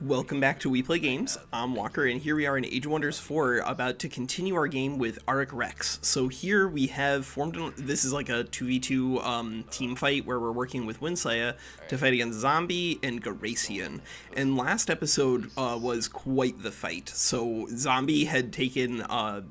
Welcome back to We Play Games. I'm Walker, and here we are in Age of Wonders 4, about to continue our game with Aric Rex. So here we have formed, this is like a 2v2 team fight where we're working with WinSlaya to fight against Zombie and Garacian. And last episode was quite the fight. So Zombie had taken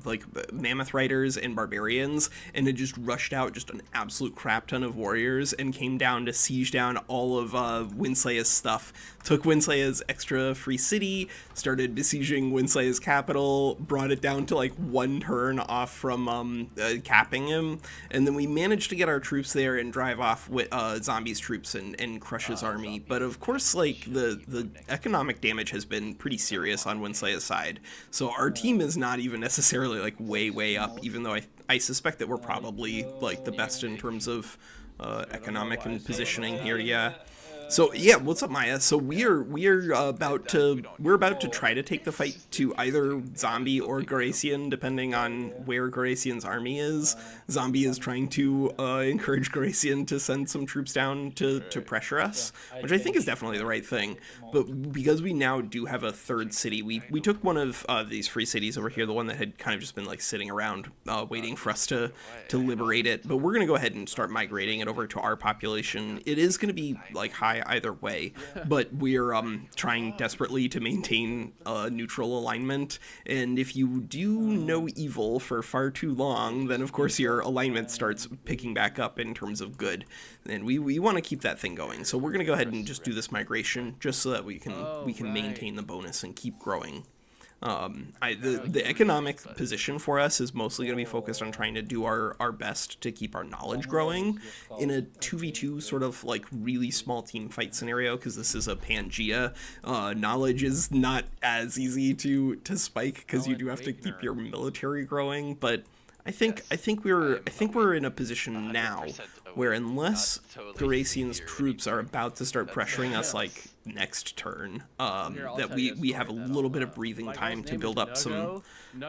like Mammoth Riders and Barbarians and had just rushed out just an absolute crap ton of warriors and came down to siege down all of WinSlaya's stuff. Took WinSlaya's extra free city, started besieging WinSlaya's capital, brought it down to like one turn off from capping him, and then we managed to get our troops there and drive off with Zombie's troops and crush his army. But of course, like the economic damage has been pretty serious on WinSlaya's side, so our team is not even necessarily like way up, even though I suspect that we're probably like the best in terms of economic and positioning here. Yeah. So yeah, what's up, Maya? So we're about to try to take the fight to either Zombie or Garacian, depending on where Garacian's army is. Zombie is trying to encourage Garacian to send some troops down to pressure us, which I think is definitely the right thing. But because we now do have a third city, we took one of these free cities over here, the one that had kind of just been like sitting around waiting for us to liberate it. But we're gonna go ahead and start migrating it over to our population. It is gonna be like high either way, but we're trying desperately to maintain neutral alignment, and if you do no evil for far too long, then of course your alignment starts picking back up in terms of good, and we want to keep that thing going. So we're going to go ahead and just do this migration just so that we can maintain the bonus and keep growing. The economic position for us is mostly going to be focused on trying to do our best to keep our knowledge growing in a 2v2 sort of like really small team fight scenario, because this is a Pangea. Knowledge is not as easy to spike because you do have to keep your military growing, but I think we're in a position now where, unless Garacian's troops are about to start pressuring us like next turn, that we have a little bit of breathing time to build up some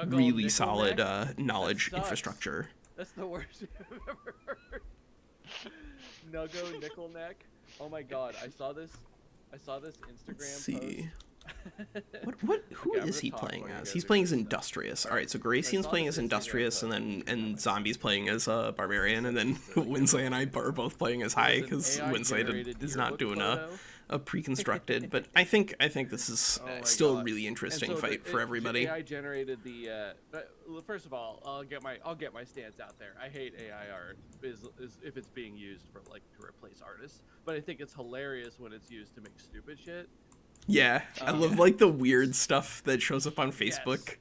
really solid knowledge infrastructure. That's the worst I've ever heard. Nuggo nickel neck. Oh my god, I saw this Instagram post. Who is he playing as? He's playing as Industrious. Alright, so Garacian's playing as Industrious, and Zombie's playing as Barbarian, and then WinSlaya and I are both playing as High, because WinSlaya is not doing a pre-constructed, but I think this is still a really interesting fight for everybody. AI generated the first of all, I'll get my stance out there. I hate AI art is if it's being used for like to replace artists, but I think it's hilarious when it's used to make stupid shit. Yeah, I love like the weird stuff that shows up on Facebook.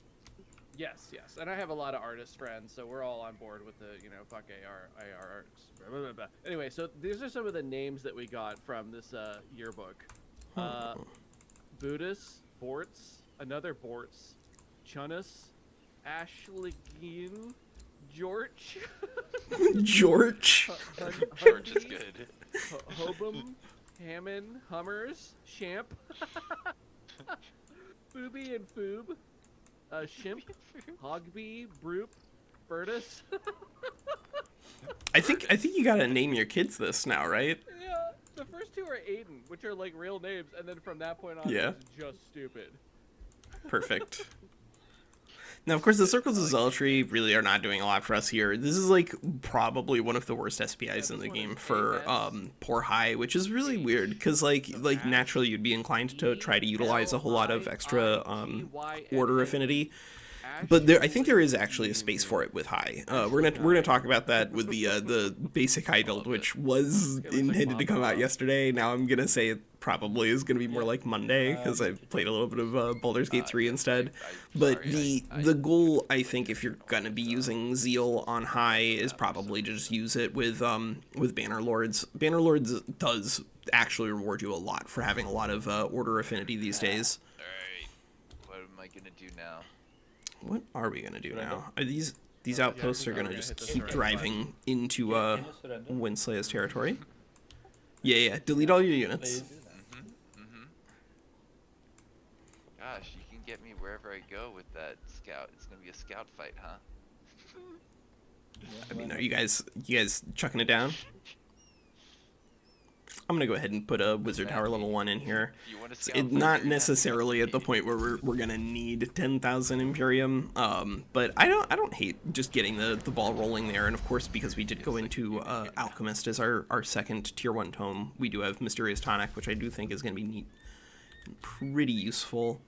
Yes, and I have a lot of artist friends, so we're all on board with the, fuck AR arts. Blah, blah, blah. Anyway, so these are some of the names that we got from this yearbook. Buddhist, Bortz, another Bortz, Chunus, Ashligin, George. George. George is good. Hobum, Hammond, Hummers, Champ, Booby and Foob, Shimp, Hogby, Broop, Bertus. I think you gotta name your kids this now, right? Yeah, the first two are Aiden, which are like real names, and then from that point on, it's just stupid. Perfect. Now, of course, the Circles of Zealotry really are not doing a lot for us here. This is, like, probably one of the worst SPIs in the game for poor High, which is really weird, because, like naturally you'd be inclined to try to utilize a whole lot of extra order affinity. But I think there is actually a space for it with High. We're gonna talk about that with the basic High build, which was intended to come out yesterday. Now I'm gonna say it probably is gonna be more like Monday, because I played a little bit of Baldur's Gate 3 instead. But the goal, I think, if you're gonna be using Zeal on High, is probably to just use it with Banner Lords. Banner Lords does actually reward you a lot for having a lot of order affinity these days. All right, what am I gonna do now? What are we gonna do now? Are these outposts are gonna just keep driving into WinSlaya's territory? Yeah. Delete all your units. Gosh, you can get me wherever I go with that scout. It's gonna be a scout fight, huh? I mean, are you guys chucking it down? I'm gonna go ahead and put a wizard tower level 1 in here. You want to It's scout not further? necessarily at the point where we're gonna need 10,000 Imperium, but I don't hate just getting the ball rolling there. And of course, because we did go into Alchemist as our second tier 1 tome, we do have Mysterious Tonic, which I do think is gonna be neat, and pretty useful.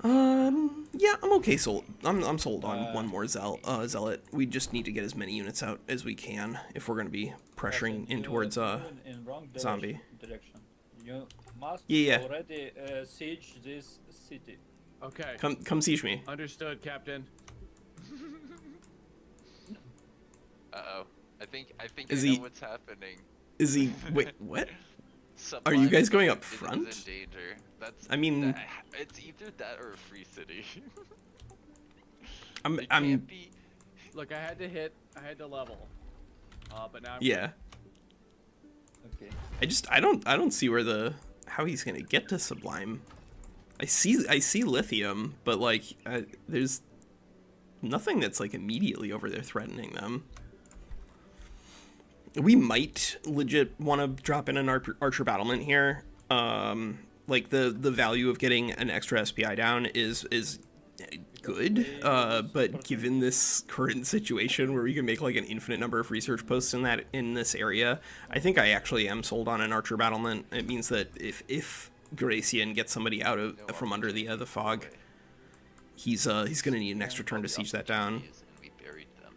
Yeah, I'm okay. I'm sold on one more zealot. We just need to get as many units out as we can if we're going to be pressuring in towards in wrong zombie. direction. You must Yeah. already siege this city. Okay. Come siege me. Understood, Captain. Uh-oh. I think Is I know he- what's happening. Is he? Wait, what? Are you Sublime guys going up is front? in danger. That's. I mean- it's either that or a free city. I'm. It can't be. Look, I had to level. But now I'm Yeah. Okay. I don't see how he's gonna get to Sublime. I see lithium, but like there's nothing that's like immediately over there threatening them. We might legit want to drop in an archer battlement here. Like the value of getting an extra SPI down is good, but given this current situation where we can make like an infinite number of research posts in this area, I think I actually am sold on an archer battlement. It means that if Garacian gets somebody out from under the fog, he's gonna need an extra turn to siege that down. And we buried them.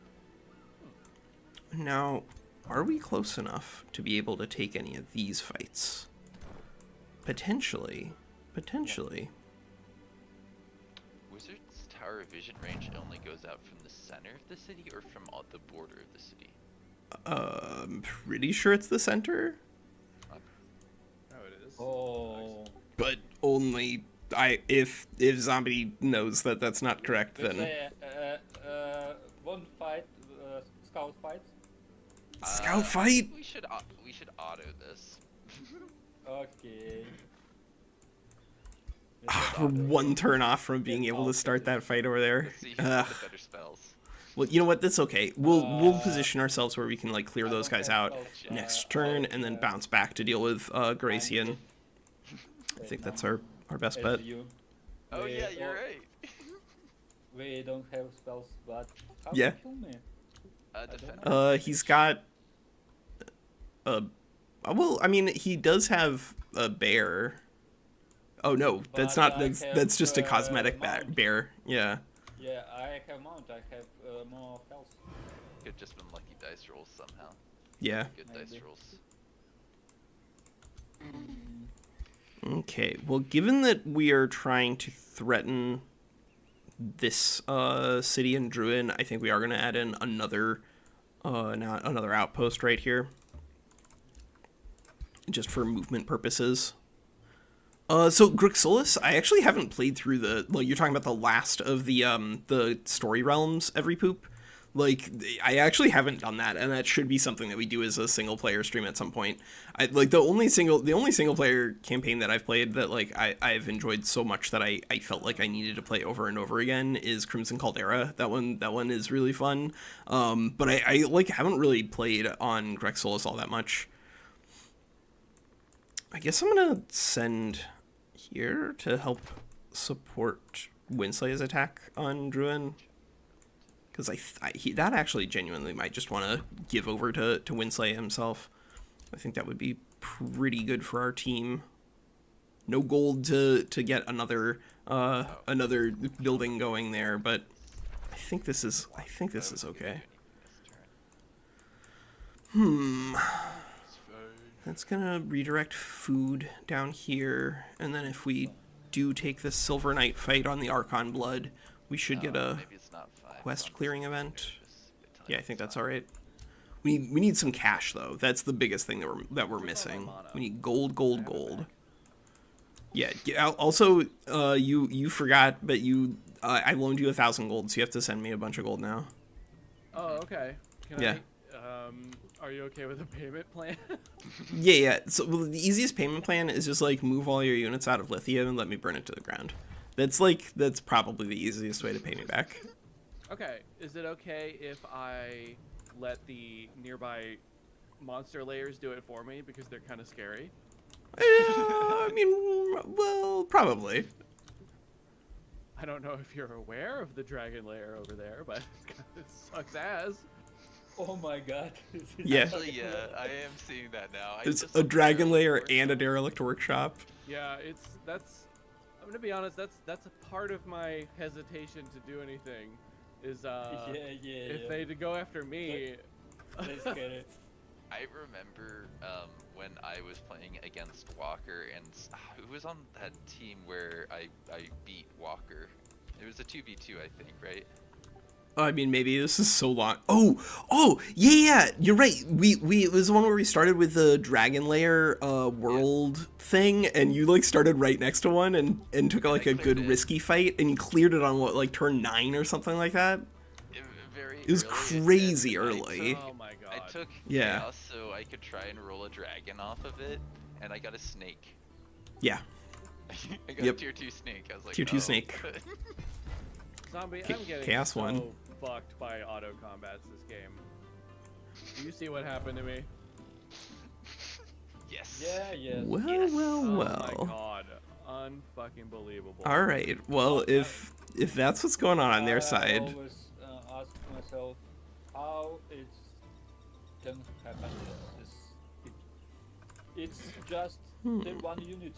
Now, are we close enough to be able to take any of these fights? Potentially. Wizard's Tower vision range only goes out from the center of the city or from the border of the city? I'm pretty sure it's the center, Oh, it is. Oh. but only if Zombie knows that that's not correct, Let's then say one fight, scout fight. scout fight. We should auto this. Okay. We're one turn off from being able to start that fight over there. Let's see who's got the better spells. Well, you know what? That's okay. We'll position ourselves where we can like clear those guys out next turn, and then bounce back to deal with Garacian. I think that's our best bet. Oh We yeah, you're all- right. We don't have spells, but how Yeah. to kill me? Defender. He's got well, I mean, he does have a bear. Oh no, that's But not. I That's have, just a cosmetic mount. bear. Yeah. Yeah, I have mount. I have more health. Could just been lucky dice rolls somehow. Yeah. Good Maybe. dice rolls. Okay. Well, given that we are trying to threaten this city in Druin, I think we are going to add in another outpost right here, just for movement purposes. So Grixolis, I actually haven't played through you're talking about the last of the story realms every poop. Like, I actually haven't done that, and that should be something that we do as a single player stream at some point. The only single player campaign that I've played that like I've enjoyed so much that I felt like I needed to play over and over again is Crimson Caldera. That one is really fun. But I like haven't really played on Grixolis all that much. I guess I'm gonna send here to help support WinSlaya's attack on Druin. Because that actually genuinely might just want to give over to WinSlaya himself. I think that would be pretty good for our team. No gold to get another building going there, but I think this is okay. That's gonna redirect food down here, and then if we do take the Silver Knight fight on the Archon Blood, we should get a Maybe it's not 5. quest clearing event. Yeah, I think that's all right. We need some cash though. That's the biggest thing that we're missing. We need gold. Yeah. Also, you forgot, but I loaned you 1,000 gold, so you have to send me a bunch of gold now. Oh, okay. Yeah. Are you okay with a payment plan? Yeah. So the easiest payment plan is just like move all your units out of lithium and let me burn it to the ground. That's probably the easiest way to pay me back. Okay. Is it okay if I let the nearby monster layers do it for me because they're kind of scary. I mean, well, probably. I don't know if you're aware of the dragon layer over there, but it sucks ass. Oh my god. Yeah. Actually, yeah, I am seeing that now. I It's just a looked dragon at layer Derelict and a Workshop. derelict workshop. Yeah, that's. I'm gonna be honest. That's a part of my hesitation to do anything. Is if they to go after me. They scare it. I remember when I was playing against Walker, and who was on that team where I beat Walker? It was a 2v2, I think, right? I mean, maybe this is so long. Oh, yeah, you're right. We it was the one where we started with the dragon layer world thing, and you like started right next to one and took like a good risky fight, and you cleared it on what, like turn 9 or something like that. It was crazy early. Oh my god. I took Yeah. chaos so I could try and roll a dragon off of it, and I got a snake. Yeah. Oh, I got Yep. a tier 2 snake. I was like, Tier 2 oh. snake. Zombie, Cha- I'm getting Chaos so one. fucked by auto combats this game. Do you see what happened to me? Yes. Yeah, yes. Well, Yes. well, Oh well. my god. Unfucking believable. All right. Well, if that's what's going on their I side, always ask myself how it can happen. It's just the one unit.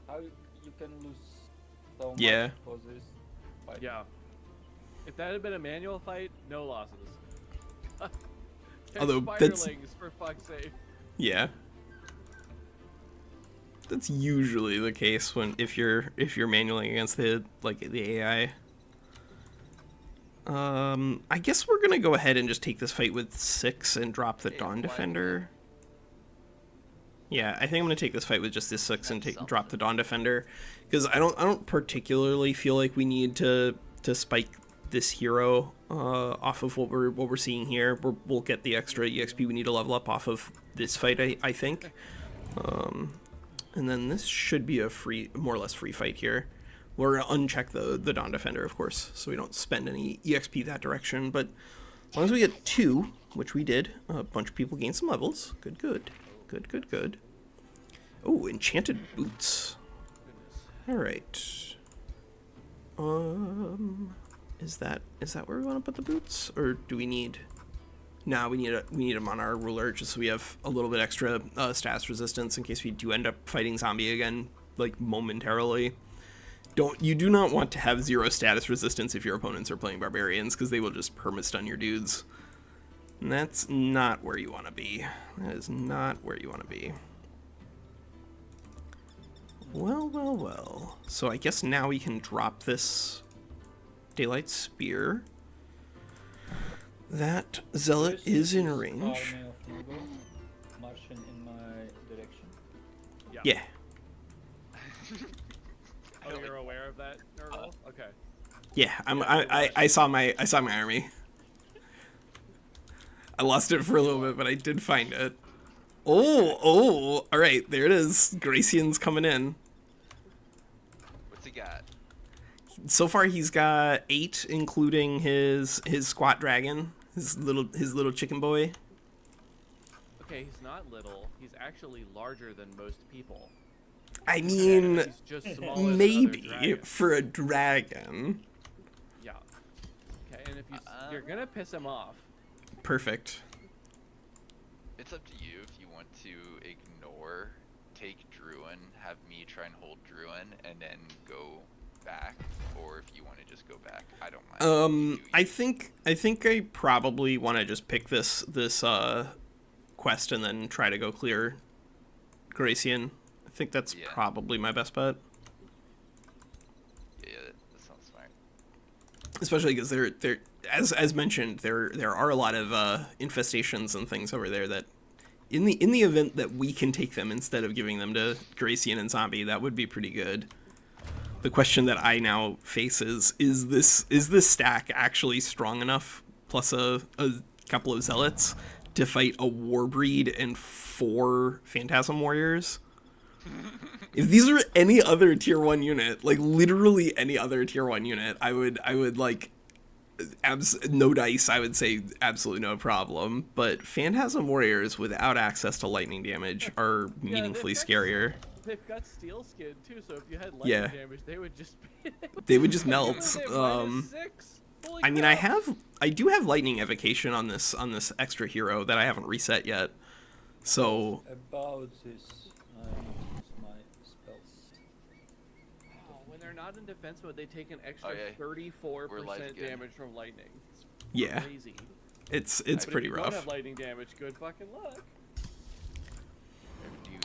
How you can lose so much Yeah. for this fight. Yeah. If that had been a manual fight, no losses. They're Although that's- spiderlings, for fuck's sake. yeah. That's usually the case if you're manualing against the AI. I guess we're gonna go ahead and just take this fight with 6 and drop the Yeah, Dawn why Defender. Yeah, I think I'm gonna take this fight with just this 6 and drop the Dawn Defender, because I don't particularly feel like we need to spike this hero off of what we're seeing here. We'll get the extra EXP we need to level up off of this fight, I think. And then this should be a more or less free fight here. We're gonna uncheck the Dawn Defender, of course, so we don't spend any EXP that direction. But as long as we get 2, which we did, a bunch of people gain some levels. Good. Oh, enchanted boots. All right. Is that where we want to put the boots, or do we need? Nah, we need them on our ruler just so we have a little bit extra status resistance in case we do end up fighting zombie again, like momentarily. You do not want to have 0 status resistance if your opponents are playing barbarians, because they will just perma-stun your dudes. And that's not where you want to be. That is not where you want to be. Well. So I guess now we can drop this Daylight Spear. That Zealot is in range. Army of Noble marching in my direction. Yeah. Oh, you're aware of that, Nurgle? Okay. Yeah, I saw my army. I lost it for a little bit, but I did find it. Oh, all right, there it is. Garacian's coming in. What's he got? So far, he's got 8, including his squat dragon, his little chicken boy. Okay, he's not little. He's actually larger than most people. I mean, He's just small as another maybe dragon. for a dragon. Yeah. Okay, and if you're gonna piss him off, Perfect. It's up to you if you want to ignore, take Druin, have me try and hold Druin, and then go back, or if you want to just go back. I don't mind. I think I probably want to just pick this quest and then try to go clear Garacian. I think that's probably my best bet. Yeah, that sounds smart. Especially because they're as mentioned, there are a lot of infestations and things over there that in the event that we can take them instead of giving them to Garacian and Zombie, that would be pretty good. The question that I now face is this stack actually strong enough, plus a couple of zealots, to fight a Warbreed and 4 Phantasm Warriors? If these are any other tier 1 unit, like literally any other tier 1 unit, I would like no dice, I would say absolutely no problem. But Phantasm Warriors without access to lightning damage are meaningfully scarier. They've got steel skin too, so if you had lightning damage, they would just be. They would just What melt. are they, -6? Holy I mean, crap. I do have lightning evocation on this extra hero that I haven't reset yet. So About this, I use my spells. Oh, when they're not in defense mode, they take an extra Okay. 34% good. damage from lightning. It's yeah, crazy. it's But pretty if you don't rough. have lightning damage, good fucking luck.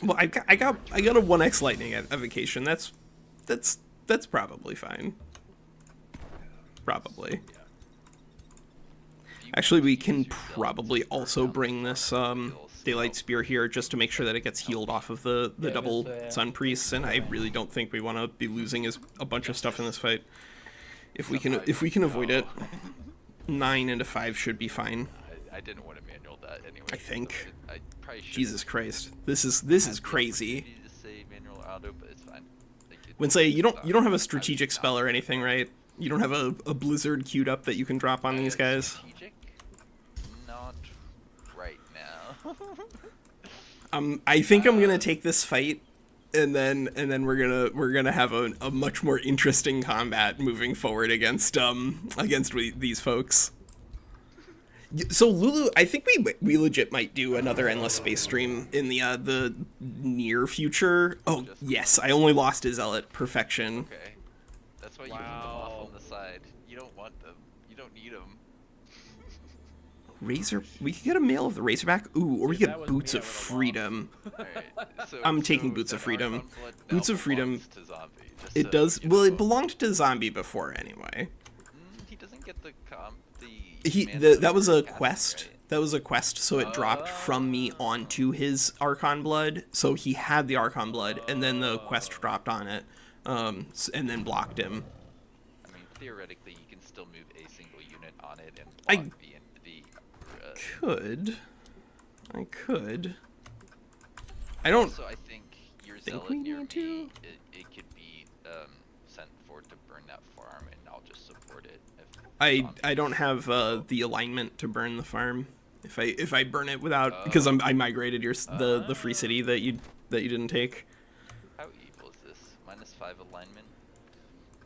Well, I got a 1x lightning evocation. That's probably fine. Probably. Actually, we can probably also bring this Daylight Spear here just to make sure that it gets healed off of the double Sun Priests, and I really don't think we want to be losing a bunch of stuff in this fight. If we can avoid it, 9 into 5 should be fine. I didn't want to manual that anyway. I think. I probably should. Jesus Christ, this is crazy. To say manual auto, but it's fine. Like, WinSlaya, you don't have a strategic spell or anything, right? You don't have a blizzard queued up that you can drop on these guys? Strategic? Not right now. I think I'm gonna take this fight, and then we're gonna have a much more interesting combat moving forward against these folks. So Lulu, I think we legit might do another Endless Space stream in the near future. Oh yes, I only lost a Zealot. Perfection. Okay. That's why you put them off on the side. You don't want them. You don't need them. Razor. We could get a Mail of the Razorback. Ooh, or we If that get was Boots me, I of would've Freedom. Alright, so, I'm taking Boots that of Freedom. Archon Blood now Boots of Freedom. belongs to Zombie, just It so does. you Well, know. it belonged to Zombie before anyway. He doesn't get the That was a casting, quest. right? That was a quest, so it dropped from me onto his Archon Blood. So he had the Archon Blood, and then the quest dropped on it, and then blocked him. I mean, theoretically, you can still move a single unit on it and I block the I could. I don't. Also, I think your think Zealot we near need to. me, it could be sent for to burn that farm, and I'll just support it. If I don't have the alignment to burn the farm. If I burn it without, because I migrated the free city that you didn't take. How evil is this? -5 alignment.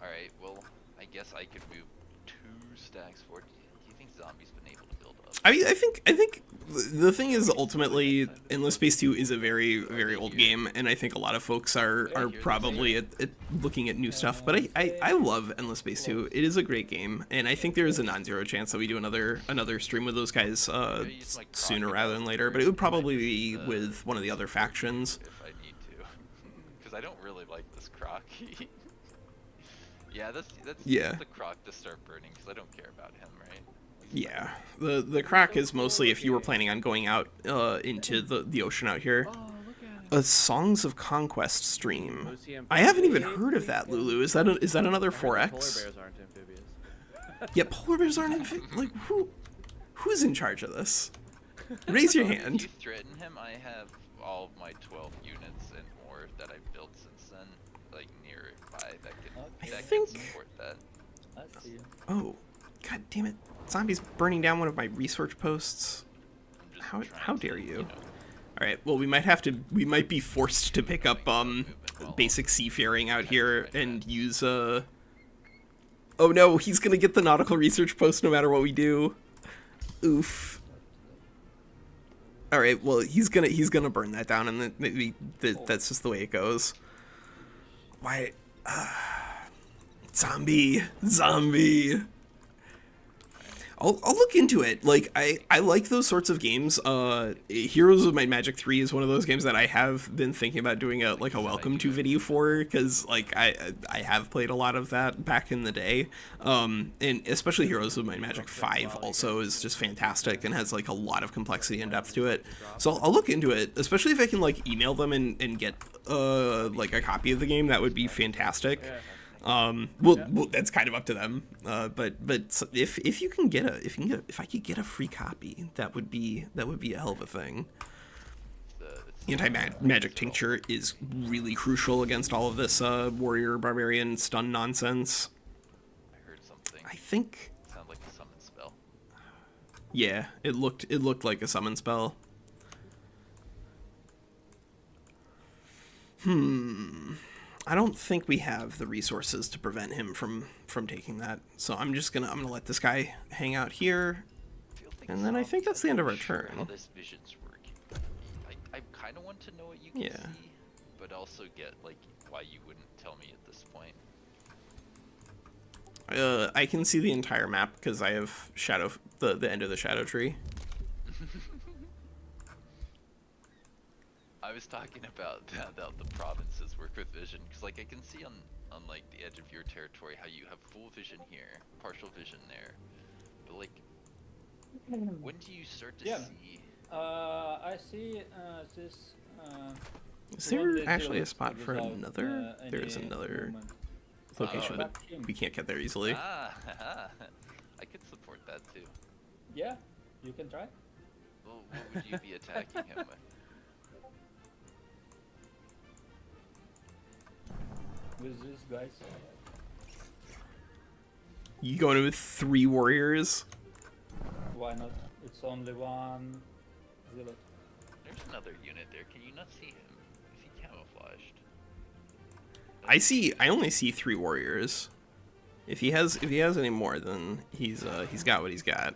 All right. Well, I guess I could move 2 stacks forward. Do you think Zombie's been able to build up? I think the thing is, ultimately Endless Space 2 is a very, very old game, and I think a lot of folks are probably at looking at new stuff, but I love Endless Space 2. It is a great game, and I think there is a non-zero chance that we do another stream with those guys sooner rather than later, but it would probably be with one of the other factions. If I need to, because I don't really like this croc. Yeah, that's the croc to start burning, because I don't care about him, right? Yeah, the Croc is mostly if you were planning on going out into the ocean out here. Oh, look at it. A Songs of Conquest stream. I haven't even heard of that, Lulu. Is that another Polar 4X? bears aren't amphibious. Yeah, polar bears aren't like who's in charge of this? Raise your If hand. you threaten him, I have all of my 12 units and more that I've built since then, like nearby that can think- support that. I see you. Oh, god damn it! Zombie's burning down one of my research posts. I'm just How trying dare to, you? know, All right, well we might be forced to pick up basic seafaring out here and use Oh no, he's gonna get the nautical research post no matter what we do. Oof. All right, well he's gonna burn that down, and that's just the way it goes. Why? Zombie. I'll look into it. Like I like those sorts of games. Heroes of Might and Magic 3 is one of those games that I have been thinking about doing a welcome to video for, because like I have played a lot of that back in the day. And especially Heroes of Might and Magic 5 also is just fantastic and has like a lot of complexity and depth to it. So I'll look into it, especially if I can like email them and get like a copy of the game. That would be fantastic. Well, that's kind of up to them. But if you can if I could get a free copy, that would be a hell of a thing. Anti-magic tincture is really crucial against all of this warrior barbarian stun nonsense. I heard something. I think Sound like Yeah, it looked like a summon spell. I don't think we have the resources to prevent him from taking that. So I'm gonna let this guy hang out here. Feel like And then I think that's the end of our sure How turn. this vision's working. I kind of want to know what you can Yeah. see, but also get like why you wouldn't tell me at this point. I can see the entire map because I have the end of the shadow tree. I was talking about how the provinces work with vision, because like I can see on like the edge of your territory how you have full vision here, partial vision there, but like when do you start to Yeah. see? I see this. Is one there actually a visual spot for without, another? There's any another movement. location, but Back him. we can't get there easily. I could support that too. Yeah, you can try. Well, what would you be attacking him with? With this, guys. You going with 3 warriors? Why not? It's only one zealot. There's another unit there. Can you not see him? Is he camouflaged? I only see 3 warriors. If he has any more, then he's got what he's got.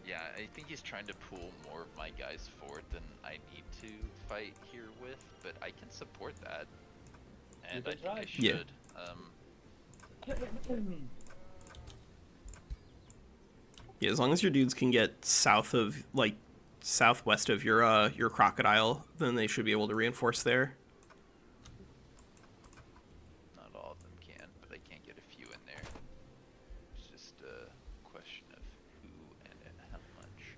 Yeah, I think he's trying to pull more of my guys forward than I need to fight here with, but I can support that. And I can think I try. should. Yeah. Yeah, as long as your dudes can get southwest of your crocodile, then they should be able to reinforce there. Not all of them can, but I can get a few in there. It's just a question of who and how much.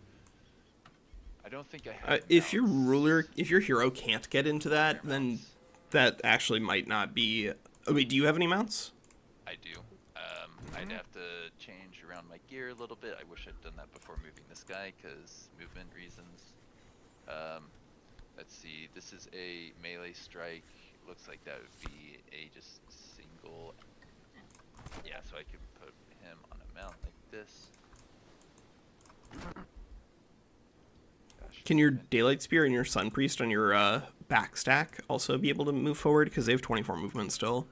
I don't think I have. If mounts. if your hero can't get into that, then Mounts. that actually might not be. Oh, wait, do you have any mounts? I do. I'd have to change around my gear a little bit. I wish I'd done that before moving this guy, because movement reasons. Let's see. This is a melee strike. Looks like that would be a just single. Yeah, so I could put him on a mount like this. Gosh, Can your man. Daylight Spear and your Sun Priest on your back stack also be able to move forward? Because they have 24 movement still.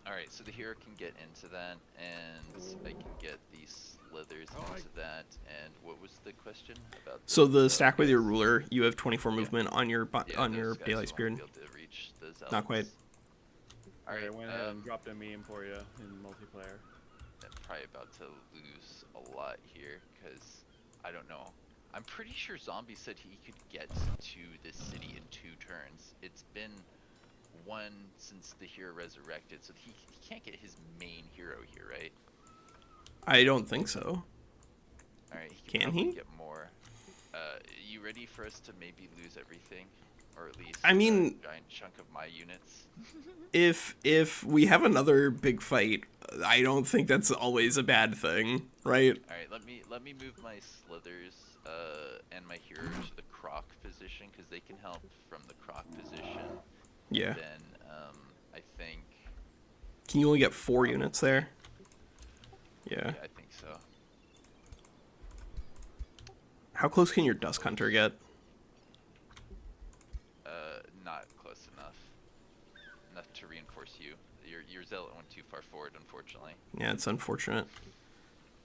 Alright, so the hero can get into that, and I can get these slithers into that, and what was the question about? So the stack with your ruler, you have 24 movement on your Yeah, on those your guys Daylight won't Spear. be able to reach the Not quite. zealots. Alright, I Alright, went ahead and dropped a meme for you in multiplayer. I'm probably about to lose a lot here, because I don't know. I'm pretty sure Zombie said he could get to this city in 2 turns. It's been 1 since the hero resurrected, so he can't get his main hero here, right? I don't think so. Alright, Can probably he? get more. You ready for us to maybe lose everything? Or at least I mean- a giant chunk of my units? If we have another big fight, I don't think that's always a bad thing, right? Alright, let me move my slithers and my hero to the croc position, because they can help from the croc position. Yeah. Then I think Can you only get 4 units there? Yeah. yeah, I think so. How close can your Dusk Hunter get? Not close enough. Enough to reinforce you. Your zealot went too far forward, unfortunately. Yeah, it's unfortunate.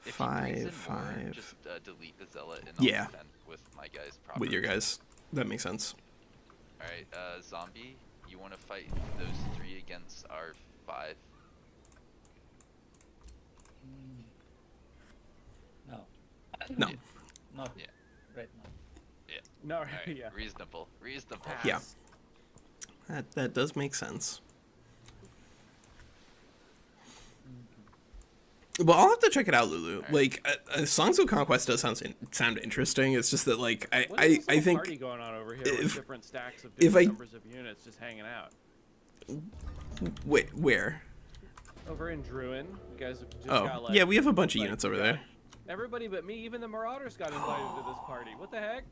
If he brings in more, 5. just delete the zealot and I'll Yeah. defend with my guys With your properly. guys. That makes sense. Alright, Zombie, you want to fight those 3 against our 5? No. No. Not Yeah. right now. No, Alright, yeah. reasonable. Yeah. That does make sense. Well, I'll have to check it out, Lulu. Alright. Like, Songs of Conquest does sound interesting. It's just that, like, What is this I little think party going on over here if- with different stacks of if different I- numbers of units just hanging out? wait, where? Over in Druin, you guys have just Oh, got like yeah, we have a bunch of like, units we over got there. Everybody but me, even the Marauders got invited to this party. What the heck?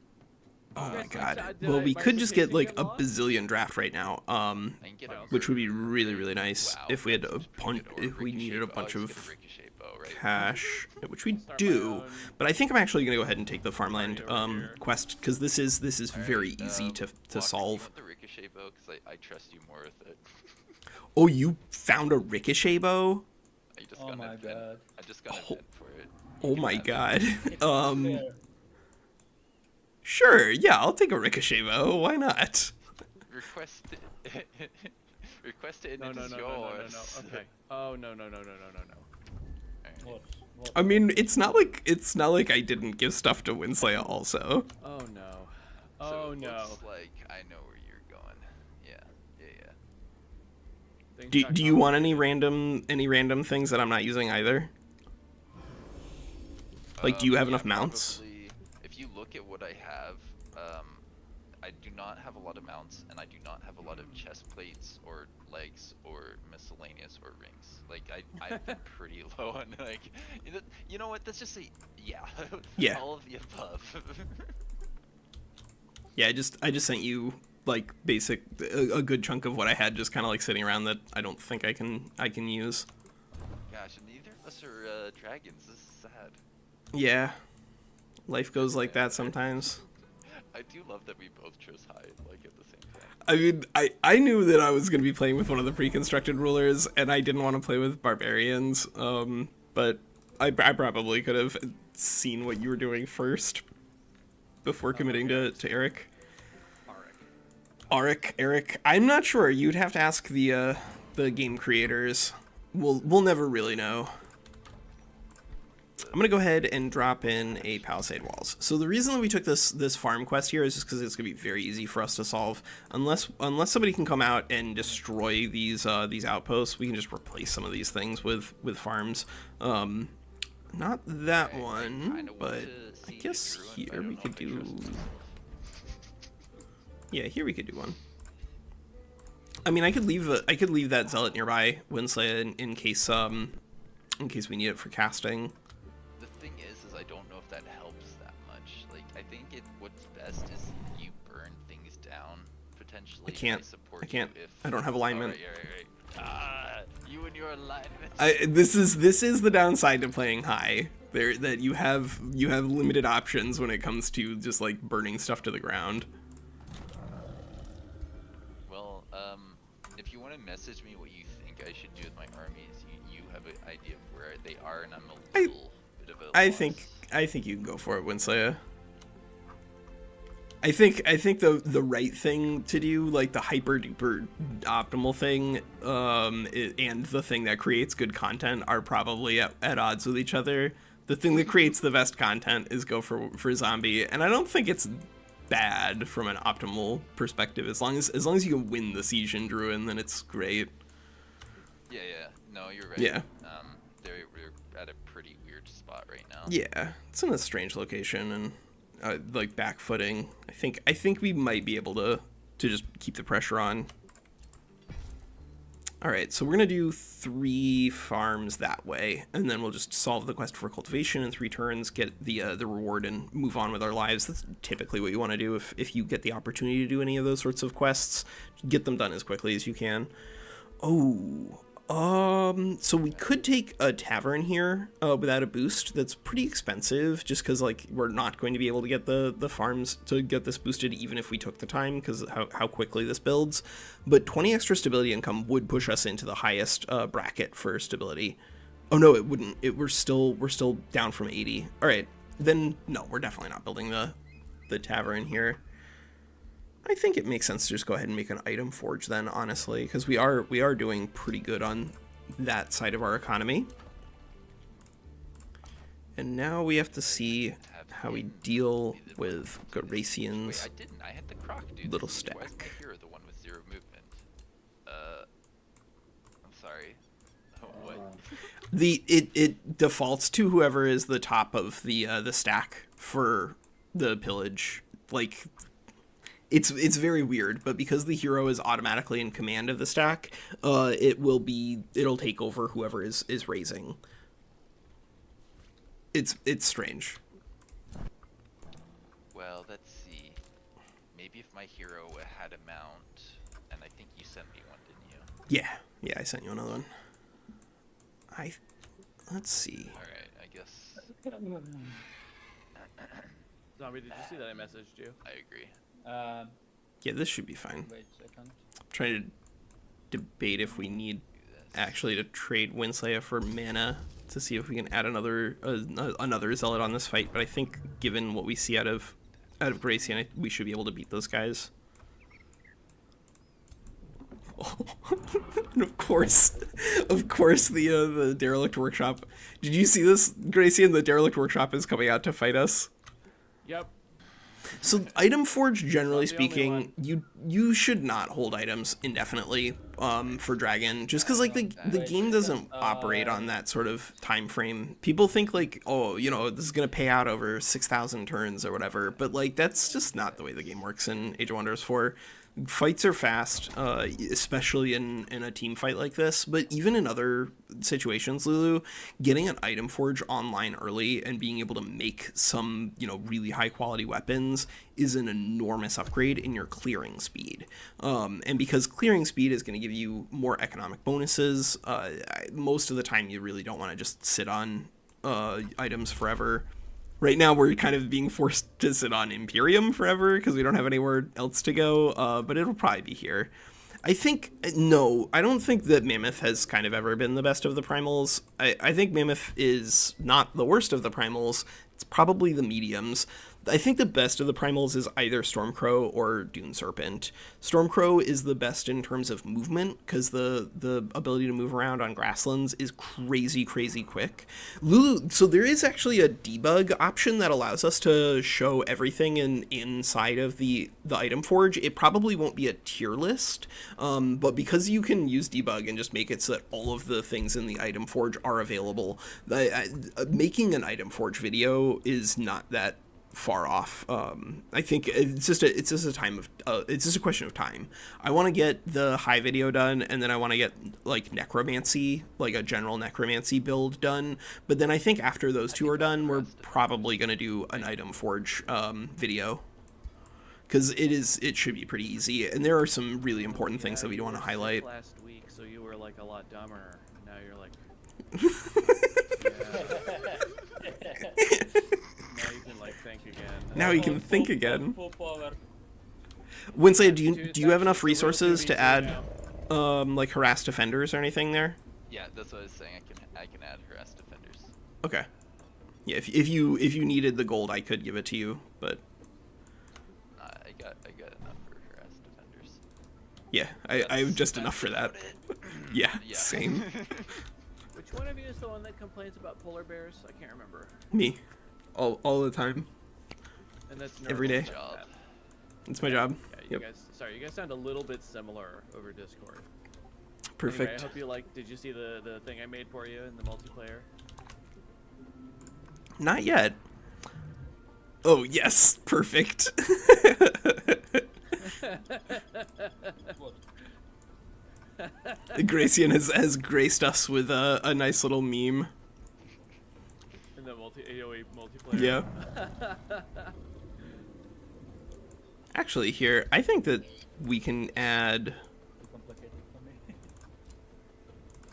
Oh my guys- god. did Well, I- we my could just get like invitation a get lost? bazillion draft right now. I can get a Well, Which would be murder really, rate. really nice Wow, if we had that's a pretty good. Or if we needed a ricochet bunch bow. of He's got a ricochet bow, right? cash, which we Start my do. own But I think I'm actually going to go ahead and take the farmland over here. quest, because this is very Alright, easy to Walker, you solve. want the ricochet bow? Because I trust you more with it. Oh, you found a ricochet bow? I just Oh got my an event. god. I just got an Oh. event for it. Oh can my have it. god. It's unfair. Sure, yeah, I'll take a ricochet bow. Why not? Request it. Request it and No, it no, is no, yours. no. Okay. Oh no. Alright. What? What? I mean, it's not like I didn't give stuff to WinSlaya also. Oh no. So Oh it no. looks like I know where you're going. Yeah. Things Do, got do you want complicated. any random things that I'm not using either? Like, do you have Yeah, enough mounts? probably. If you look at what I have, I do not have a lot of mounts, and I do not have a lot of chest plates or legs or miscellaneous or rings. Like I've been pretty low on like, you know what? Let's just say yeah. Yeah. All of the above. Yeah, I just sent you like a good chunk of what I had just kind of like sitting around that I don't think I can use. Gosh, and neither of us are dragons. This is sad. Yeah. Life goes like that sometimes. I do love that we both chose high, like at the same time. I mean, I knew that I was going to be playing with one of the pre-constructed rulers, and I didn't want to play with barbarians, but I probably could have seen what you were doing first before committing to Aric. Aric. I'm not sure. You'd have to ask the game creators. We'll never really know. I'm gonna go ahead and drop in a palisade walls. So the reason that we took this farm quest here is just because it's gonna be very easy for us to solve. Unless somebody can come out and destroy these outposts, we can just replace some of these things with farms. Not that one, but I guess here we could do. Yeah, here we could do one. I mean, I could leave that zealot nearby, WinSlaya, in case we need it for casting. The thing is I don't know if that helps that much. Like, I think what's best is you burn things down potentially. I can't. Support I can't. You if... I don't have alignment. Right. You and your alignment. This is the downside to playing high. That you have limited options when it comes to just like burning stuff to the ground. Well, if you want to message me what you think I should do with my armies, you have an idea of where they are, and I'm a little bit of a I loss. think you can go for it, WinSlaya. I think the right thing to do, like the hyper duper optimal thing, and the thing that creates good content are probably at odds with each other. The thing that creates the best content is go for zombie, and I don't think it's bad from an optimal perspective. As long as you can win the siege in Druin, then it's great. Yeah. No, you're right. Yeah. We're at a pretty weird spot right now. Yeah, it's in a strange location and like backfooting. I think we might be able to just keep the pressure on. All right, so we're gonna do 3 farms that way, and then we'll just solve the quest for cultivation in 3 turns, get the reward, and move on with our lives. That's typically what you want to do if you get the opportunity to do any of those sorts of quests. Get them done as quickly as you can. Oh, so we could take a tavern here without a boost. That's pretty expensive, just because like we're not going to be able to get the farms to get this boosted even if we took the time, because how quickly this builds. But 20 extra stability income would push us into the highest bracket for stability. Oh no, it wouldn't. We're still down from 80. All right, then no, we're definitely not building the tavern here. I think it makes sense to just go ahead and make an item forge then, honestly, because we are doing pretty good on that side of our economy. And now we have to see how we deal with Garacian's Wait, I didn't. I had the croc dude. little Why is my stack. hero the one with 0 movement? I'm sorry. What? It defaults to whoever is the top of the stack for the pillage. Like, it's very weird, but because the hero is automatically in command of the stack, it'll take over whoever is raising. It's strange. Well, let's see. Maybe if my hero had a mount, and I think you sent me one, didn't you? Yeah, I sent you another one. let's see. Alright, I guess Zombie, did you see that I messaged you? I agree. Yeah, this should be fine. Wait a second. I'm trying to debate if we need actually to trade WinSlaya for mana to see if we can add another zealot on this fight. But I think given what we see out of Garacian, we should be able to beat those guys. And of course, the Derelict Workshop. Did you see this, Garacian? The Derelict Workshop is coming out to fight us. Yep. So item forge, generally Not the only speaking, you should not hold items indefinitely for dragon, just because like the game doesn't operate on that sort of time frame. People think like, oh, you know, this is gonna pay out over 6,000 turns or whatever, but like that's just not the way the game works in Age of Wonders 4. Fights are fast, especially in a team fight like this, but even in other situations, Lulu, getting an item forge online early and being able to make some, you know, really high quality weapons is an enormous upgrade in your clearing speed. And because clearing speed is going to give you more economic bonuses, most of the time you really don't want to just sit on items forever. Right now, we're kind of being forced to sit on Imperium forever because we don't have anywhere else to go, but it'll probably be here. I don't think that Mammoth has kind of ever been the best of the primals. I think Mammoth is not the worst of the primals. It's probably the mediums. I think the best of the primals is either Stormcrow or Dune Serpent. Stormcrow is the best in terms of movement because the ability to move around on grasslands is crazy quick. Lulu, so there is actually a debug option that allows us to show everything inside of the item forge. It probably won't be a tier list, but because you can use debug and just make it so that all of the things in the item forge are available, making an item forge video is not that far off. I think it's just a question of time. I want to get the high video done, and then I want to get like necromancy, like a general necromancy build done. But then I think after those two are done, we're probably going to do an item forge video, because it should be pretty easy, and there are some really important things that we want to highlight. Last week, so you were like a lot dumber. Now you're like. Now you can like think again. Now you can think again. Full power. WinSlaya, do you have enough resources to add like harassed defenders or anything there? Yeah, that's what I was saying. I can add harassed defenders. Okay. Yeah, if you needed the gold, I could give it to you, but I got enough for harassed defenders. yeah, I have just enough for that. Yeah, same. Which one of you is the one that complains about polar bears? I can't remember. Me, all the time. And that's Every day. Job. It's my job. Yeah, you guys sound a little bit similar over Discord. Perfect. Anyway, I hope you like. Did you see the thing I made for you in the multiplayer? Not yet. Oh yes, perfect. Garacian has graced us with a nice little meme. In the AoE multiplayer. Yeah. Actually, here, I think that we can add Too complicated for me.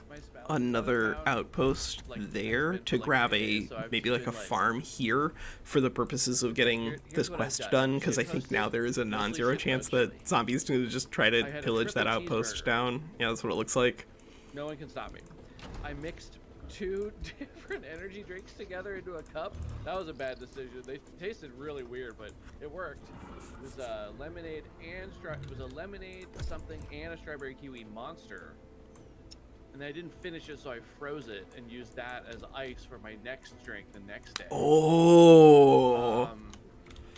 My spouse another found, outpost like, there been to for, like, grab days, so I've maybe just like a been, like- farm here for the purposes of getting Here's this what I've quest done. done, because I Shit think now posted, there is a mostly non-zero shit chance posted. that zombies going to just try I to had a pillage that triple outpost cheeseburger. down. Yeah, that's what it looks like. No one can stop me. I mixed 2 different energy drinks together into a cup. That was a bad decision. They tasted really weird, but it worked. It was a lemonade and something and a strawberry kiwi monster. And then I didn't finish it, so I froze it and used that as ice for my next drink the next day. Oh.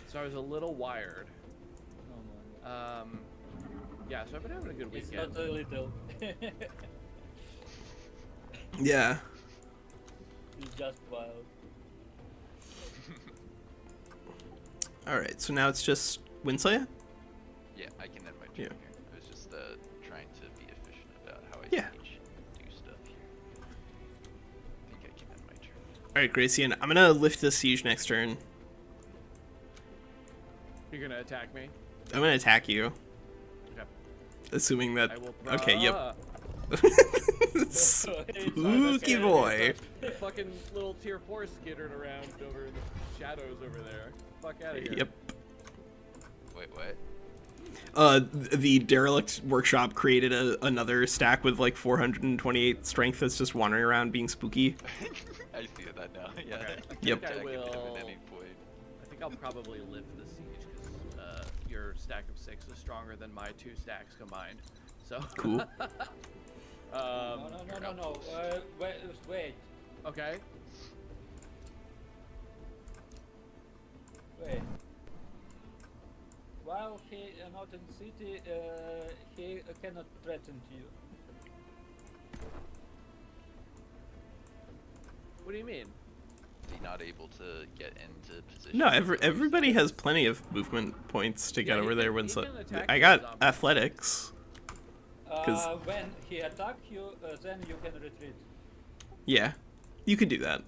So I was a little wired. Oh man. Yeah, so I've been having a good It's weekend. not a little. Yeah. It's just wild. Alright, so now it's just WinSlaya? Yeah, I can end my turn Yeah. here. I was just trying to be efficient about how I Yeah. do stuff here. I think I can end my turn. Alright, Garacian, I'm gonna lift the siege next turn. You're gonna attack me? I'm gonna attack you. Okay. Assuming that... I will. Okay, yep. Ah. Spooky boy. fucking little tier 4 skittering around over in the shadows over there. Fuck out of here. Yep. Wait, what? The derelict workshop created another stack with like 428 strength that's just wandering around being spooky. I see that now. Yeah. Okay. Yep. Attack I will. at any point. I think I'll probably lift the siege because your stack of 6 is stronger than my 2 stacks combined. So. Cool. No. Wait. Okay. Wait. While he not in city, he cannot threaten you. What do you mean? Is he not able to get into position? No, everybody has plenty of movement points to get Yeah, he over there. can- When he so, can attack I the got zombie. athletics. 'Cause- When he attack you, then you can retreat. Yeah, you could do that.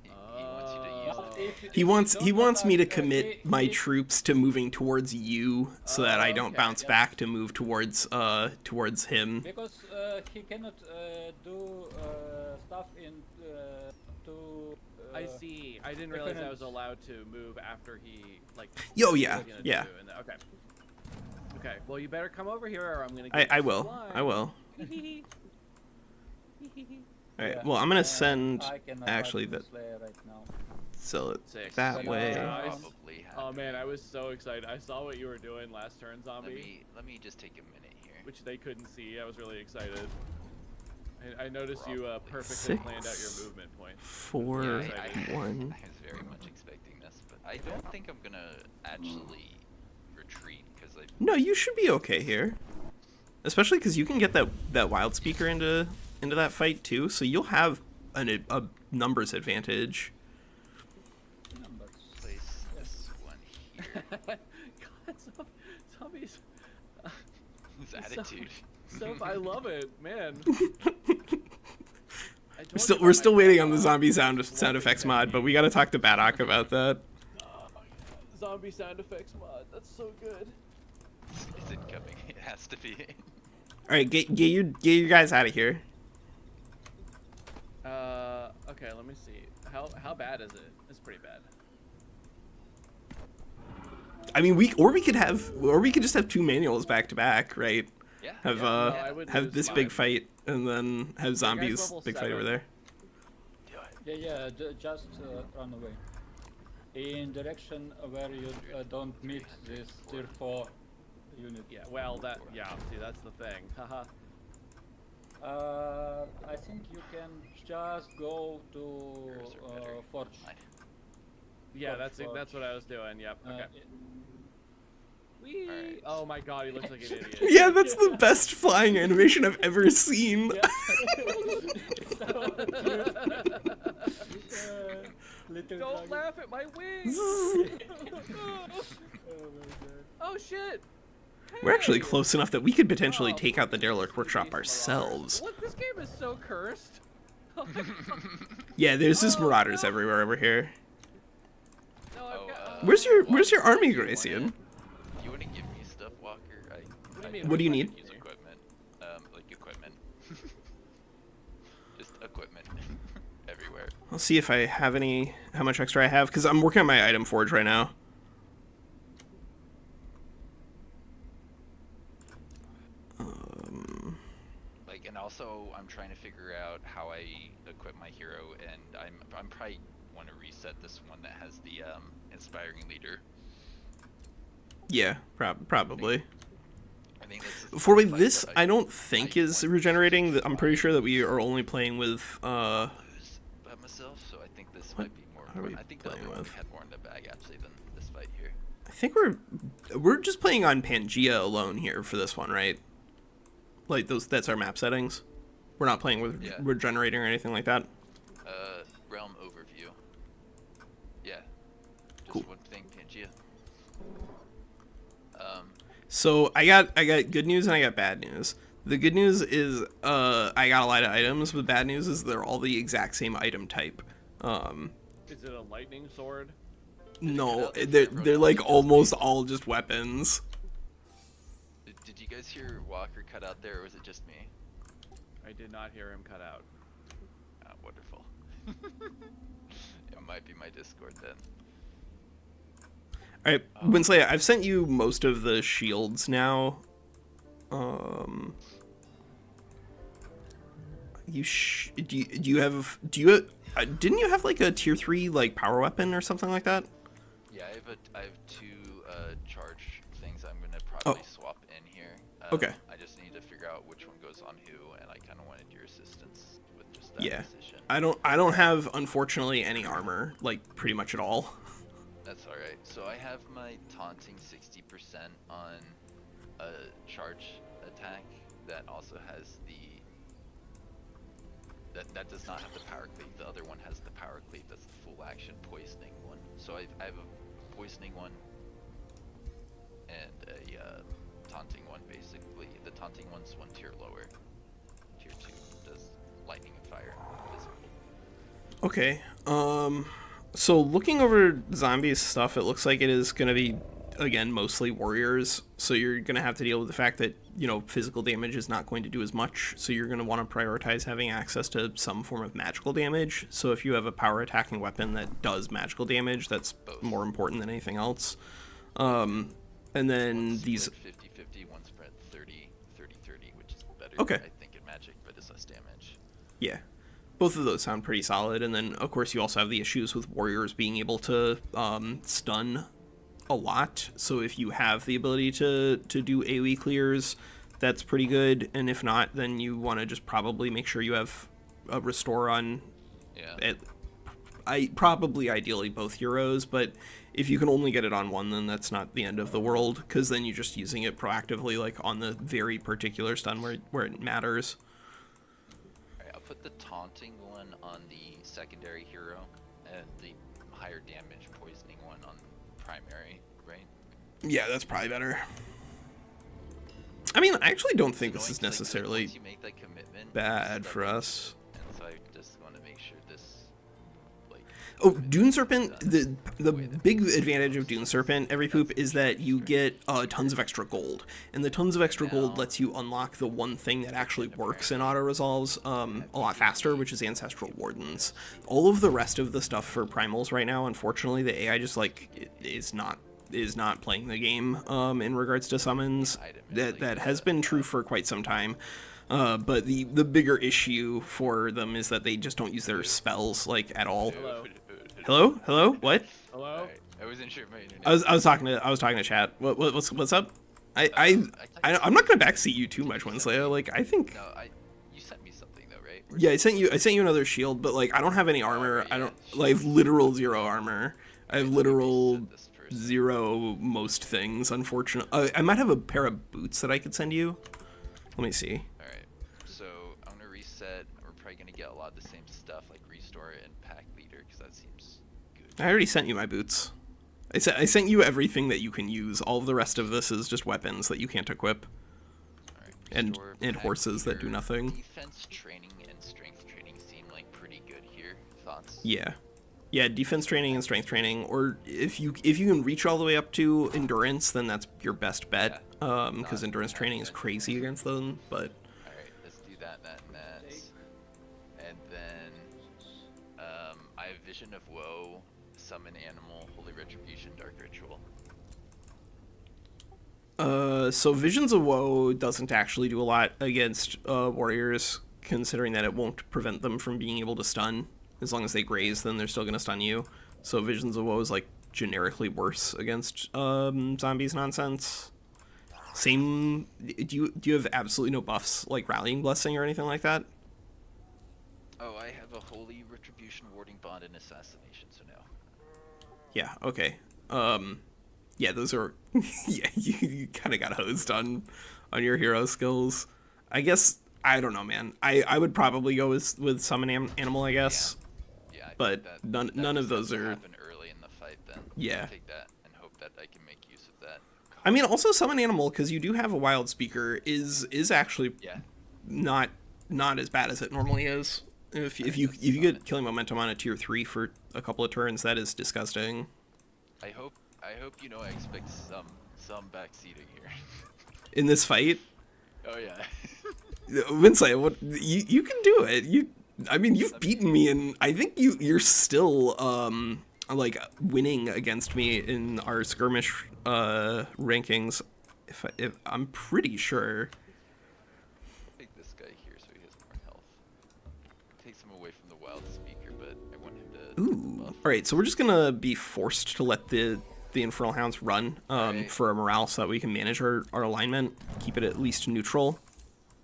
He wants you to use Uh, it. If He wants don't me to attack, commit my troops to moving towards you, so that I don't okay, bounce yes. back to move towards him. because he cannot do stuff in to. I see. I didn't realize I different- was allowed to move after he like. Yo, what yeah, was he gonna yeah. do and okay. Okay. Well, you better come over here, or I'm gonna. I Get you will. blind. I will. All right. Yeah, Well, I'm gonna and send I cannot actually fight that WinSlaya right now. sell it 6. that Yeah, way. Nice. Probably have. Oh man, I was so excited. I saw what you were doing last turn, zombie, Let me just take a minute here. which they couldn't see. I was really excited. I noticed you Probably. perfectly planned out your 6, movement points. 4, Yeah, I 1. was very much expecting this, but I don't think I'm gonna actually retreat because I. No, you should be okay here. Especially because you can get that wild speaker into that fight too, so you'll have a numbers advantage. Numbers. Place this one here. God, zombies. His attitude. So I love it, man. We're still waiting on the zombie sound effects mod, but we gotta talk to Baddock about that. Zombie sound effects mod. That's so good. It's incoming. It has to be. All right, get your guys out of here. Okay, let me see. How bad is it? It's pretty bad. I mean, we could just have 2 manuals back to back, right? Yeah. Have yeah, no, I would have lose this mine. big fight and then have zombies level big fight over 7. there. Do it. Yeah, just run away. In direction where you don't meet this tier 4 unit. Yeah. Well, yeah. See, that's the thing. Haha. I think you can just go to Yours are better. Forge. Mine. Yeah, Forge. that's what I was doing. Yep. Okay. Whee! Alright. Oh my God, he looks like an idiot. Yeah, that's the best flying animation I've ever seen. Little Don't dragon. laugh at my wings. Oh my god. Oh shit. We're actually Hey! close enough that we could potentially Oh, take out the derelict please, workshop please, ourselves. Look, this game is so cursed. Oh my God. Yeah, there's just Oh, marauders no. everywhere over here. No, I've got. Where's your army, Do you wanna- Gracian? Do you want to give me stuff, Walker? What do you mean? What do you I need? could use equipment. Like equipment. Just equipment everywhere. I'll see if I have how much extra I have, because I'm working on my item forge right now. Like, and also I'm trying to figure out how I equip my hero, and I'm probably want to reset this one that has the inspiring leader. Yeah, probably. I think this is the For fight this, that I don't think is regenerating. I'm pretty sure that we are only playing with. lose by myself, so I think this What might be more are we important. I think the other playing one with? had more in the bag actually than this fight here. I think we're just playing on Pangea alone here for this one, right? Like that's our map settings. We're not playing with Yeah. regenerating or anything like that. Realm overview. Yeah. Just Cool. one thing, Pangea. So I got good news and I got bad news. The good news is I got a lot of items. The bad news is they're all the exact same item type. Is it a lightning sword? No, they're like almost all just weapons. Did you guys hear Walker cut out there, or was it just me? I did not hear him cut out. Wonderful. It might be my Discord then. All right, WinSlaya, I've sent you most of the shields now. Do you have didn't you have like a tier 3 like power weapon or something like that? Yeah, I have 2 charge things I'm gonna probably swap in here. Okay. I just need to figure out which one goes on who, and I kind of wanted your assistance with just that Yeah. decision. I don't have, unfortunately, any armor, like pretty much at all. That's all right. So I have my taunting 60% on a charge attack that also has the that does not have the power cleave. The other one has the power cleave. That's the full action poisoning one. So I have a poisoning one and a taunting one basically. The taunting one's 1 tier lower. Tier 2 does lightning and fire. Physical. Okay. So looking over zombies stuff, it looks like it is going to be, again, mostly warriors. So you're going to have to deal with the fact that, you know, physical damage is not going to do as much. So you're going to want to prioritize having access to some form of magical damage. So if you have a power attacking weapon that does magical damage, that's more important than anything else. And then these 50-50, one spread 30-30-30, which is better, Okay. I think, in magic, but it's less damage. Yeah. Both of those sound pretty solid. And then, of course, you also have the issues with warriors being able to stun a lot. So if you have the ability to do AoE clears, that's pretty good. And if not, then you want to just probably make sure you have a restore on probably ideally both heroes. But if you can only get it on one, then that's not the end of the world, because then you're just using it proactively, like on the very particular stun where it matters. Alright, I'll put the taunting one on the secondary hero and the higher damage poisoning one on primary, right? Yeah, that's probably better. I mean, I actually don't think this Annoying is 'cause, like, necessarily once you make that commitment, bad it's for like- us. And so I just want to make sure this, like. Oh, Dune Serpent, the big advantage of Dune Serpent, every poop, is that you get tons of extra gold. And the tons of extra gold lets you unlock the one thing that actually works in auto-resolves a lot faster, which is Ancestral Wardens. All of the rest of the stuff for Primals right now, unfortunately, the AI just, like, is not playing the game in regards to summons. That has been true for quite some time. But the bigger issue for them is that they just don't use their spells, like, at all. Hello? What? Hello? Alright, I wasn't sure my internet. I was talking to chat. What's up? I'm not gonna backseat you too much, WinSlaya. Like, I think. No, you sent me something though, right? Yeah, I sent you another shield, but like I don't have any armor. I don't like I have literal 0 armor. I have literal 0 most things. Unfortunately, I might have a pair of boots that I could send you. Let me see. Alright, so I'm gonna reset. We're probably gonna get a lot of the same stuff like restore and pack leader because that seems good. I already sent you my boots. I sent you everything that you can use. All of the rest of this is just weapons that you can't equip. Alright, And restore, pack horses that do leader. nothing. Defense training and strength training seem like pretty good here. Thoughts? Yeah, defense training and strength training, or if you can reach all the way up to endurance, then that's your best bet. Because endurance training is crazy against them. But Alright, let's do that. And then I have Vision of Woe, Summon Animal, Holy Retribution, Dark Ritual. so Visions of Woe doesn't actually do a lot against warriors, considering that it won't prevent them from being able to stun. As long as they graze, then they're still going to stun you. So Visions of Woe is like generically worse against zombies nonsense. Same. Do you have absolutely no buffs like Rallying Blessing or anything like that? Oh, I have a Holy Retribution, Warding Bond, and Assassination, so no. Yeah. Okay. Yeah, those are. Yeah, you kind of got hosed on your hero skills. I guess I don't know, man. I would probably go with Summon Animal, I guess. Yeah, I But think none of those has to are. happen early in the fight then. Yeah. I'll take that and hope that I can make use of that. I mean, also Summon Animal, because you do have a Wild Speaker, is actually Yeah. not as bad as it normally is. If you get killing momentum on a tier 3 for a couple of turns, that is disgusting. I hope you know I expect some backseating here. In this fight, Oh yeah. WinSlaya, what you can do it. I mean, you've beaten me, and I think you're still like winning against me in our skirmish rankings. If I'm pretty sure. Take this guy here so he has more health. Takes him away from the wild speaker, but I want him to. Ooh. Buff. All right, so we're just gonna be forced to let the Infernal Hounds run Right. for our morale, so that we can manage our alignment, keep it at least neutral.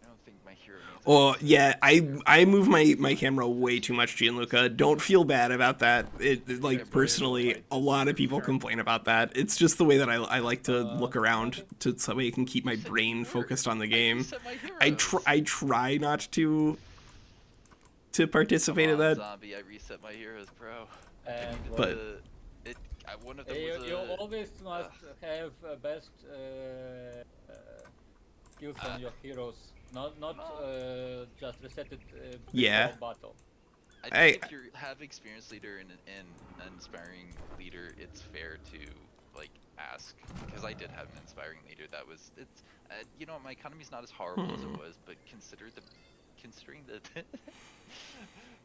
I don't think my hero needs. Oh yeah, I move my camera way too much, Gianluca. Don't feel bad about that. Like personally, a lot of people complain about that. It's just the way that I like to look around so that I can keep my brain focused on the game. I try not to participate in that. Zombie, I reset my heroes, bro. And But- One of them you, was you a. always must have best skills on your heroes, not just reset it before Yeah. battle. I think if you have experienced leader and an inspiring leader, it's fair to like ask, because I did have an inspiring leader that was you know, my economy's not as horrible as it was, but considering the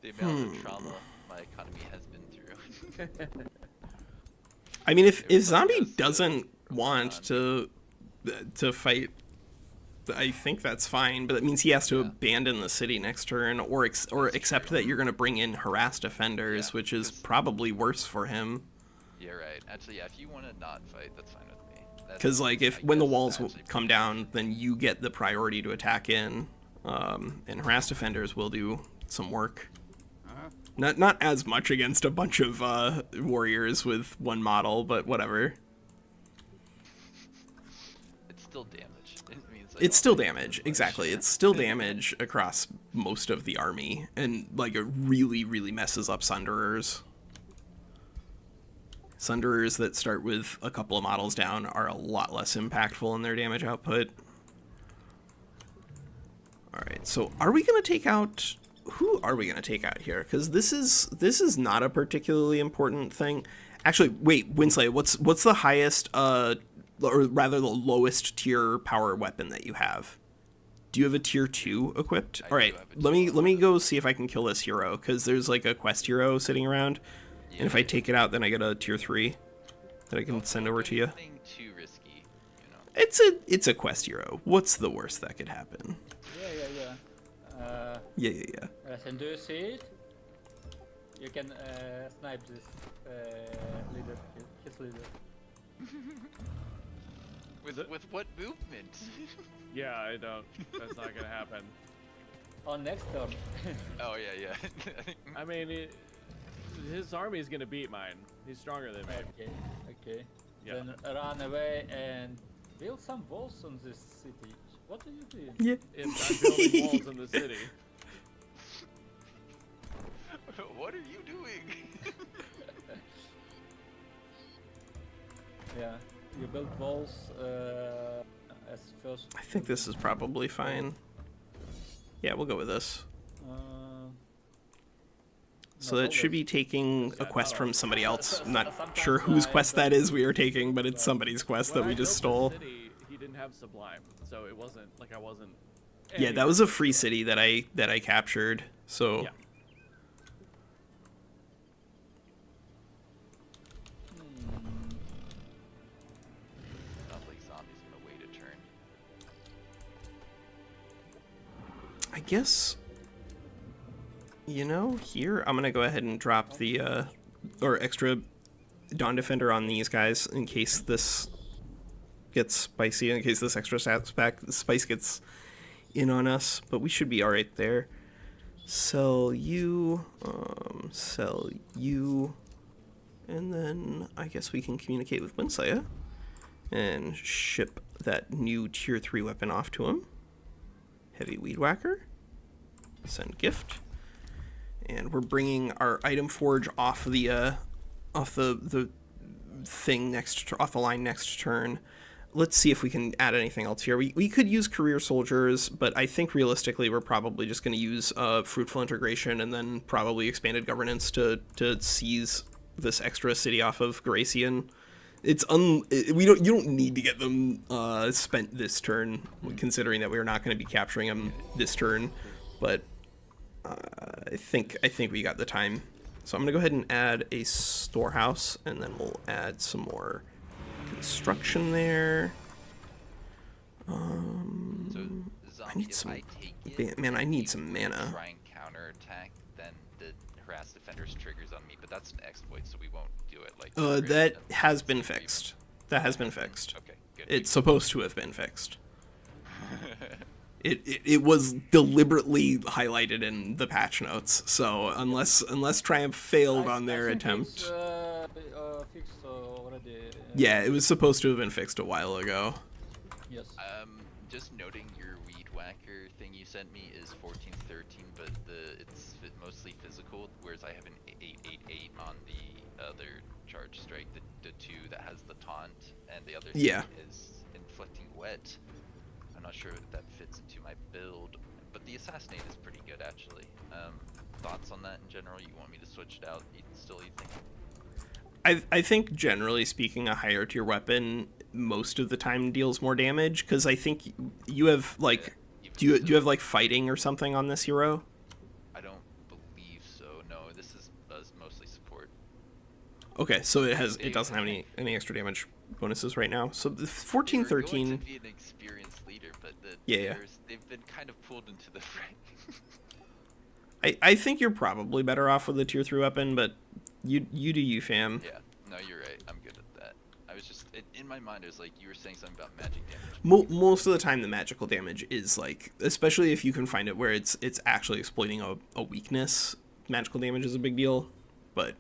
the amount of trauma my economy has been through. I mean, if It was Zombie like us, doesn't from want on. to fight, I think that's fine. But that means he has to Yeah. abandon the city next turn, or accept true. that you're going to bring in harassed defenders, Yeah, which is 'cause- probably worse for him. Yeah, right. Actually, yeah, if you want to not fight, that's fine with me. Because like I when the guess walls actually come down, then you get the priority to attack in, and harassed defenders will do some work. Not as much against a bunch of warriors with one model, but whatever. It's still damage. It means I It's don't still have to damage, do much. exactly. It's still damage across most of the army, and like it really, really messes up Sunderers. Sunderers that start with a couple of models down are a lot less impactful in their damage output. Alright, so are we going to take out... Who are we going to take out here? Because this is not a particularly important thing. Actually, wait, WinSlaya, what's the highest, or rather the lowest tier power weapon that you have? Do you have a tier 2 equipped? I All right, do have a let tier me go see if I can kill this hero, because there's like a quest hero sitting around, and if I Yeah. take it out, then I get a tier 3 that I can Don't send do over to you. anything too risky, you know. It's a quest hero. What's the worst that could happen? Yeah. Yeah. And do you see it? You can snipe this leader, his leader. With what movement? Yeah, I don't. That's not gonna happen. On next turn. Oh yeah. I mean, his army is gonna beat mine. He's stronger than me. Okay. Yeah. Then run away and build some walls on this city. What are you doing? Yeah. I'm building walls in the city. What are you doing? Yeah, you build walls as first. I think this is probably fine. Yeah, we'll go with this. So that should be taking a quest from somebody else. I'm not sure whose quest that is we are taking, but it's somebody's quest that When we I just built stole. the city, he didn't have Sublime, so it wasn't like I wasn't. Yeah, that was a free city that I captured. So Yeah. Sounds like zombies gonna wait a turn. I guess, you know, here I'm gonna go ahead and drop the or extra Dawn Defender on these guys in case this gets spicy, in case this extra spice gets in on us, but we should be all right there. Sell you, and then I guess we can communicate with WinSlaya and ship that new tier 3 weapon off to him. Heavy Weed Whacker. Send gift. And we're bringing our item forge off the thing off the line next turn. Let's see if we can add anything else here. We could use career soldiers, but I think realistically we're probably just going to use fruitful integration and then probably expanded governance to seize this extra city off of Garacian. You don't need to get them spent this turn, considering that we're not going to be capturing them this turn. But I think we got the time. So I'm gonna go ahead and add a storehouse, and then we'll add some more construction there. So, I need Zombie, some. if I take it, Man, I need you some would mana. try and counterattack, then the harass defenders triggers on me, but that's an exploit, so we won't do it like That has been fixed. That has been fixed. Okay, good. It's supposed to have been fixed. It was deliberately highlighted in the patch notes. So unless Triumph failed on their attempt, It's fixed already. yeah, it was supposed to have been fixed a while ago. Yes. Just noting your weed whacker thing you sent me is 1413, but it's mostly physical, whereas I have an 888 on the other charge strike, the 2 that has the taunt, and the other thing Yeah. is inflicting wet. I'm not sure if that fits into my build, but the assassinate is pretty good actually. Thoughts on that in general? You want me to switch it out? You think? I think generally speaking, a higher tier weapon most of the time deals more damage, because I think you have like, do you have like fighting or something on this hero? I don't believe so. No, this is mostly support. Okay, so it doesn't have any extra damage bonuses right now. So the 14, They were 13. going to be an experienced leader, but Yeah. they've been kind of pulled into the fray. I think you're probably better off with a tier 3 weapon, but you do you, fam. Yeah, no, you're right. I'm good at that. I was just in my mind. It was like you were saying something about magic damage. Most of the time, the magical damage is like, especially if you can find it where it's actually exploiting a weakness. Magical damage is a big deal, but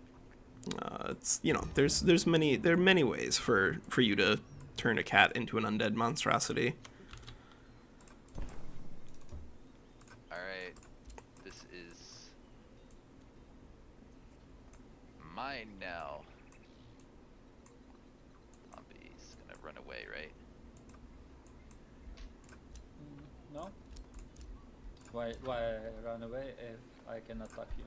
it's, you know, there are many ways for you to turn a cat into an undead monstrosity. All right, this is mine now. Zombie's gonna run away, right? No. Why run away if I can attack you?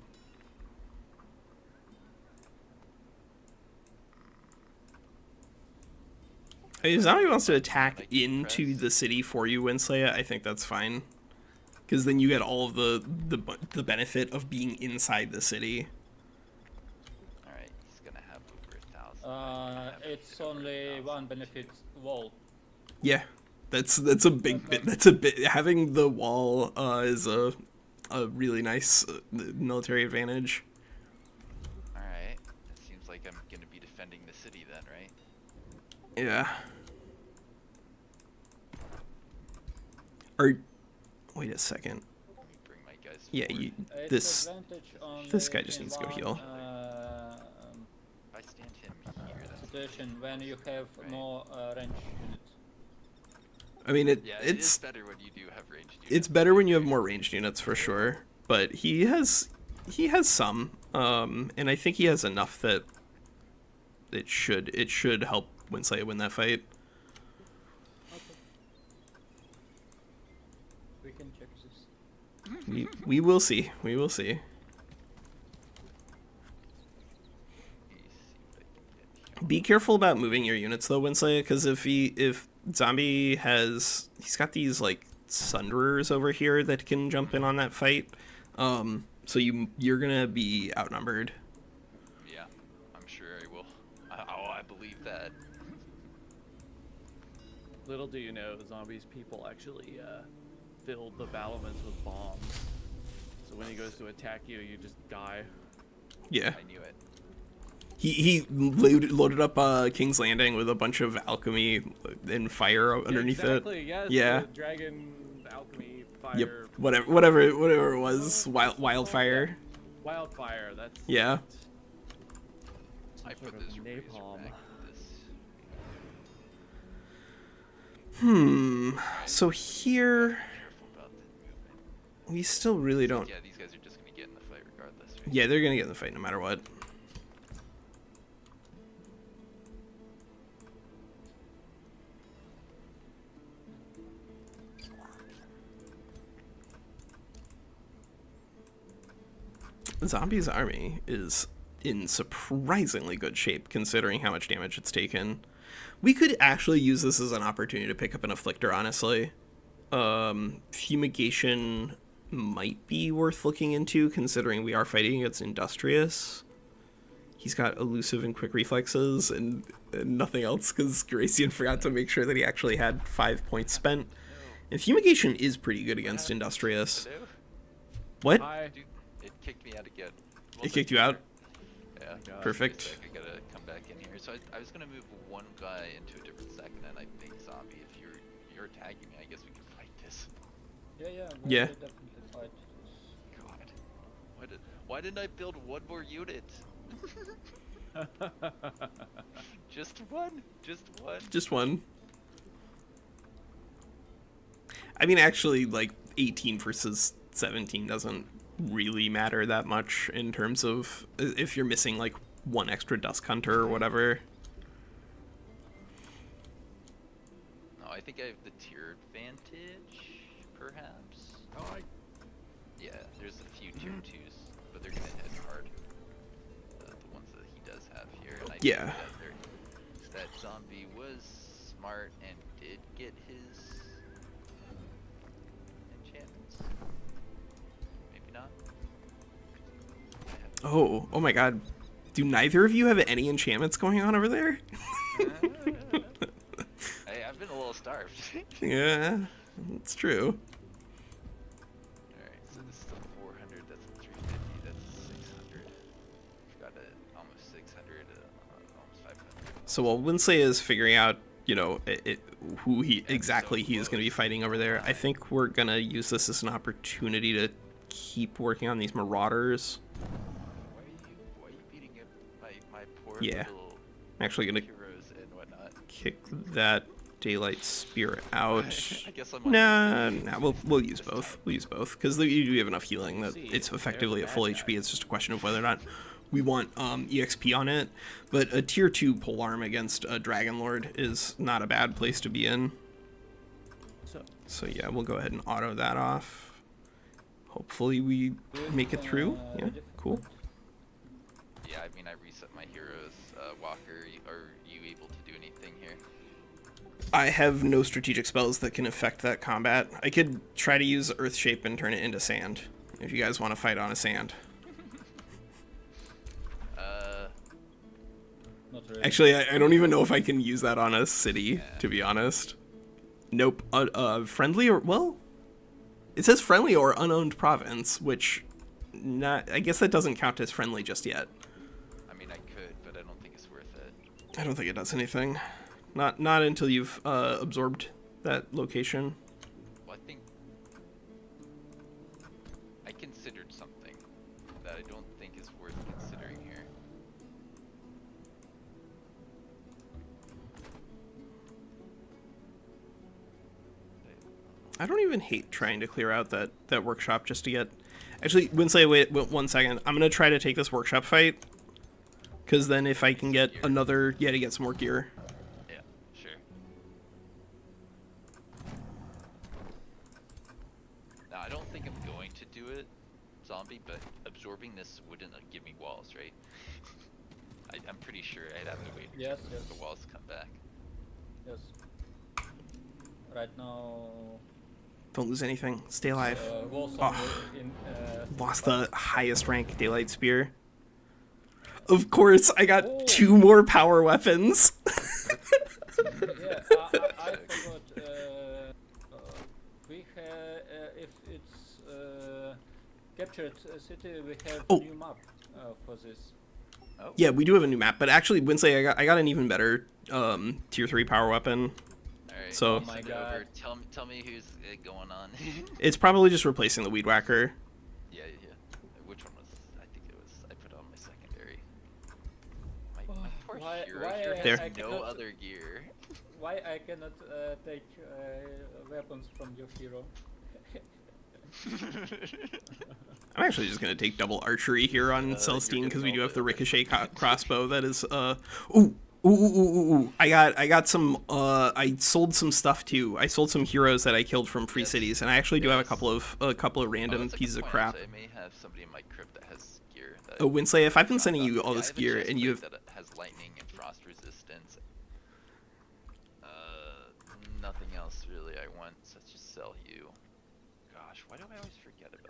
If Zombie wants to attack into the city for you, WinSlaya, I think that's fine. Because then you get all of the benefit of being inside the city. All right, he's gonna have over 1,000. It's only one benefit wall. Yeah, that's a big bit. That's a bit. Having the wall is a really nice military advantage. All right, it seems like I'm gonna be defending the city then, right? Yeah. Or wait a second. Let me bring my guys. Yeah, forward. you It's this advantage only this guy just in needs to go one, heal. If I stand him here, that's Situation when you have Right. no range units. I mean yeah, it is it's better when you do have ranged units. it's better when you have more ranged units for sure. But he has some, and I think he has enough that it should help WinSlaya win that fight. We can check this. We will see. We will see. Let me see what I can get here. Be careful about moving your units though, WinSlaya, because if Zombie he's got these like Sunderers over here that can jump in on that fight. So you're gonna be outnumbered. Yeah, I'm sure I will. I believe that. Little do you know, Zombie's people actually filled the battlements with bombs. So when he goes to attack you, you just die. Yeah. I knew it. He loaded up King's Landing with a bunch of alchemy and fire underneath exactly, yes. Yeah. The dragon, alchemy, fire. Yep. Whatever it was. Wildfire. Wildfire, that's Yeah. it. I Some put sort of this razor napalm. back with this. So here Careful about the movement. we still really don't. Yeah, these guys are just gonna get in the fight regardless. Right? Yeah, they're gonna get in the fight no matter what. Zombie's army is in surprisingly good shape considering how much damage it's taken. We could actually use this as an opportunity to pick up an afflictor, honestly. Fumigation might be worth looking into, considering we are fighting against Industrious. He's got elusive and quick reflexes and nothing else, because Garacian forgot to make sure that he actually had 5 points spent. And Fumigation is pretty good against Industrious. What? Hi. Dude, it kicked me out again. It kicked you out? Yeah. God. Perfect. I gotta come back in here. So I was gonna move one guy into a different second, and I think Zombie, if you're attacking me, I guess we can fight this. Yeah. Yeah. We'll definitely fight this. God. Why didn't I build one more unit? Just one. Just one. I mean, actually, like, 18 versus 17 doesn't really matter that much in terms of if you're missing, like, one extra Dusk Hunter or whatever. No, I think I have the tier advantage, perhaps. Oh, Yeah, there's a few tier 2s, but they're gonna hit hard. The ones that he does have here. And I Yeah. think that Zombie was smart and did get his enchantments. Maybe not. Oh my god. Do neither of you have any enchantments going on over there? Hey, I've been a little starved. Yeah, it's true. Alright, so this is a 400, that's a 350, that's a 600. We've got almost 600, almost 500. So while WinSlaya is figuring out, you know, who he exactly he is going to be fighting over there, I think we're going to use this as an opportunity to keep working on these Marauders. Why are you beating up my poor Yeah. little I'm actually going to heroes and whatnot? kick that Daylight Spear out. I guess I'm Nah, we'll use both. We'll use both, because we do have enough healing that it's effectively at full HP. It's just a question of whether or not we want EXP on it. But a tier 2 polearm against a Dragon Lord is not a bad place to be in. So yeah, we'll go ahead and auto that off. Hopefully we make it through. Yeah, cool. Yeah, I mean, I reset my heroes. Walker, are you able to do anything here? I have no strategic spells that can affect that combat. I could try to use Earth Shape and turn it into sand, if you guys want to fight on a sand. Not really. Actually, I don't even know if I can use that on a city, to be honest. Nope. Friendly or, well, it says friendly or unowned province, which I guess that doesn't count as friendly just yet. I mean, I could, but I don't think it's worth it. I don't think it does anything. Not until you've absorbed that location. Well, I think I considered something that I don't think is worth considering here. I don't even hate trying to clear out that workshop just to get... Actually, WinSlaya, wait 1 second. I'm going to try to take this workshop fight. Because then if I can get another... Yeah, to get some more gear. Yeah, sure. Now, I don't think I'm going to do it, Zombie, but absorbing this wouldn't give me walls, right? I'm pretty sure I'd have to wait Yes, for yes. the walls to come back. Yes. Right now. Don't lose anything. Stay alive. Walls Oh. are in. Lost the highest rank Daylight Spear. Of course, I got 2 more power weapons. Yeah, I forgot. We have, if it's captured city, we have new map for this. Oh. Yeah, we do have a new map, but actually, WinSlaya, I got an even better tier 3 power weapon. Alright, So- send Oh my it God. over. Tell me who's going on. It's probably just replacing the Weed Whacker. Yeah. Which one was? I think it was. I put on my secondary. My poor Why- hero why here There. has no cannot- other gear. Why I cannot take weapons from your hero? I'm actually just gonna take double archery here on Celestine because we do have the ricochet crossbow. That is ooh. I got some. I sold some stuff too. I sold some heroes that I killed from free Yes. cities, and I actually do have a Yes. couple of random that's a good pieces of point, crap. actually. I may have somebody in my crypt that has gear. That Oh, WinSlaya, if I've been dropped sending off. you all Yeah, I this have a gear chest and you have plate that has lightning and frost resistance. Nothing else really I want. So let's just sell you. Gosh, why do I always forget about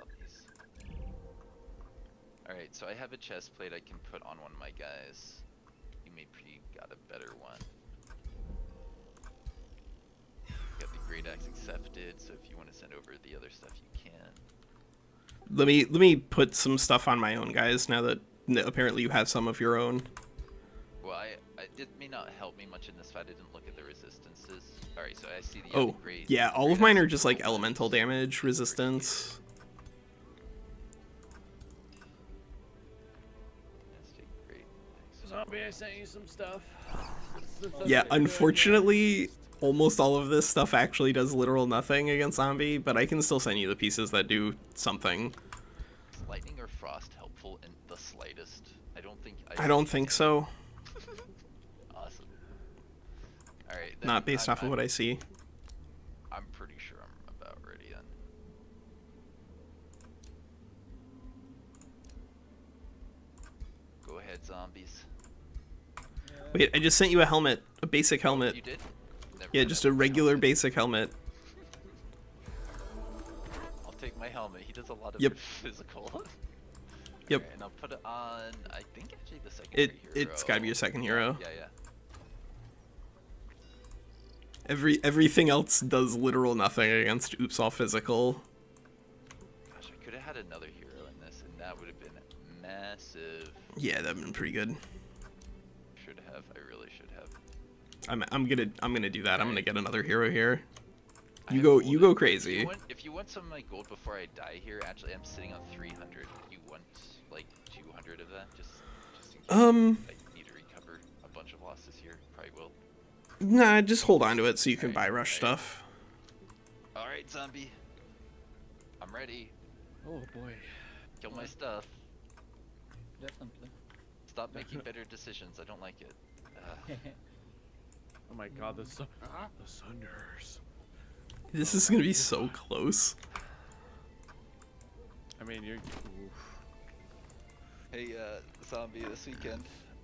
Alright, so I have a chest plate I can put on one of my guys. You maybe got a better one. Got the great axe accepted, so if you want to send over the other stuff, you can. Let me put some stuff on my own guys now that apparently you have some of your own. Well, it may not help me much in this fight. I didn't look at the resistances. Alright, so I see the Oh, great. yeah, all of mine are just like elemental damage resistance. Zombie, I sent you some stuff. Yeah, unfortunately, almost all of this stuff actually does literal nothing against zombie, but I can still send you the pieces that do something. Is lightning or frost helpful in the slightest? I don't think so. Awesome. Alright. Not based off of what I see. I'm pretty sure I'm about ready then. Go ahead, zombies. Wait, I just sent you a helmet, a basic helmet. You did? Never Yeah, mind, just I'll a take my regular helmet. basic helmet. I'll take my helmet. He does a lot of Yep. good physical. Yep. Alright, and I'll put it on, I think actually the second It's gotta be your second hero. Yeah, yeah. Everything else does literal nothing against oops all physical. Gosh, I could have had another hero in this, and that would have been massive. Yeah, that'd been pretty good. Should have. I really should have. I'm gonna do that. I'm gonna get another hero here. I You have go gold. crazy. If you want some of my gold before I die here, actually, I'm sitting on 300. You want like 200 of that, just in case I need to recover a bunch of losses here. Probably will. Nah, just hold on to it so you can Alright, buy rush alright. stuff. All right, zombie. I'm ready. Oh boy. Kill my stuff. Definitely. Stop making better decisions. I don't like it. Oh my god, the Sunders. This is gonna be so close. I mean, you're. Hey, zombie. This weekend,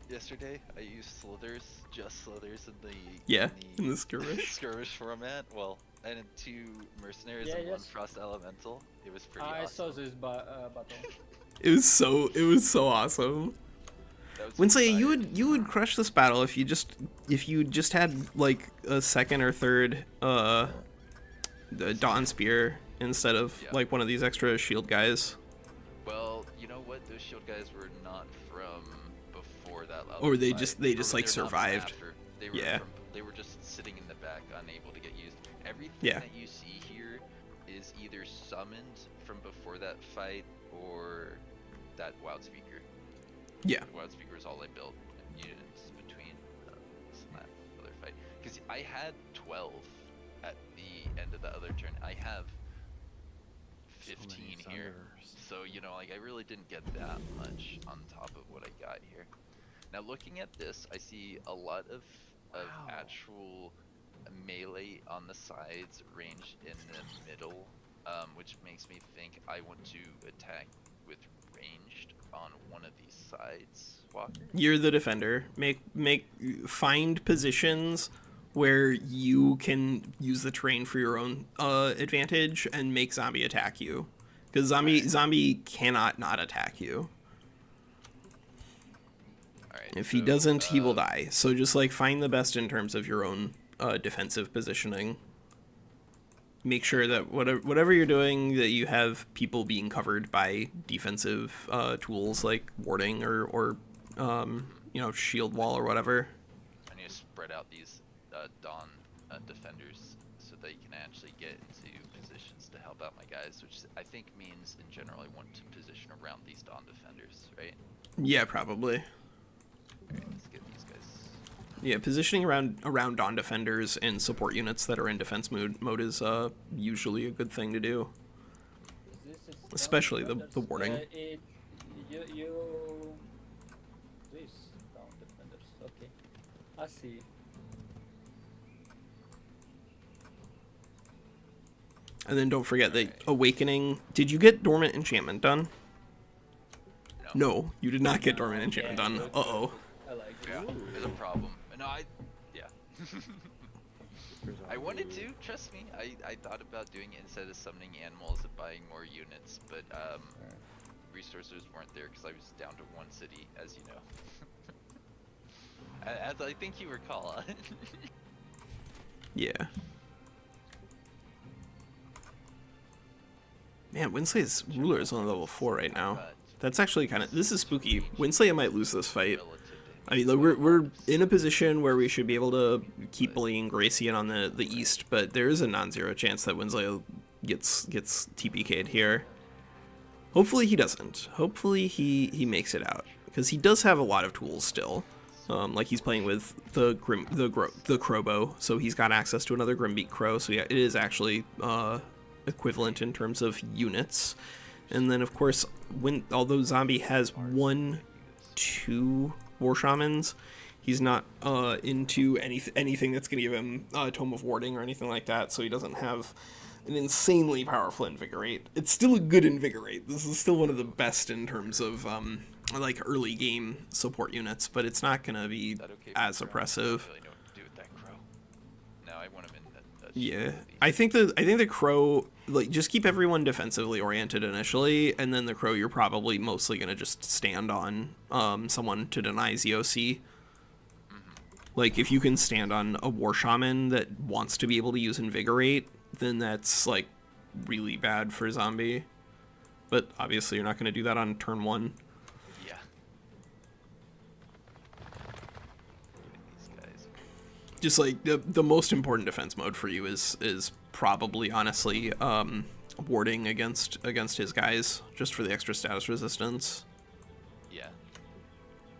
yesterday, I used slithers, just slithers in the Yeah, in the skirmish. skirmish format. Well, and in 2 mercenaries Yeah, and 1 yes. frost elemental. It was pretty I awesome. saw this battle. It was so awesome. That was WinSlaya, inspiring. you would crush this battle if you just had like a second or third the Dawn Spear instead of Yeah. like one of these extra shield guys. Well, you know what? Those shield guys were not from before that level. Or they fight. just Or like they're not from survived. after. They were Yeah. they were just sitting in the back, unable to get used. Everything Yeah. that you see here is either summoned from before that fight or that wild speaker. Yeah. The wild speaker is all I built in units between this and that other fight. Because I had 12 at the end of the other turn. I have 15 here. So, you know, like I really didn't get that much on top of what I got here. Now looking at this, I see a lot of Wow. actual melee on the sides, ranged in the middle, which makes me think I want to attack with ranged on one of these sides, Walker. You're the defender. Find positions where you can use the terrain for your own advantage and make zombie attack you. Because zombie cannot not attack you. Alright, If he so, doesn't, he will die. So just like find the best in terms of your own defensive positioning. Make sure that whatever you're doing, that you have people being covered by defensive tools like warding or shield wall or whatever. I need to spread out these Dawn defenders so that you can actually get into positions to help out my guys, which I think means in general I want to position around these Dawn defenders, right? Yeah, probably. Alright, let's get these guys. Yeah, positioning around Dawn defenders and support units that are in defense mode is usually a good thing to do. This is Especially down the defenders. warding. This down defenders. Okay, I see. And then don't forget that Awakening. Did you get Dormant Enchantment done? No, you did not get Dormant Enchantment done. Uh-oh. I like it. Yeah, there's a problem. No, yeah. I wanted to, trust me. I thought about doing it instead of summoning animals and buying more units, but resources weren't there because I was down to 1 city, as you know. As I think you recall. Yeah. Man, WinSlaya's ruler is on level 4 right now. That's actually kind of... This is spooky. WinSlaya might lose this fight. I mean, look, we're in a position where we should be able to keep bullying Garacian on the east, but there is a non-zero chance that WinSlaya gets TPK'd here. Hopefully he doesn't. Hopefully he makes it out, because he does have a lot of tools still. Like he's playing with the Crowbow, so he's got access to another Grimbeak Crow, so yeah, it is actually equivalent in terms of units. And then of course, although Zombie has 2 War Shamans, he's not into anything that's going to give him a Tome of Warding or anything like that, so he doesn't have an insanely powerful Invigorate. It's still a good Invigorate. This is still one of the best in terms of like early game support units, but it's not going to be as oppressive. I really know what to do with that crow. No, I want him in the Yeah, I think the Crow, like, just keep everyone defensively oriented initially, and then the Crow you're probably mostly gonna just stand on someone to deny ZOC. Like, if you can stand on a War Shaman that wants to be able to use Invigorate, then that's like really bad for Zombie. But obviously you're not gonna do that on turn 1. Yeah. These guys. Just like the most important defense mode for you is probably honestly warding against his guys, just for the extra status resistance. Yeah.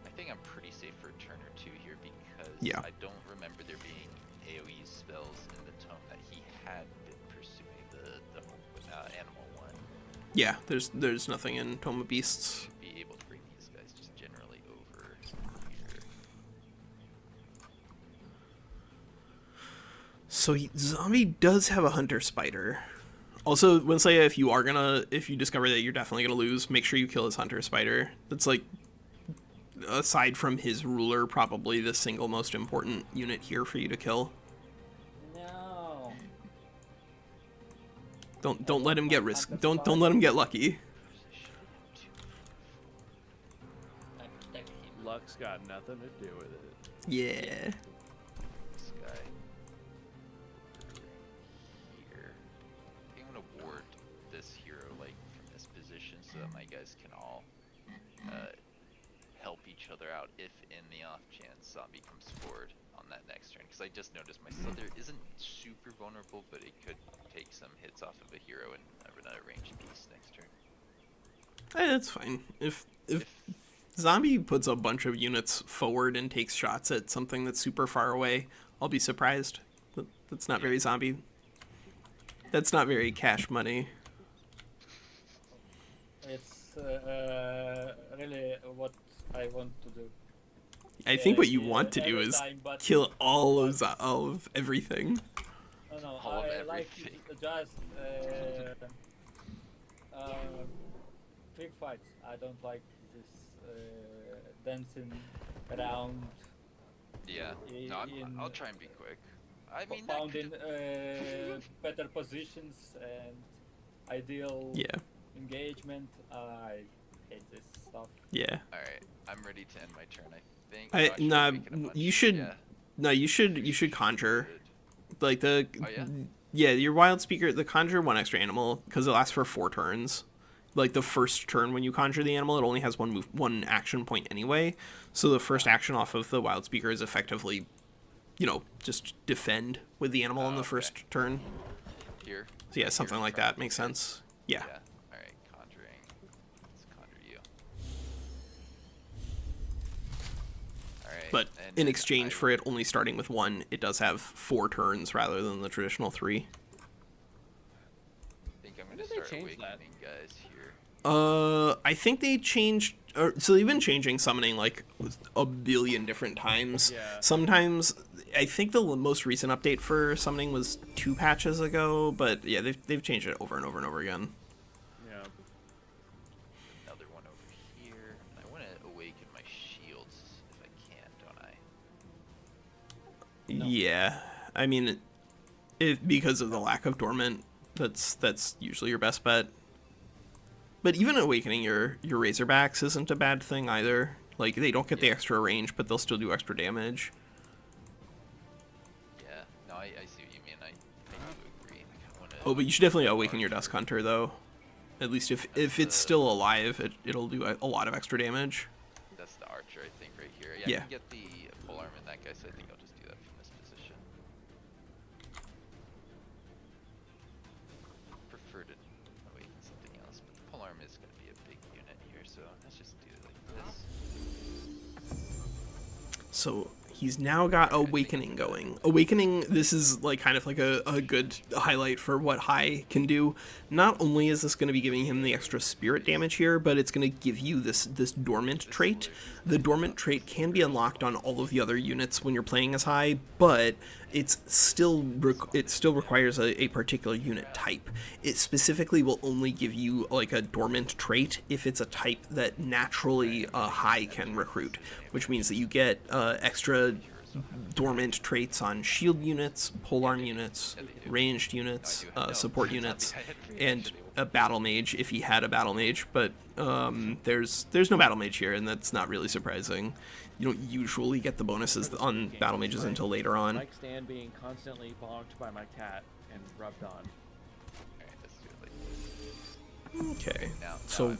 I think I'm pretty safe for a turn or 2 here because Yeah. I don't remember there being AoE spells in the tome that he had been pursuing the animal one. Yeah, there's nothing in Tome of Beasts. Be able to bring these guys just generally over here. So Zombie does have a Hunter Spider. Also, WinSlaya, if you discover that you're definitely gonna lose, make sure you kill his Hunter Spider. That's like, aside from his ruler, probably the single most important unit here for you to kill. No. Don't let him get don't let him get lucky. Attack him. Luck's got nothing to do with it. Yeah. This guy here. I think I'm gonna ward this hero like from this position so that my guys can all help each other out if in the off chance Zombie comes forward on that next turn. Because I just noticed my Slither isn't super vulnerable, but it could take some hits off of a hero and another ranged piece next turn. That's fine. If Zombie puts a bunch of units forward and takes shots at something that's super far away, I'll be surprised. That's not very Zombie. That's not very cash money. It's really what I want to do. I think what you Yeah, want to do every is time, but- kill all of everything. No, All of I like everything. just quick fights. I don't like this dancing around. Yeah. No, I'll try and be quick. I mean, that Found in could- better positions and ideal Yeah, engagement. I hate this stuff. yeah. Alright, I'm ready to end my turn, I think. I- I'm actually nah, making a bunch- you should- yeah. No, you should conjure. Like the Oh, yeah? yeah, your wild speaker, the conjure 1 extra animal because it lasts for 4 turns. Like the first turn when you conjure the animal, it only has one action point anyway. So the first action off of the wild speaker is effectively, just defend with the animal on the Okay. first turn. Here. So yeah, Right something here in like front that of makes me. sense. Yeah. Yeah. Alright, conjuring. Let's conjure you. Alright. But and in then exchange I for it only starting with 1, it does have 4 turns rather than the traditional 3. think I'm When gonna did they start change that? awakening guys here. I think they changed, so they've been changing summoning like a billion different times. Yeah. Sometimes, I think the most recent update for summoning was 2 patches ago, but yeah, they've changed it over and over and over again. Yeah. Another one over here. And I want to awaken my shields if I can, don't I? No. Yeah, I mean, because of the lack of dormant, that's usually your best bet. But even awakening your Razorbacks isn't a bad thing either. Like, they don't get the extra range, but they'll still do extra damage. Yeah, no, I see what you mean. I do agree. Like, I wanna... Oh, but you should definitely awaken your Dusk Hunter, though. At least if it's still alive, it'll do a lot of extra damage. That's the archer, I think, right here. Yeah, Yeah. I can get the polearm in that guy, so I think I'll just do that from this position. Prefer to awaken something else, but the polearm is going to be a big unit here, so let's just do it like this. So he's now got Awakening going. Awakening, this is like kind of like a good highlight for what High can do. Not only is this going to be giving him the extra spirit damage here, but it's going to give you this dormant trait. The dormant trait can be unlocked on all of the other units when you're playing as High, but it still requires a particular unit type. It specifically will only give you like a dormant trait if it's a type that naturally High can recruit, which means that you get extra dormant traits on shield units, polearm units, ranged units, support units, and a battle mage if he had a battle mage. But there's no battle mage here, and that's not really surprising. You don't usually get the bonuses on battle mages until later on. Mic stand being constantly bonked by my cat and rubbed on. Alright, let's do it like this. Okay, Now, so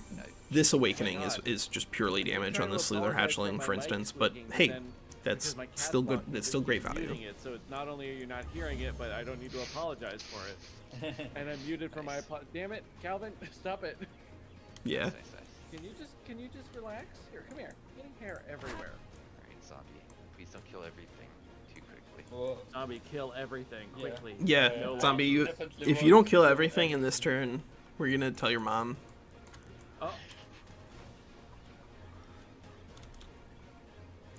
this awakening is just purely damage on the Slither Hatchling, for instance, but hey, that's still good. It's still great value. It, so it's not only are you not hearing it, but I don't need to apologize for it. And I'm muted from my damn it, Calvin, stop it. Yeah. Nice. Can you just relax? Here, come here. Getting hair everywhere. Alright, zombie. Please don't kill everything too quickly. Well, Zombie, kill everything Yeah. quickly. Yeah, No zombie. longer. You, Definitely if you don't won't kill kill everything in this turn, we're gonna tell your mom. Oh,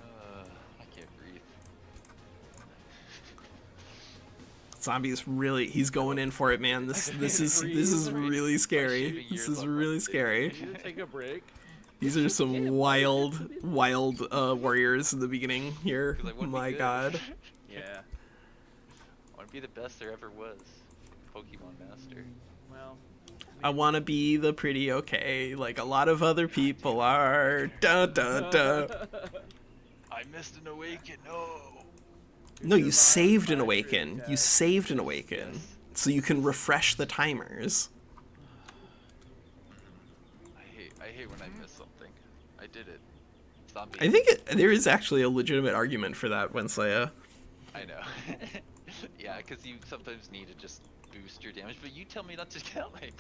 I can't breathe. Zombie's really, he's going in for it, man. This is really scary. This is really scary. can you take a break? These are some wild warriors in the beginning here. 'Cause I wanna be My good. God. Yeah. I want to be the best there ever was. Pokemon Master. Well. I want to be the pretty okay, like a lot of other people are. Da da da. I missed an awaken. No. No, you saved an awaken. You saved an awaken, so you can refresh the timers. I hate when I miss something. I did it. Zombie. I think there is actually a legitimate argument for that, WinSlaya. I know. Yeah, because you sometimes need to just boost your damage, but you tell me not to kill it.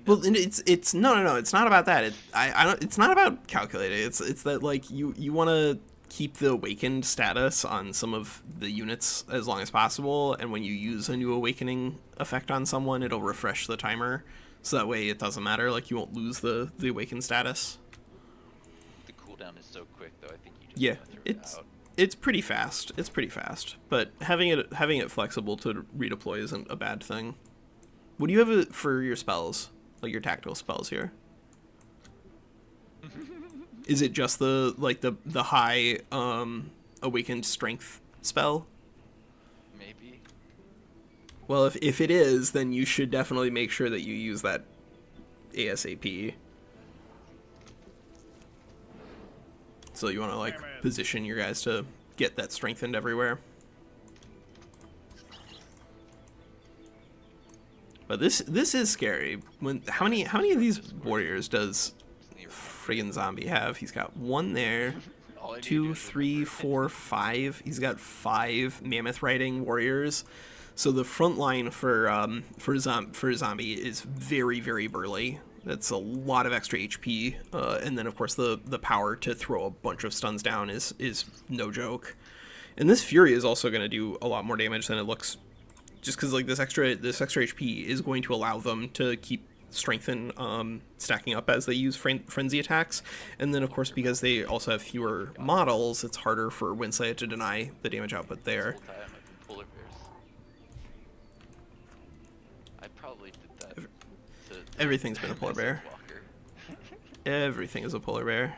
Well, and it's no, it's not about that. I don't. It's not about calculating. It's that like you want to keep the awakened status on some of the units as long as possible, and when you use a new awakening effect on someone, it'll refresh the timer, so that way it doesn't matter. Like you won't lose the awakened status. The cooldown is so quick, though. I think you just Yeah, wanna throw it out. it's pretty fast. It's pretty fast, but having it flexible to redeploy isn't a bad thing. What do you have for your spells, like your tactical spells here? Is it just the high awakened strength spell? Maybe. Well, if it is, then you should definitely make sure that you use that ASAP. So you want to like position your guys to get that strengthened everywhere. But this is scary. How many of these warriors does friggin' zombie have? He's got one there, All I need to do 2, is 3, 4, 5. He's got 5 mammoth riding warriors. So the front line for zombie is very, very burly. That's a lot of extra HP, and then of course the power to throw a bunch of stuns down is no joke. And this fury is also going to do a lot more damage than it looks, just because like this extra HP is going to allow them to keep strengthen stacking up as they use frenzy attacks. And then of course because they also have fewer models, it's harder for WinSlaya to deny the damage output there. This whole time I've been polar bears. I probably did that. To Everything's been a polar bear. Walker. Everything is a polar bear.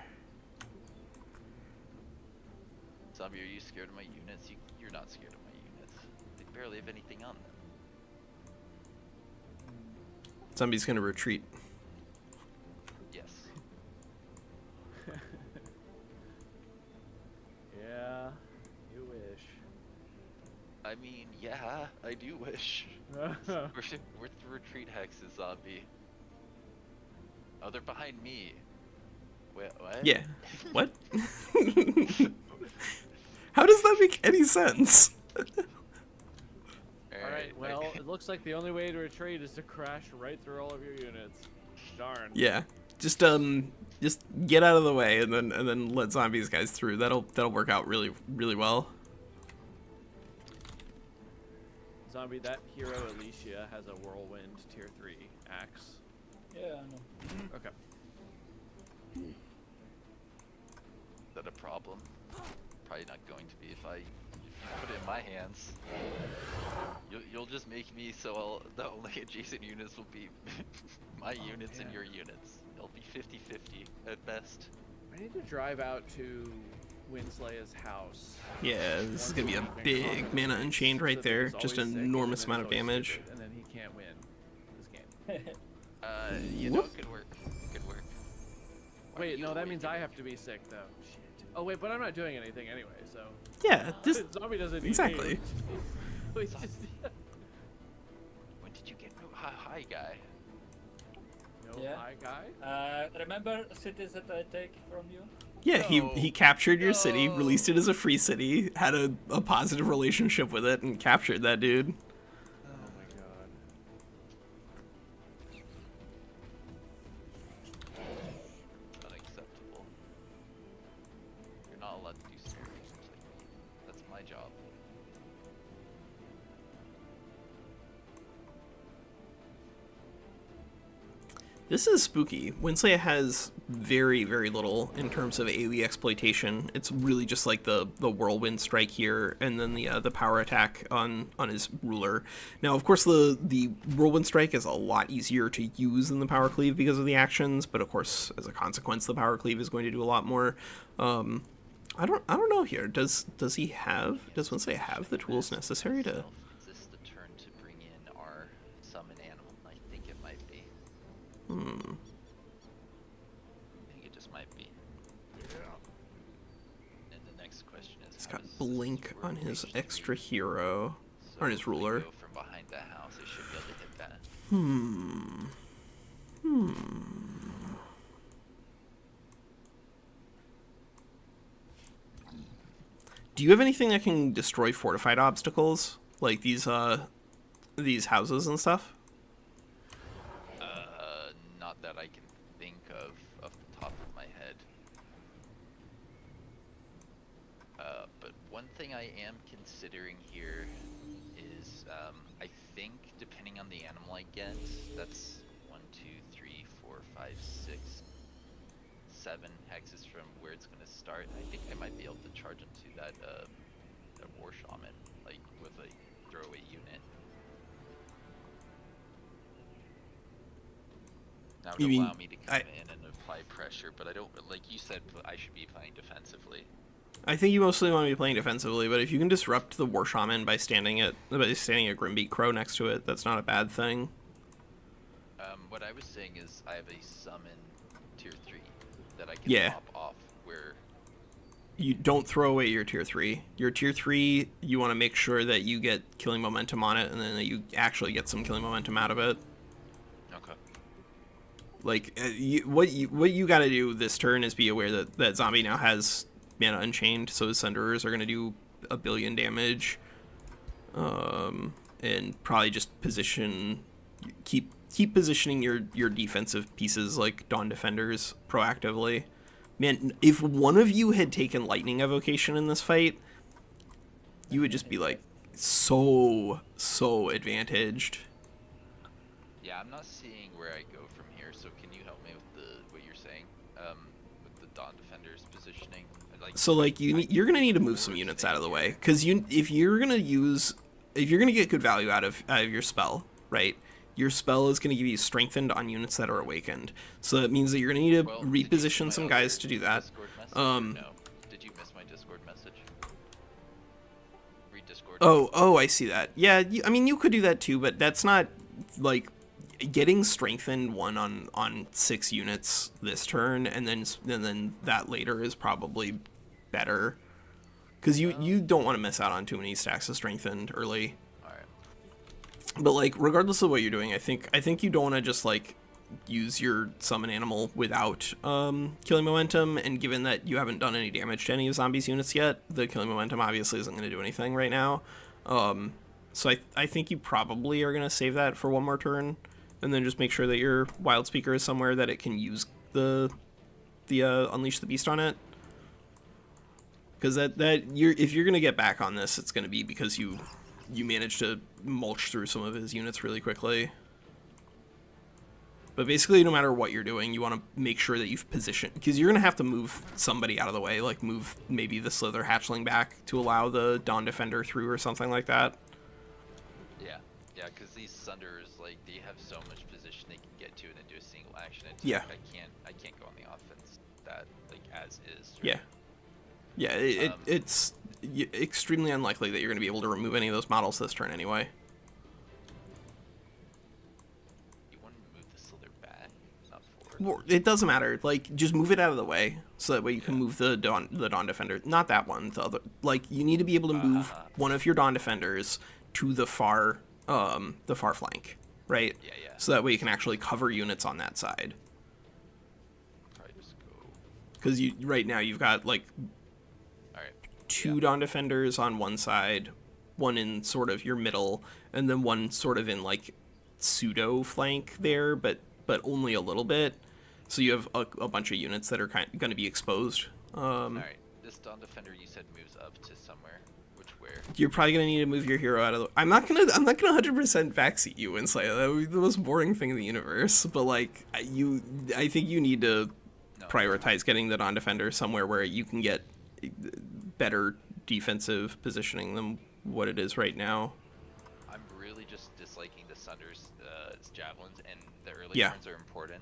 Zombie, are you scared of my units? You're not scared of my units. They barely have anything on them. Zombie's gonna retreat. Yeah, you wish. I mean, yeah, I do wish. We're retreat hexes, zombie. Oh, they're behind me. Wait, what? Yeah. What? How does that make any sense? Alright, well, it looks like the only way to retreat is to crash right through all of your units. Darn. Yeah. Just get out of the way and then let zombies guys through. That'll work out really well. Zombie, that hero Alicia has a whirlwind tier 3 axe. Yeah, I know. Okay. Is that a problem? Probably not going to be if I put it in my hands. You'll just make me so the only adjacent units will be my units and your units. It'll be 50-50 at best. I need to drive out to WinSlaya's house. Yeah, this is gonna be a big mana unchained right there. Just an enormous amount of damage. And then he can't win this game. You know, good work. Good work. Wait, no, that means I have to be sick though. Shit. Oh wait, but I'm not doing anything anyway, so. Yeah, just Zombie doesn't need exactly. me. Wait, just, When did you get no hi guy? no Yeah. hi guy. Remember cities that I take from you? Yeah, No. he captured your city, No. released it as a free city, had a positive relationship with it, and captured that dude. Oh my god. Unacceptable. You're not allowed to do stereotypes like me. That's my job. This is spooky. WinSlaya has very little in terms of AoE exploitation. It's really just like the whirlwind strike here, and then the power attack on his ruler. Now, of course, the whirlwind strike is a lot easier to use than the power cleave because of the actions, but of course, as a consequence, the power cleave is going to do a lot more. I don't know here. Does WinSlaya have the tools necessary to? Is this the turn to bring in our summon animal? I think it might be. I think it just might be. And the next question is, He's how got does this blink work on his visually? extra hero, So or on his if we ruler. go from behind the house, it should be able to hit that. Do you have anything that can destroy fortified obstacles, like these houses and stuff? Not that I can think of off the top of my head. But one thing I am considering here is, I think depending on the animal I get, that's 1, 2, 3, 4, 5, 6, 7 hexes from where it's gonna start. I think I might be able to charge into that war shaman, like with a throwaway unit. That would You mean, allow me to come in and apply pressure, but I don't, like you said, I should be playing defensively. I think you mostly want to be playing defensively, but if you can disrupt the war shaman by standing a Grimbeak Crow next to it, that's not a bad thing. What I was saying is I have a summon tier 3 that I can pop off where... You don't throw away your tier 3. Your tier 3, you want to make sure that you get killing momentum on it, and then that you actually get some killing momentum out of it. Okay. Like, what you got to do this turn is be aware that zombie now has mana unchained, so his Sunderers are going to do 1 billion damage. And probably just keep positioning your defensive pieces like Dawn Defenders proactively. Man, if one of you had taken Lightning Evocation in this fight, you would just be like so advantaged. Yeah, I'm not seeing where I go from here, so can you help me with what you're saying? With the Dawn Defender's positioning? So like you're gonna need to move some units out of the way, because if you're gonna get good value out of your spell, right? Your spell is going to give you strengthened on units that are awakened. So that means that you're going to need to reposition some guys to do that. No. Did you miss my Discord message? Read Discord. Oh, I see that. Yeah, I mean, you could do that too, but that's not, like, getting strengthened 1 on 6 units this turn, and then that later is probably better, because you don't want to miss out on too many stacks of strengthened early. All right. But like, regardless of what you're doing, I think you don't want to just like use your summon animal without killing momentum, and given that you haven't done any damage to any of zombies units yet, the killing momentum obviously isn't going to do anything right now. So I think you probably are going to save that for one more turn, and then just make sure that your wild speaker is somewhere that it can use the Unleash the Beast on it. Because if you're going to get back on this, it's going to be because you managed to mulch through some of his units really quickly. But basically, no matter what you're doing, you want to make sure that you've positioned, because you're going to have to move somebody out of the way, like move maybe the Slither Hatchling back to allow the Dawn Defender through or something like that. Yeah, because these Sunders, like, they have so much position they can get to and then do a single action. It's Yeah. Like, I can't go on the offense that, like, as is. Right? Yeah. It's extremely unlikely that you're going to be able to remove any of those models this turn anyway. You want to move the Slither back, not forward. Well, it doesn't matter. Like, just move it out of the way so that way you can move the Dawn Defender. Not that one. The other. Like, you need to be able to move one of your Dawn Defenders to the far flank, right? Yeah. So that way you can actually cover units on that side. Probably just go. Because right now you've got like All right. 2 Dawn Defenders on one side, one in sort of your middle, and then one sort of in like pseudo flank there, but only a little bit. So you have a bunch of units that are going to be exposed. All right. This Dawn Defender you said moves up to somewhere. Where? You're probably gonna need to move your hero out of the. I'm not gonna 100% backseat you, WinSlaya. That would be the most boring thing in the universe. But like, I think you need to prioritize getting the Dawn Defender somewhere where you can get better defensive positioning than what it is right now. I'm really just disliking the Sunder's javelins, and the early Yeah. turns are important.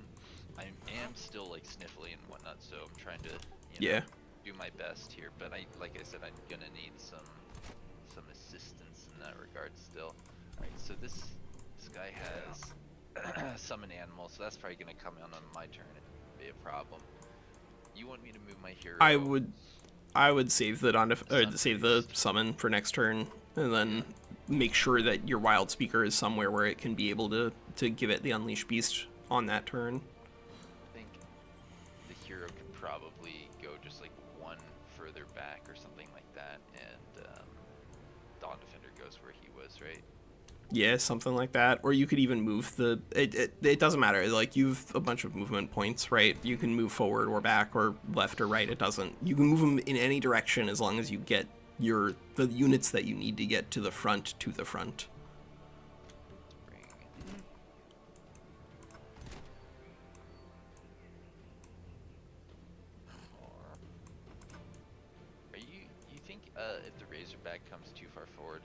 I am still like sniffly and whatnot, so I'm trying to do my best here. But like I said, I'm gonna need some assistance in that regard still. Alright, so this guy has summon animal, so that's probably gonna come out on my turn and be a problem. You want me to move my hero? I would save the save the summon for next turn, and then make sure that your wild speaker is somewhere where it can be able to give it the Unleash Beast on that turn. I think the hero could probably go just like one further back or something like that, and Dawn Defender goes where he was, right? Yeah, something like that. Or you could even move the... It doesn't matter. Like, you've a bunch of movement points, right? You can move forward or back or left or right. It doesn't... You can move them in any direction as long as you get the units that you need to get to the front to the front. You think if the Razorback comes too far forward,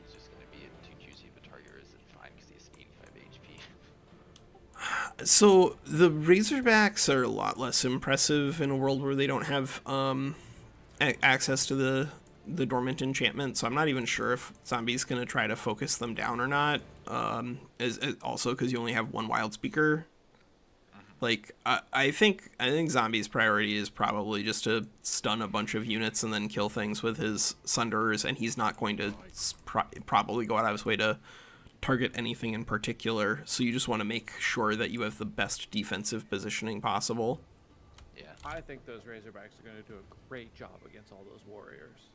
he's just going to be too juicy of a target, or is it fine because he has 85 HP? So the Razorbacks are a lot less impressive in a world where they don't have access to the dormant enchantment, so I'm not even sure if Zombie's going to try to focus them down or not, also because you only have one wild speaker. Like, I think Zombie's priority is probably just to stun a bunch of units and then kill things with his Sunders, and he's not going to probably go out of his way to target anything in particular, so you just want to make sure that you have the best defensive positioning possible. Yeah. I think those Razorbacks are going to do a great job against all those warriors.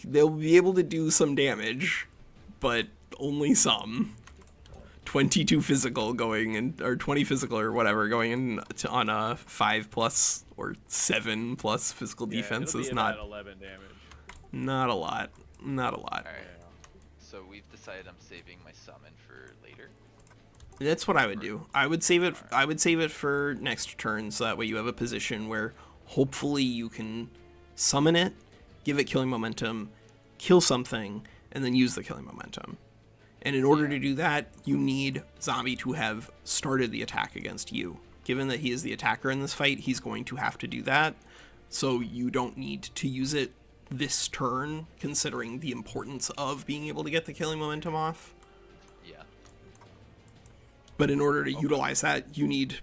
They'll be able to do some damage, but only some. 22 physical going in, or 20 physical or whatever going in on a 5+ or 7+ physical defense is not 11 damage. Not a lot. Not a lot. Alright. So we've decided I'm saving my summon for later. That's what I would do. I would save it. I would save it for next turn, so that way you have a position where hopefully you can summon it, give it killing momentum, kill something, and then use the killing momentum. And in order to do that, you need Zombie to have started the attack against you. Given that he is the attacker in this fight, he's going to have to do that. So you don't need to use it this turn, considering the importance of being able to get the killing momentum off. Yeah. But in order to utilize that, you need,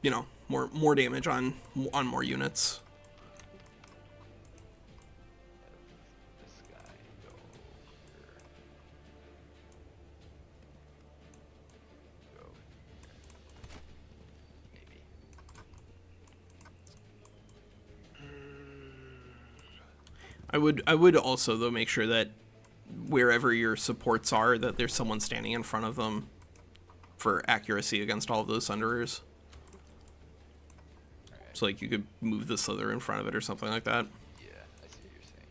you know, more damage on more units. This guy go here. Go here. Maybe. I would also though make sure that wherever your supports are, that there's someone standing in front of them for accuracy against all of those Thunderers. Alright. So like you could move the Slither in front of it or something like that. Yeah, I see what you're saying.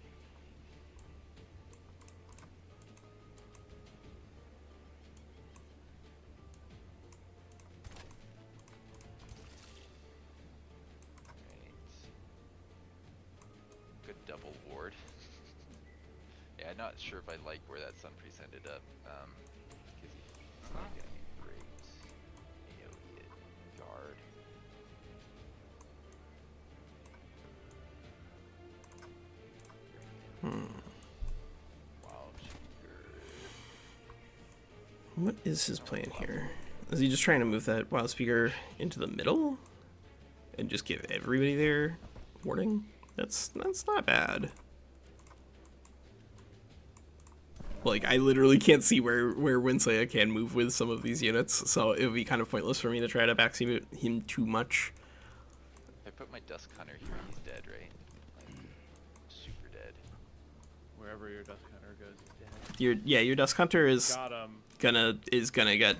Right. Good double ward. Yeah, I'm not sure if I like where that Sun Priest ended up. Because he's not getting a great AoE guard. Wow, What is his plan here? Is he just trying to move that Wild Speaker into the middle and just give everybody there warding? That's not bad. Like, I literally can't see where WinSlaya can move with some of these units, so it would be kind of pointless for me to try to backseat him too much. If I put my Dusk Hunter here, he's dead, right? Like, super dead. Wherever your Dusk Hunter goes, he's dead. Your Dusk Hunter is Got him. gonna get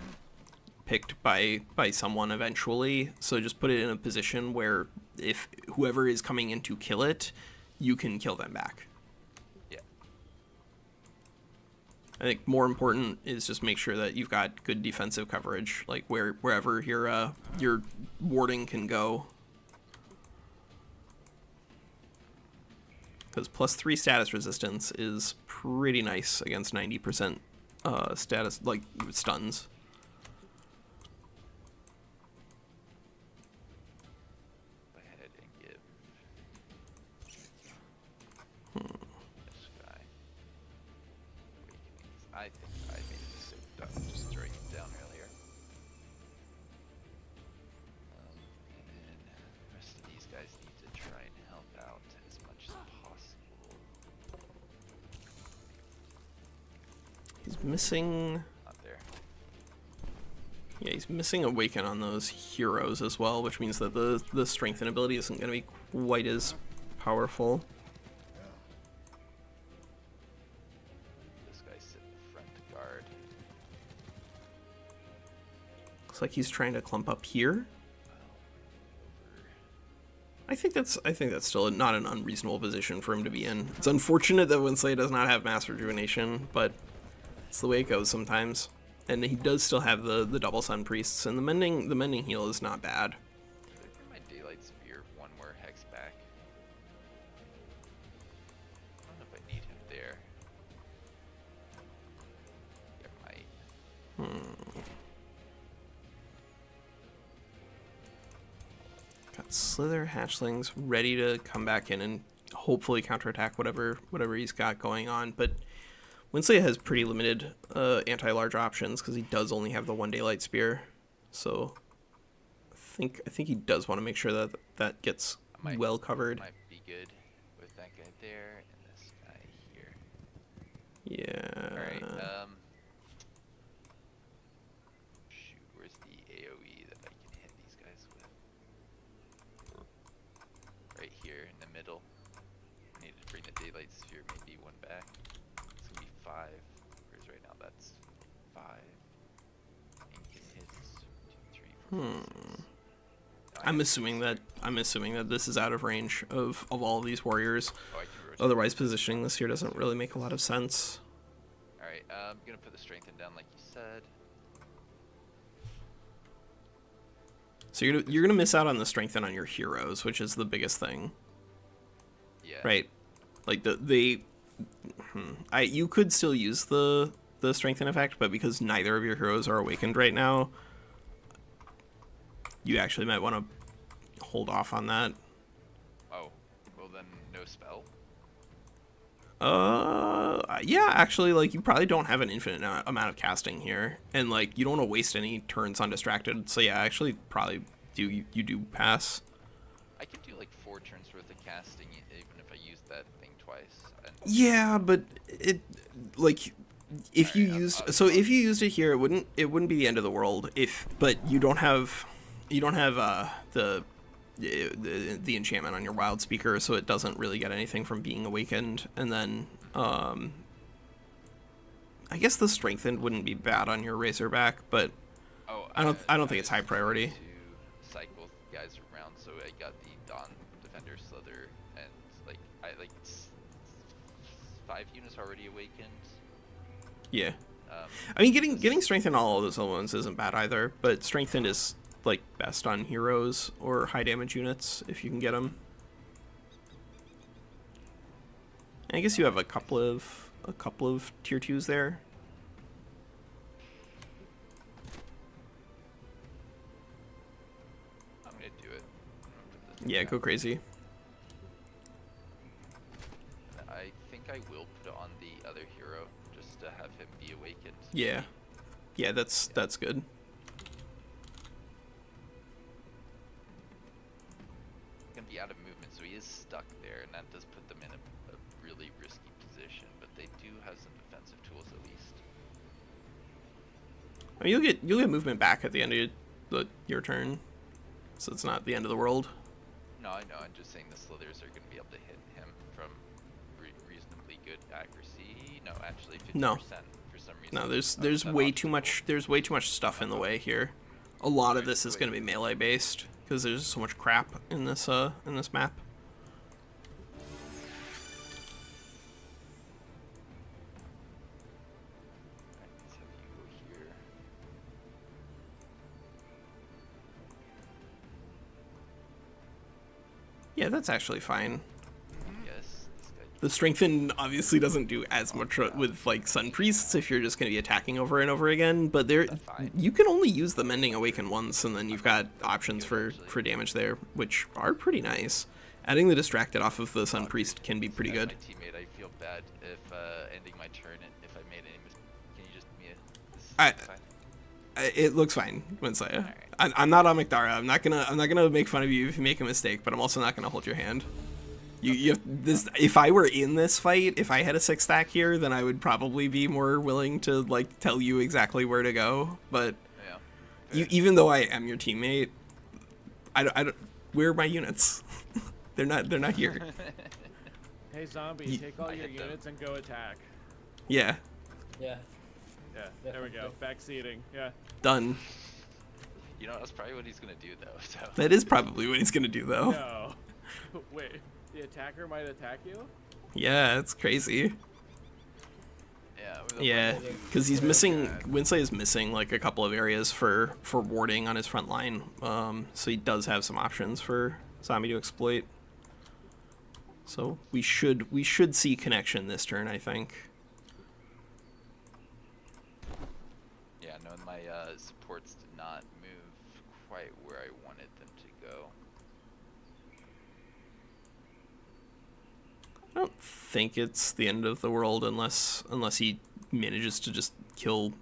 picked by someone eventually, so just put it in a position where if whoever is coming in to kill it, you can kill them back. Yeah. I think more important is just make sure that you've got good defensive coverage, like wherever your warding can go. Because +3 status resistance is pretty nice against 90% status, like, stuns. Go ahead and give this guy awakenings. I think I made a mistake just throwing him down earlier. And then the rest of these guys need to try and help out as much as possible. He's missing... Not there. Yeah, he's missing Awaken on those heroes as well, which means that the strengthen ability isn't going to be quite as powerful. This guy sit in the front guard. Looks like he's trying to clump up here. Over. I think that's still not an unreasonable position for him to be in. It's unfortunate that WinSlaya does not have Mass Rejuvenation, but it's the way it goes sometimes. And he does still have the double Sun Priests, and the mending heal is not bad. Did I put my Daylight Spear one more hex back? I don't know if I need him there. I might. Got Slither hatchlings ready to come back in and hopefully counterattack whatever he's got going on, but WinSlaya has pretty limited anti-large options because he does only have the one Daylight Spear, so I think he does want to make sure that gets well covered. Might be good with that guy there and this guy here. Yeah. Alright, shoot, where's the AoE that I can hit these guys with? Right here in the middle. I need to bring the Daylight Sphere maybe one back. It's gonna be 5, whereas right now that's 5. And can hit 2, 3, 4, 5, 6. I'm assuming that this is out of range of all of these warriors. Oh, I can rotate. Otherwise, positioning this here doesn't really make a lot of sense. Alright, I'm gonna put the strengthen down like you said. So you're gonna miss out on the strengthen on your heroes, which is the biggest thing, Yeah. right? Like you could still use the strengthen effect, but because neither of your heroes are awakened right now, you actually might want to hold off on that. Oh, well then no spell. Yeah, actually, like, you probably don't have an infinite amount of casting here, and, like, you don't want to waste any turns on distracted, so yeah, actually, probably you do pass. I could do like 4 turns worth of casting even if I used that thing twice. And Yeah, but it, like, if you Alright, used, I'll so if you used it here, it wouldn't be the end of the world, but you don't have the enchantment on your wild speaker, so it doesn't really get anything from being awakened. And then I guess the strengthened wouldn't be bad on your razorback, but I don't think it's high priority. To cycle guys around, so I got the Dawn Defender Slither, and like 5 units already awakened. Yeah, I mean, getting strengthened on all of those elements isn't bad either, but strengthened is like best on heroes or high damage units if you can get them. And I guess you have a couple of tier 2s there. I'm gonna do it. Yeah, go crazy. I think I will put it on the other hero just to have him be awakened. Yeah, that's good. Gonna be out of movement, so he is stuck there, and that does put them in a really risky position. But they do have some defensive tools at least. I mean, you'll get movement back at the end of your turn, so it's not the end of the world. No, I know. I'm just saying the slithers are gonna be able to hit him from reasonably good accuracy. No, actually 50% No. for some reason. No, there's way too much stuff in the way here. A lot of this is going to be melee based because there's so much crap in this map. Let's have you go here. Yeah, that's actually fine. Yes, this guy. The strengthen obviously doesn't do as much with like Sun Priests if you're just going to be attacking over and over again, but you can only use the Mending Awaken once, and then you've got options for damage there, which are pretty nice. Adding the Distracted off of the Sun Priest can be pretty As good. my teammate, I feel bad if ending my turn if I made any mistakes. Can you just give me It looks fine, WinSlaya. Alright. I'm not on McDara. I'm not gonna make fun of you if you make a mistake, but I'm also not gonna hold your hand. You have this. If I were in this fight, if I had a 6 stack here, then I would probably be more willing to like tell you exactly where to go. But Yeah. even though I am your teammate, I don't. Where are my units? They're not here. Hey, Zombie, take all I your hit them. units and go attack. Yeah, Yeah. Yeah, there we go. Backseating. Yeah. done. You know, that's probably what he's gonna do though. So. That is probably what he's gonna do though. No. Wait, the attacker might attack you? Yeah, it's crazy. Yeah, because he's missing. WinSlaya is missing like a couple of areas for warding on his front line. So he does have some options for Zombie to exploit. So we should see connection this turn, I think. Yeah, no, my supports did not move quite where I wanted them to go. I don't think it's the end of the world unless he manages to just kill.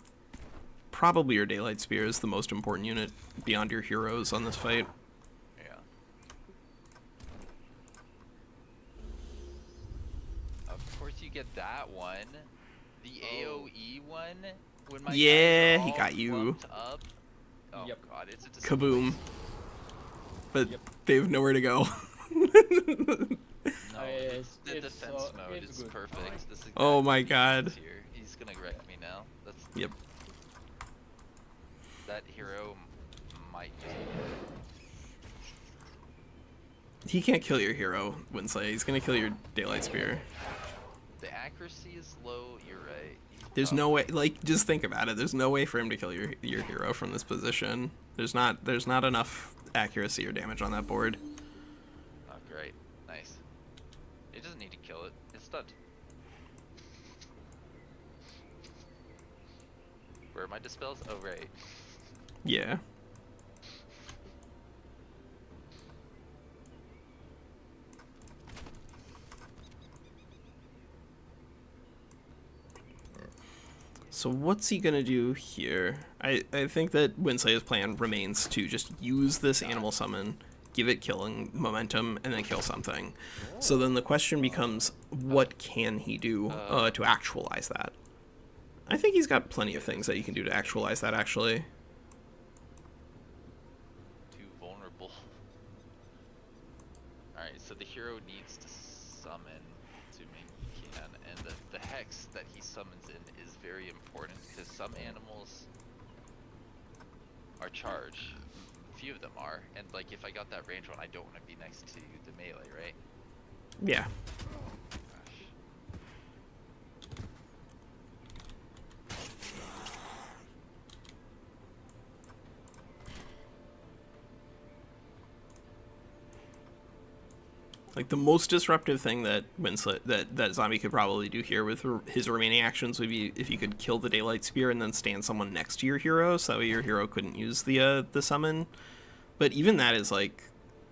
Probably your Daylight Spear is the most important unit beyond your heroes on this fight. Yeah. Of course you get that one. The AoE one. When my Yeah, guys are he all got you. clumped Up. Oh Yep. god, it's a Kaboom. But Yep. they have nowhere to go. No, It's- the it's, defense mode it's is good. perfect. This is Oh exactly my what he god. needs here. He's gonna wreck me now. That's Yep. that hero might just He can't kill your hero, WinSlaya. He's gonna kill your Daylight Spear. the accuracy is low, you're right. There's no way. Like, just think about it. There's no way for him to kill your hero from this position. There's not enough accuracy or damage on that board. Oh great. Nice. It doesn't need to kill it. It's stunned. Where are my dispels? Oh right. Yeah. So what's he gonna do here? I think that WinSlaya's plan remains to just use this animal summon, give it killing momentum, and then kill something. So then the question becomes, what can he do to actualize that? I think he's got plenty of things that he can do to actualize that, actually. Too vulnerable. Alright, so the hero needs to summon, assuming he can, and the hex that he summons in is very important because some animals are charged. A few of them are, and like if I got that range one, I don't want to be next to the melee, right? Yeah. Gosh. Like the most disruptive thing that that Zombie could probably do here with his remaining actions would be if you could kill the Daylight Spear and then stand someone next to your hero, so that way your hero couldn't use the summon. But even that is like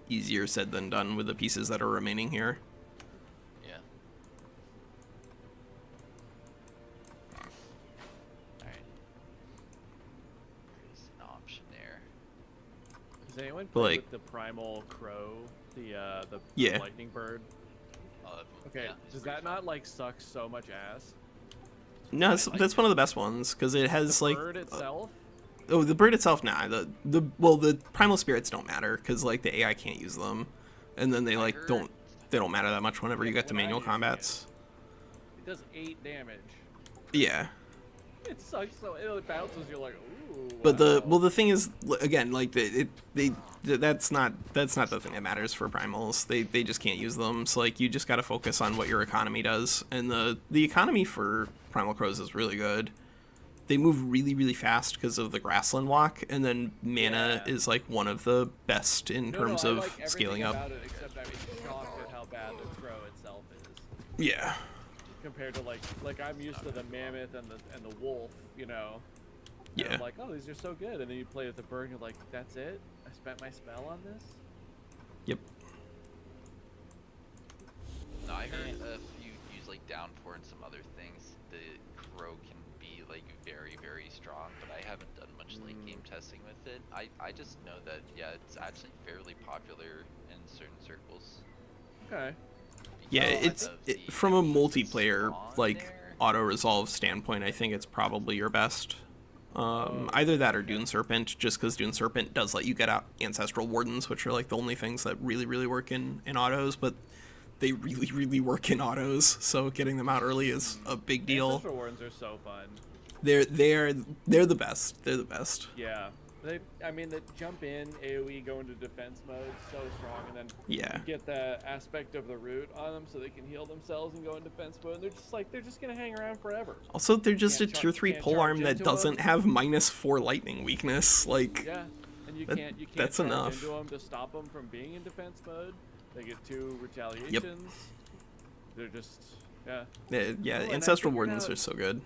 easier said than done with the pieces that are remaining here. Yeah. Alright. There's an option there. Does anyone play Like- with the primal crow, the Yeah. lightning bird? Uh, Okay, yeah, it's does pretty that fun. not like suck so much ass? No, that's one of the best ones because it has The like bird itself? oh, the bird itself. Nah, the primal spirits don't matter because like the AI can't use them, and then they like heard- they don't matter that much whenever you Yeah, get to when I manual use combats. It does 8 damage. Yeah. It sucks so it bounces. You're like, ooh. But wow. the thing is, again, like that's not the thing that matters for primals. They just can't use them. So like you just got to focus on what your economy does, and the economy for primal crows is really good. They move really really fast because of the grassland walk, and then mana Yeah. is like one of the best in No, terms I of like everything scaling up. about it, except I'm shocked at how bad the crow itself is Yeah. compared to like I'm used to the mammoth and the wolf, you know. And Yeah. I'm like, oh, these are so good, and then you play with the bird, and you're like, that's it? I spent my spell on this? Yep. No, I heard if you use like downpour and some other things, the crow can be like very very strong. But I haven't done much late game testing with it. I just know that yeah, it's actually fairly popular in certain circles. Okay. Yeah, because it's of the from a enemies multiplayer spawn like there. auto resolve standpoint. I think it's probably your best. Either that or Dune Serpent, just because Dune Serpent does let you get out Ancestral Wardens, which are like the only things that really really work in autos, but they really really work in autos. So getting them out early is a big deal. Ancestral Wardens are so fun. They're the best. They're the best. Yeah. I mean, the jump in, AoE, go into defense mode, so strong, and then Yeah. you get the aspect of the root on them so they can heal themselves and go in defense mode. They're just like, they're just gonna hang around forever. Also, they're just a Can't tier 3 can't polearm charge that into doesn't 'em. have -4 lightning weakness. Like, Yeah, and you That- can't that's charge enough. into them to stop them from being in defense mode. They get 2 retaliations. They're just, yeah. yeah, and I Ancestral figured Wardens out- are so good.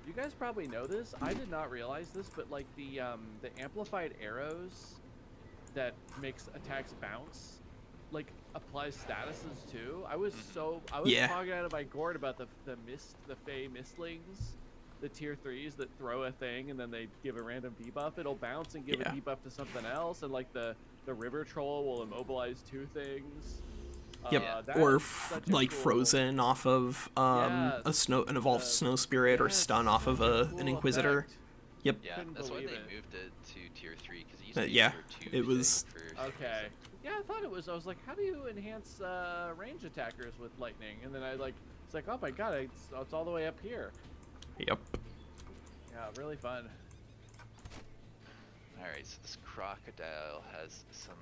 You guys probably know this. I did not realize this, but like the amplified arrows that makes attacks bounce, like applies statuses too. I was Yeah. talking out of my gourd about the Fey mistlings, the tier 3s that throw a thing and then they give a random debuff. It'll bounce and give Yeah. a debuff to something else, and like the river troll will immobilize 2 things. Yep, that or is such a like cool- Frozen off of Yeah, an evolved the- snow spirit, or Yes, Stun off of such a an cool Inquisitor. effect. Yep. Yeah, Couldn't that's why believe they it. moved it to tier 3 because it used to be Yeah, tier 2. it I was- think, for Okay. Yeah, I thought it was. I was like, how do you enhance range attackers with lightning? And then it's like, oh my god, it's all the way up here. Yep. Yeah, really fun. Alright, so this crocodile has some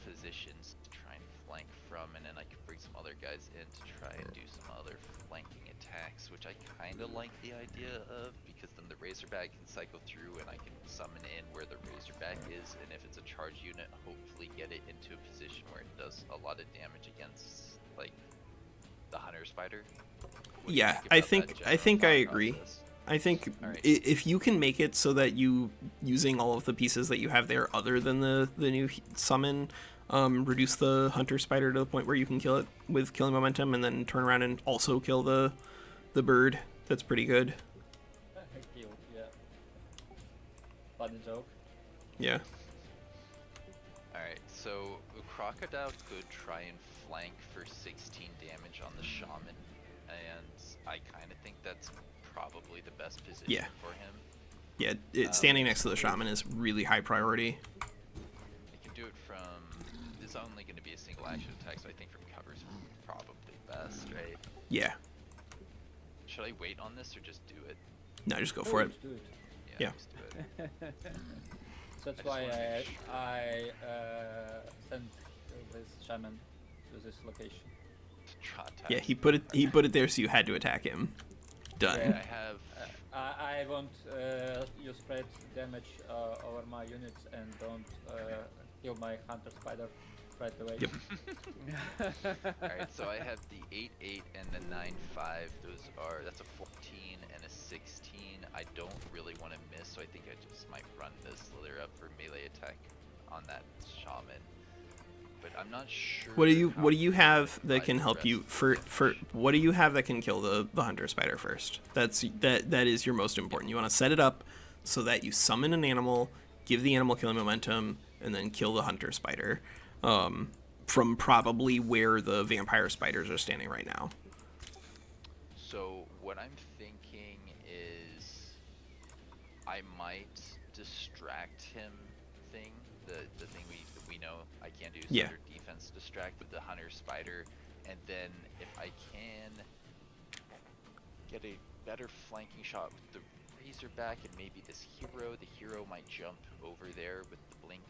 positions to try and flank from, and then I can bring some other guys in to try and do some other flanking attacks, which I kind of like the idea of, because then the Razorback can cycle through and I can summon in where the Razorback is, and if it's a charge unit, hopefully get it into a position where it does a lot of damage against, like, the Hunter Spider. What do you Yeah, think I about that think general I thought agree. process? I think Alright. if you can make it so that you, using all of the pieces that you have there other than the new summon, reduce the Hunter Spider to the point where you can kill it with killing momentum, and then turn around and also kill the bird, that's pretty good. funny joke. Yeah. Alright, so the Crocodile could try and flank for 16 damage on the Shaman, and I kind of think that's probably the best position Yeah. for him. Yeah, standing next to the Shaman is really high priority. He can do it from... This is only going to be a single action attack, so I think from cover is probably best, right? Yeah. Should I wait on this or just do it? No, just go for it. Let's do it. Yeah. Just do it. That's just why wanna make sure. I sent this shaman to this location. Draw attack. Yeah, he put it there so you had to attack him. Done. I have... I want you spread damage over my units and don't kill my hunter spider right away. Yep. Alright, so I have the 8-8 and the 9-5. That's a 14 and a 16. I don't really want to miss, so I think I just might run this Slither up for melee attack on that Shaman. But I'm not sure. What do you how have that can help you for what do you have that can kill the hunter spider first? That is your most important. You want to set it up so that you summon an animal, give the animal killing momentum, and then kill the hunter spider. From probably where the vampire spiders are standing right now. So what I'm thinking is I might distract him thing, the thing we know I can't do, Yeah. Thunder defense distract with the hunter spider, and then if I can get a better flanking shot with the Razorback and maybe this hero, the hero might jump over there with the blink.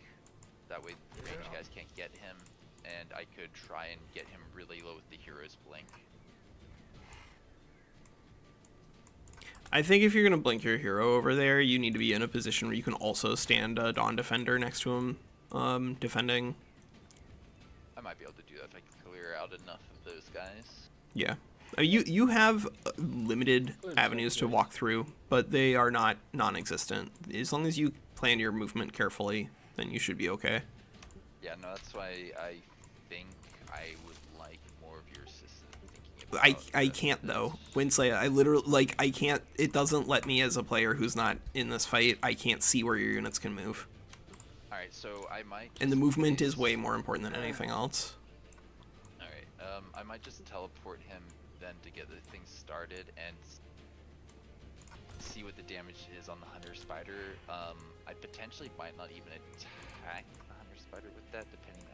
That way the range guys can't get him, and I could try and get him really low with the hero's blink. I think if you're gonna blink your hero over there, you need to be in a position where you can also stand a Dawn Defender next to him, defending. I might be able to do that if I can clear out enough of those guys. Yeah. You have limited avenues to walk through, but they are not non-existent. As long as you plan your movement carefully, then you should be okay. Yeah, no, that's why I think I would like more of your assistance thinking about I can't though. WinSlaya, I literally I can't. It doesn't let me as a player who's not in this fight. I can't see where your units can move. All right, so I might. And the just movement is place- way more important than anything else. All right, I might just teleport him then to get the thing started and see what the damage is on the hunter spider. I potentially might not even attack the hunter spider with that, depending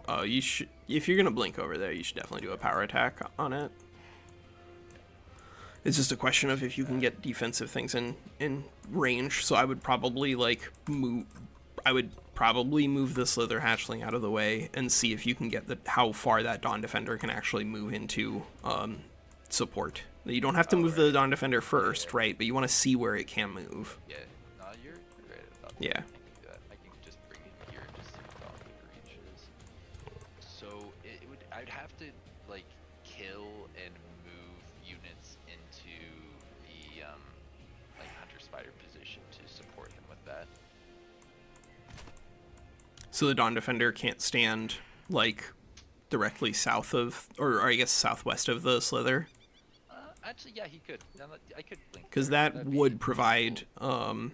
on. You should, if you're gonna blink over there, you should definitely do a power attack on it. It's just a question of if you can get defensive things in range. So I would probably move. I would probably move the Slither Hatchling out of the way and see if you can get how far that Dawn Defender can actually move into support. You don't have to move the Dawn Defender first, right? But you want to see where it can move. Yeah, no, you're right about that. Yeah. I can do that. I can just bring it here and just see what the good range is. So I'd have to kill and move units into the hunter spider position to support him with that. So the Dawn Defender can't stand directly south of, or I guess southwest of the Slither, Actually, yeah, he could. I could blink. because there. that That'd be would provide cool.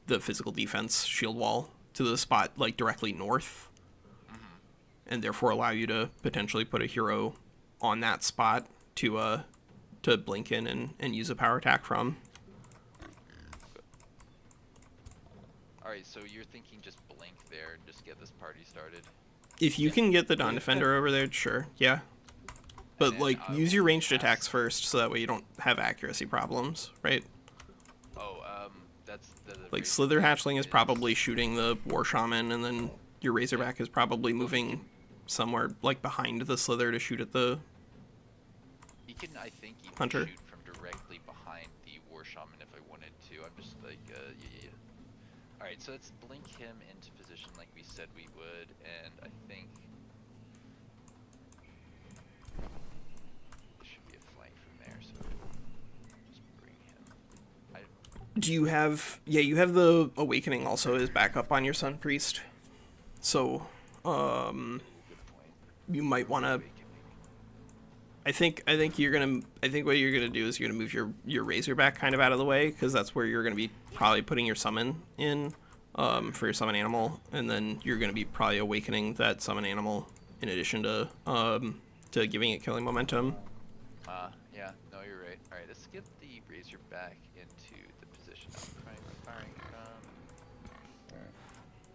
the physical defense shield wall to the spot directly north, and therefore allow you to potentially put a hero on that spot to blink in and use a power attack from. All right, so you're thinking just blink there and just get this party started. If you can get the Dawn Defender over there, sure, yeah. But And then I use your will ranged cast- attacks first, so that way you don't have accuracy problems, right? Oh, that's the Slither Hatchling is probably shooting the War Shaman, and then your Razorback is probably moving somewhere behind the Slither to shoot at the. He can, I think, even Hunter. shoot from directly behind the War Shaman if I wanted to. I'm just yeah. Alright, so let's blink him into position like we said we would, and I think there should be a flank from there, so just bring him. Do you have? Yeah, you have the Awakening also as backup on your Sun Priest. So, Good point. you might want to. I think what you're gonna do is you're gonna move your Razorback kind of out of the way, because that's where you're gonna be probably putting your summon in, for your summon animal, and then you're gonna be probably awakening that summon animal in addition to giving it killing momentum. Yeah, no, you're right. All right, let's get the Razorback into the position I'm firing from.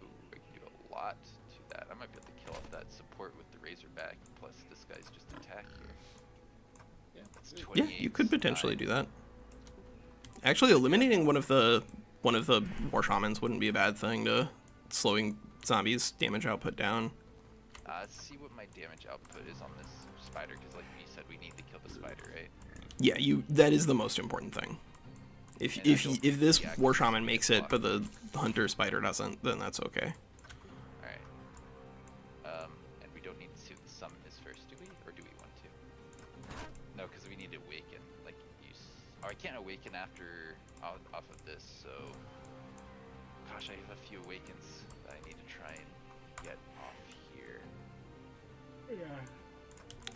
Ooh, I can do a lot to that. I might be able to kill off that support with the Razorback, plus this guy's just attack here. Yeah. It's Yeah, 28, you could potentially 9. do that. Actually, eliminating one of the war shamans wouldn't be a bad thing to slowing zombies' damage output down. Let's see what my damage output is on this spider, because like you said, we need to kill the spider, right? Yeah, that is the most important thing. If And I don't if this think the war accuracy shaman makes it, block. but the hunter spider doesn't, then that's okay. Alright. And we don't need to summon this first, do we? Or do we want to? No, because we need to awaken. Like, oh, I can't awaken after off of this, so... Gosh, I have a few awakens that I need to try and get off here.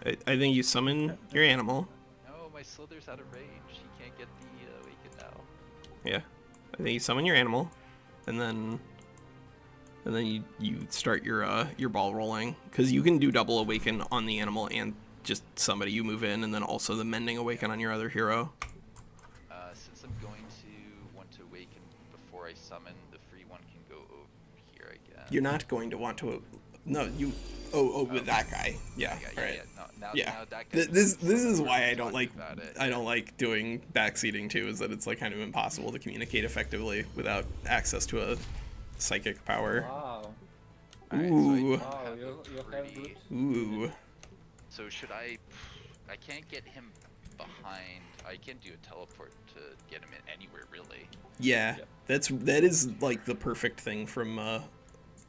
I think you summon your animal. No, my Slither's out of range. He can't get the awaken now. Yeah, I think you summon your animal, and then you start your ball rolling, because you can do double awaken on the animal and just somebody you move in, and then also the mending awaken on your other hero. Since I'm going to want to awaken before I summon, the free one can go over here, I guess. You're not going to want to. No, you. Oh, with that guy. Yeah. Yeah, all right. No, now, Yeah. now that guy's This been is forward why I don't talking like about it. I don't like doing backseating too, is that it's like kind of impossible to communicate effectively without access to a psychic power. Wow. Alright, Ooh. so I Wow, have you a have pretty- good. Ooh. So should I can't get him behind. I can't do a teleport to get him in anywhere really. Yeah. Yeah. That is like the perfect thing from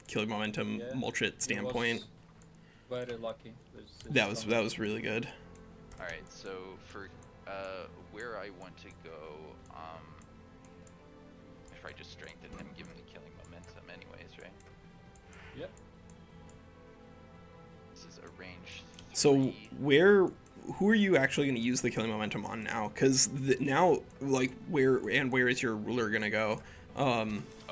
killing momentum Yeah, Molchit He standpoint. was very lucky. with this That was really good. Alright, so for where I want to go, if I just strengthen him, give him the killing momentum anyways, right? Yep. This is a range 3. So who are you actually going to use the killing momentum on now? Because now, like, where is your ruler going to go?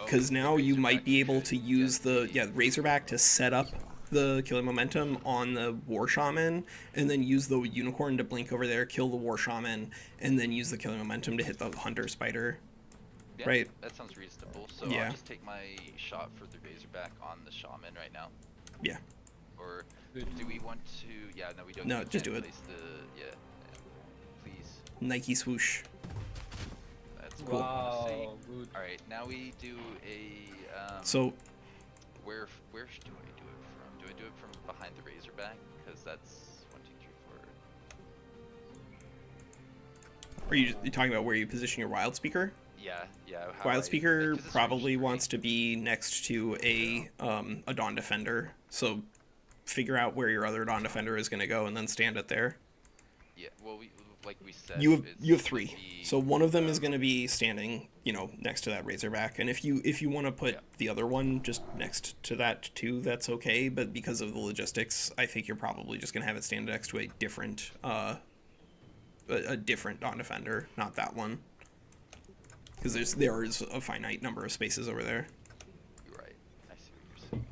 Because now you might be able to use the Razorback to set up the killing momentum on the war shaman, and then use the unicorn to blink over there, kill the war shaman, and then use the killing momentum to hit the hunter spider. Yeah, right. That sounds reasonable. So Yeah. I'll just take my shot for the Razorback on the shaman right now. Yeah. Or Good. do we want to? Yeah, no, we don't. No, we just can't do it. place please. Nike swoosh. That's Cool. Wow, good. All right, now we do a. So where do I do it from? Do I do it from behind the Razorback? Because that's 1, 2, 3, 4. are you talking about where you position your wild speaker? Yeah. Wild speaker probably wants to be next to a Dawn Defender. So figure out where your other Dawn Defender is going to go, and then stand it there. Yeah. Well, like we said. You it's have gonna 3. be, So one of them is going to be standing, next to that Razorback. And if you want to put Yeah. the other one just next to that too, that's okay. But because of the logistics, I think you're probably just going to have it stand next to a different Dawn Defender, not that one. Because there is a finite number of spaces over there. You're right. I see what you're saying.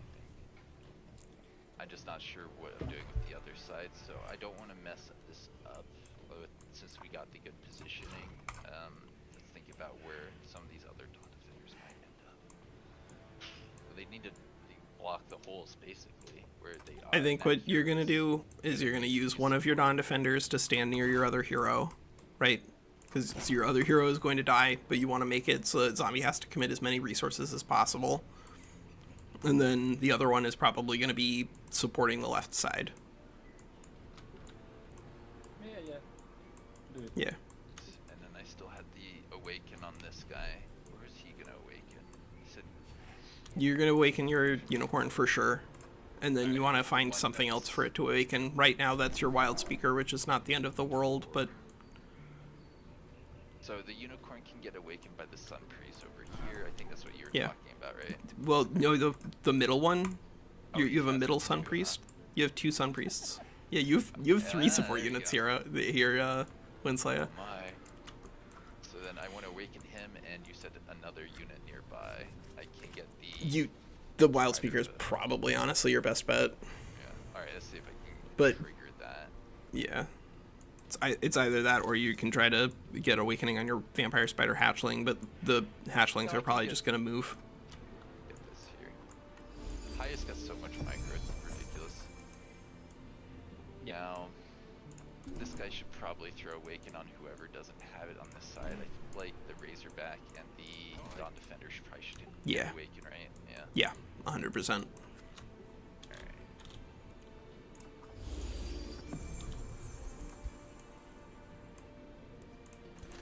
I'm just not sure what I'm doing with the other side, so I don't want to mess this up. But since we got the good positioning, let's think about where some of these other Dawn Defenders might end up. So they need to block the holes, basically, where they are. I think That what you're going to hero's- do is you're going to use one of your Dawn Defenders to stand near your other hero, right? Because your other hero is going to die, but you want to make it so that Zombie has to commit as many resources as possible. And then the other one is probably going to be supporting the left side. Yeah. Do it. Yeah. And then I still had the awaken on this guy. Where is he gonna awaken? He said You're going to awaken your unicorn for sure. And then you want to find One something that's- else for it to awaken. Right now, that's your wild speaker, which is not the end of the world, but so the unicorn can get awakened by the sun priest over here. I think that's what you were Yeah. talking about, right? well, no, the middle one. Oh, You have a yes, middle we sun do, priest. You have 2 sun priests. Yeah, you have 3 Yeah, support there you units go. here, WinSlaya. My. So then I want to awaken him, and you said another unit nearby. I can get The wild Spider speaker is to- probably honestly your best bet. Yeah. All right. Let's see if I can But- trigger that. Yeah. It's either that or you can try to get awakening on your vampire spider hatchling, but the hatchlings No, I are probably can just gonna move. Get this here. Highest got so much micro, it's ridiculous. Now, this guy should probably throw awaken on whoever doesn't have it on this side. I feel like the Razorback and the Dawn Defender probably should Yeah. awaken, right? Yeah. Yeah, 100%. Alright.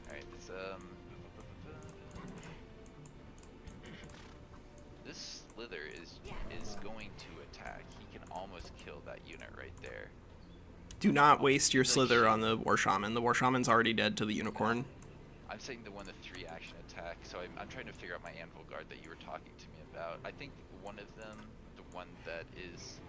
Alright, this Slither is going to attack. He can almost kill that unit right there. Do not waste your slither on the War Shaman. The War Shaman's already dead to the Unicorn. I'm saying the one, the 3 action attack, so I'm trying to figure out my Anvil Guard that you were talking to me about. I think one of them, the one that is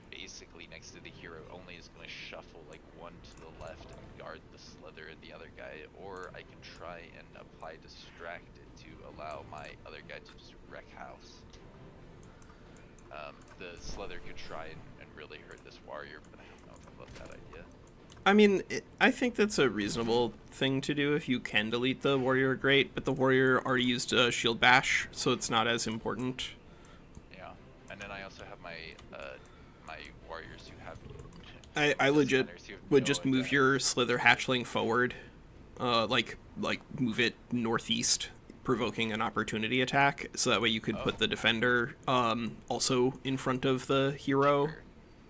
basically next to the hero only, is going to shuffle like one to the left and guard the Slither and the other guy, or I can try and apply Distracted to allow my other guy to just wreck house. The Slither could try and really hurt this warrior, but I don't know if I love that idea. I mean, I think that's a reasonable thing to do if you can delete the Warrior Great, but the Warrior already used a Shield Bash, so it's not as important. Yeah, and then I also have my my warriors who have. I legit Defenders who have would no just move attack. your Slither hatchling forward, like move it northeast, provoking an opportunity attack, so that way you could put the defender also in front of the hero, Sure.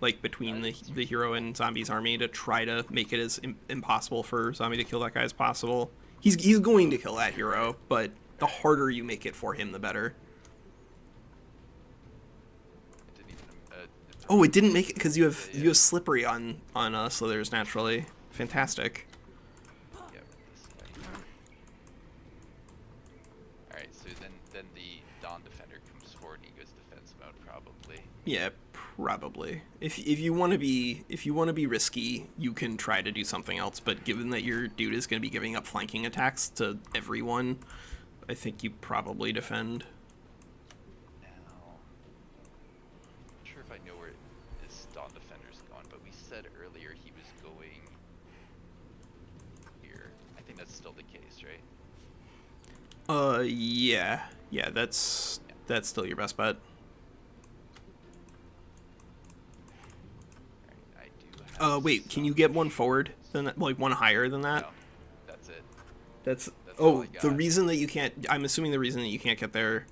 like between the hero and Zombie's army, to try to make it as impossible for Zombie to kill that guy as possible. He's going to kill that hero, but the harder you make it for him, the better. It didn't even, Oh, it didn't make it because you have Slippery on Slithers naturally. Fantastic. Yeah, with this guy. Alright, so then the Dawn Defender comes forward and he goes defense mode probably. Yeah, probably. If you want to be risky, you can try to do something else. But given that your dude is going to be giving up flanking attacks to everyone, I think you probably defend. Now, not sure if I know where this Dawn Defender's going, but we said earlier he was going here. I think that's still the case, right? Yeah, that's still your best bet. Alright, I do have Wait, can you some get one forward shields. than that, like one higher than that? No, that's it. That's all oh, I the got. reason that you can't. I'm assuming the reason that you can't get there.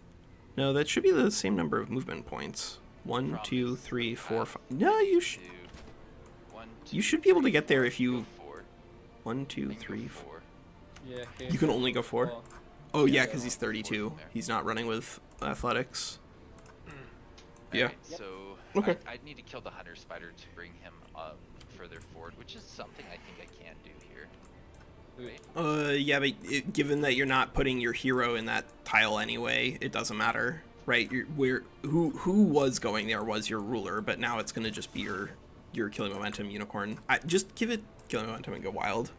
No, that should be the same number of movement points. 1, 2, Promise. 3, 4, Uh, 5. No, you should. 2, 1, You 2, should be able to 3, get there 4. if you- Go 4. 1, 2, I can go 3, 4. 4. Yeah, You can only go 4. Oh yeah, because he's Yeah. 32. He's not running with athletics. Yeah. Alright, so Okay. I'd need to kill the Hunter Spider to bring him up further forward, which is something I think I can do here. Right? Yeah, but given that you're not putting your hero in that tile anyway, it doesn't matter, right? Who was going there was your ruler, but now it's gonna just be your killing momentum unicorn. Just give it killing momentum and go wild.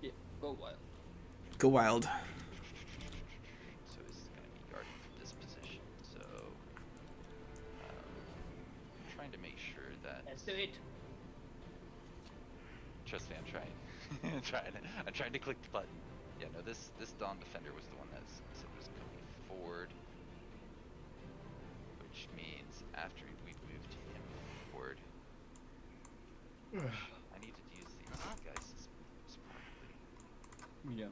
Yeah, go wild. Go wild. So this is going to be guarding from this position. So I'm trying to make sure that. Let's do it. Trust me, I'm trying. I'm trying to click the button. Yeah, no, this Dawn Defender was the one that said was coming forward, which means after we moved him forward, I need to use these guys smartly. Yeah.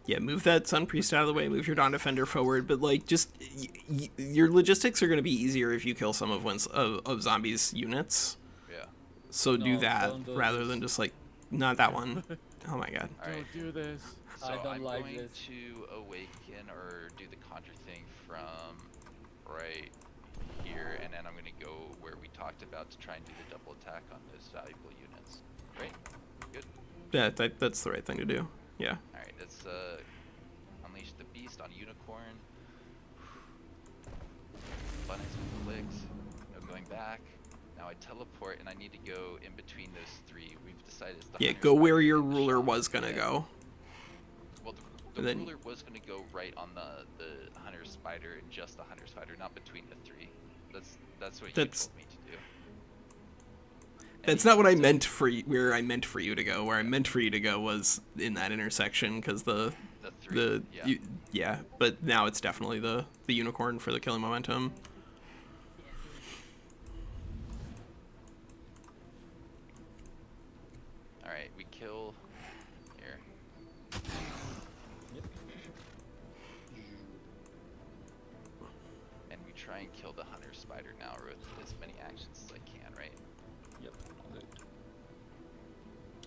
Yeah, move that Sun Priest out of the way, move your Dawn Defender forward, but like just your logistics are going to be easier if you kill some of Zombie's units. Yeah. So do No, that don't do rather this. than just like not that one. Oh my god. All right. Don't do this. So I don't I'm like going this. to awaken or do the conjure thing from right here, and then I'm going to go where we talked about to try and do the double attack on those valuable units. Right? Good. Yeah, that's the right thing to do. Yeah. All right. Let's unleash the beast on unicorn. Abundance 6. No going back. Now I teleport, and I need to go in between those 3. We've decided it's the Yeah, hunter go where spider your and the ruler shaman. was gonna Yeah. go. Well, the And then- ruler was going to go right on the hunter spider and just the hunter spider, not between the 3. That's what you told me to do. That's not what I meant for where I meant for you to go. Where I meant for you to go was in that intersection, because The 3. yeah. But now it's definitely the unicorn for the killing momentum. All right, we kill here. Yep. And we try and kill the hunter spider now with as many actions as I can, right? Yep. Okay.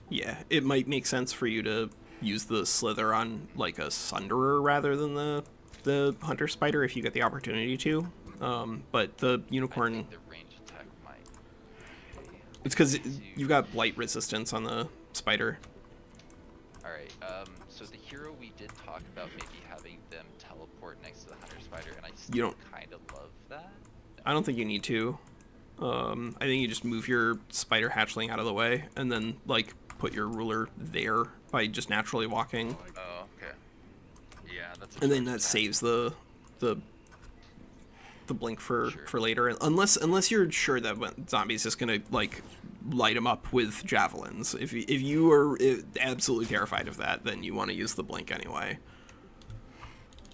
Yeah, it might make sense for you to use the slither on like a sunderer rather than the hunter spider if you get the opportunity to. But the I unicorn, think the range attack might. it's because you've got blight resistance on the spider. All right. So the hero, we did talk about maybe having them teleport next to the hunter spider, and I still kind of love that. I don't think you need to. I think you just move your spider hatchling out of the way and then like put your ruler there by just naturally walking, Oh, okay. Yeah, that's. and then that saves the blink for later. Unless you're sure that when zombie's just gonna like light them up with javelins. If you are absolutely terrified of that, then you want to use the blink anyway.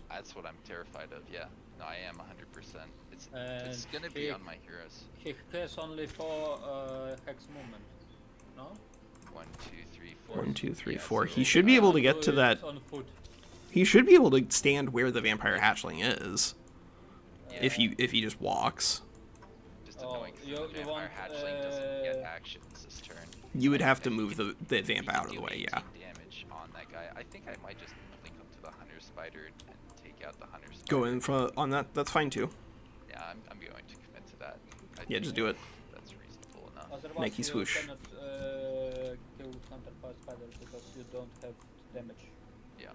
That's what I'm terrified of. Yeah. No, I am 100%. It's And gonna be on my heroes. He has only 4 hex movement. No? 1, 2, 3, 4. 1, 2, 3, Yeah, 4. so- He should be able to get do to it that. on foot. He should be able to stand where the vampire hatchling is. Yeah. If he just walks, Just Oh, annoying 'cause you the vampire want, hatchling doesn't get actions this turn. you would have to And move the we vamp can out of do the way. 18 Yeah. damage on that guy. I think I might just blink up to the hunter spider and take out the hunter spider. Go in on that. That's fine too. Yeah, I'm going to commit to that. I Yeah, think just do it. That's reasonable enough. Otherwise, Nike you swoosh. cannot kill Hunter by Spider because you don't have damage. Yeah.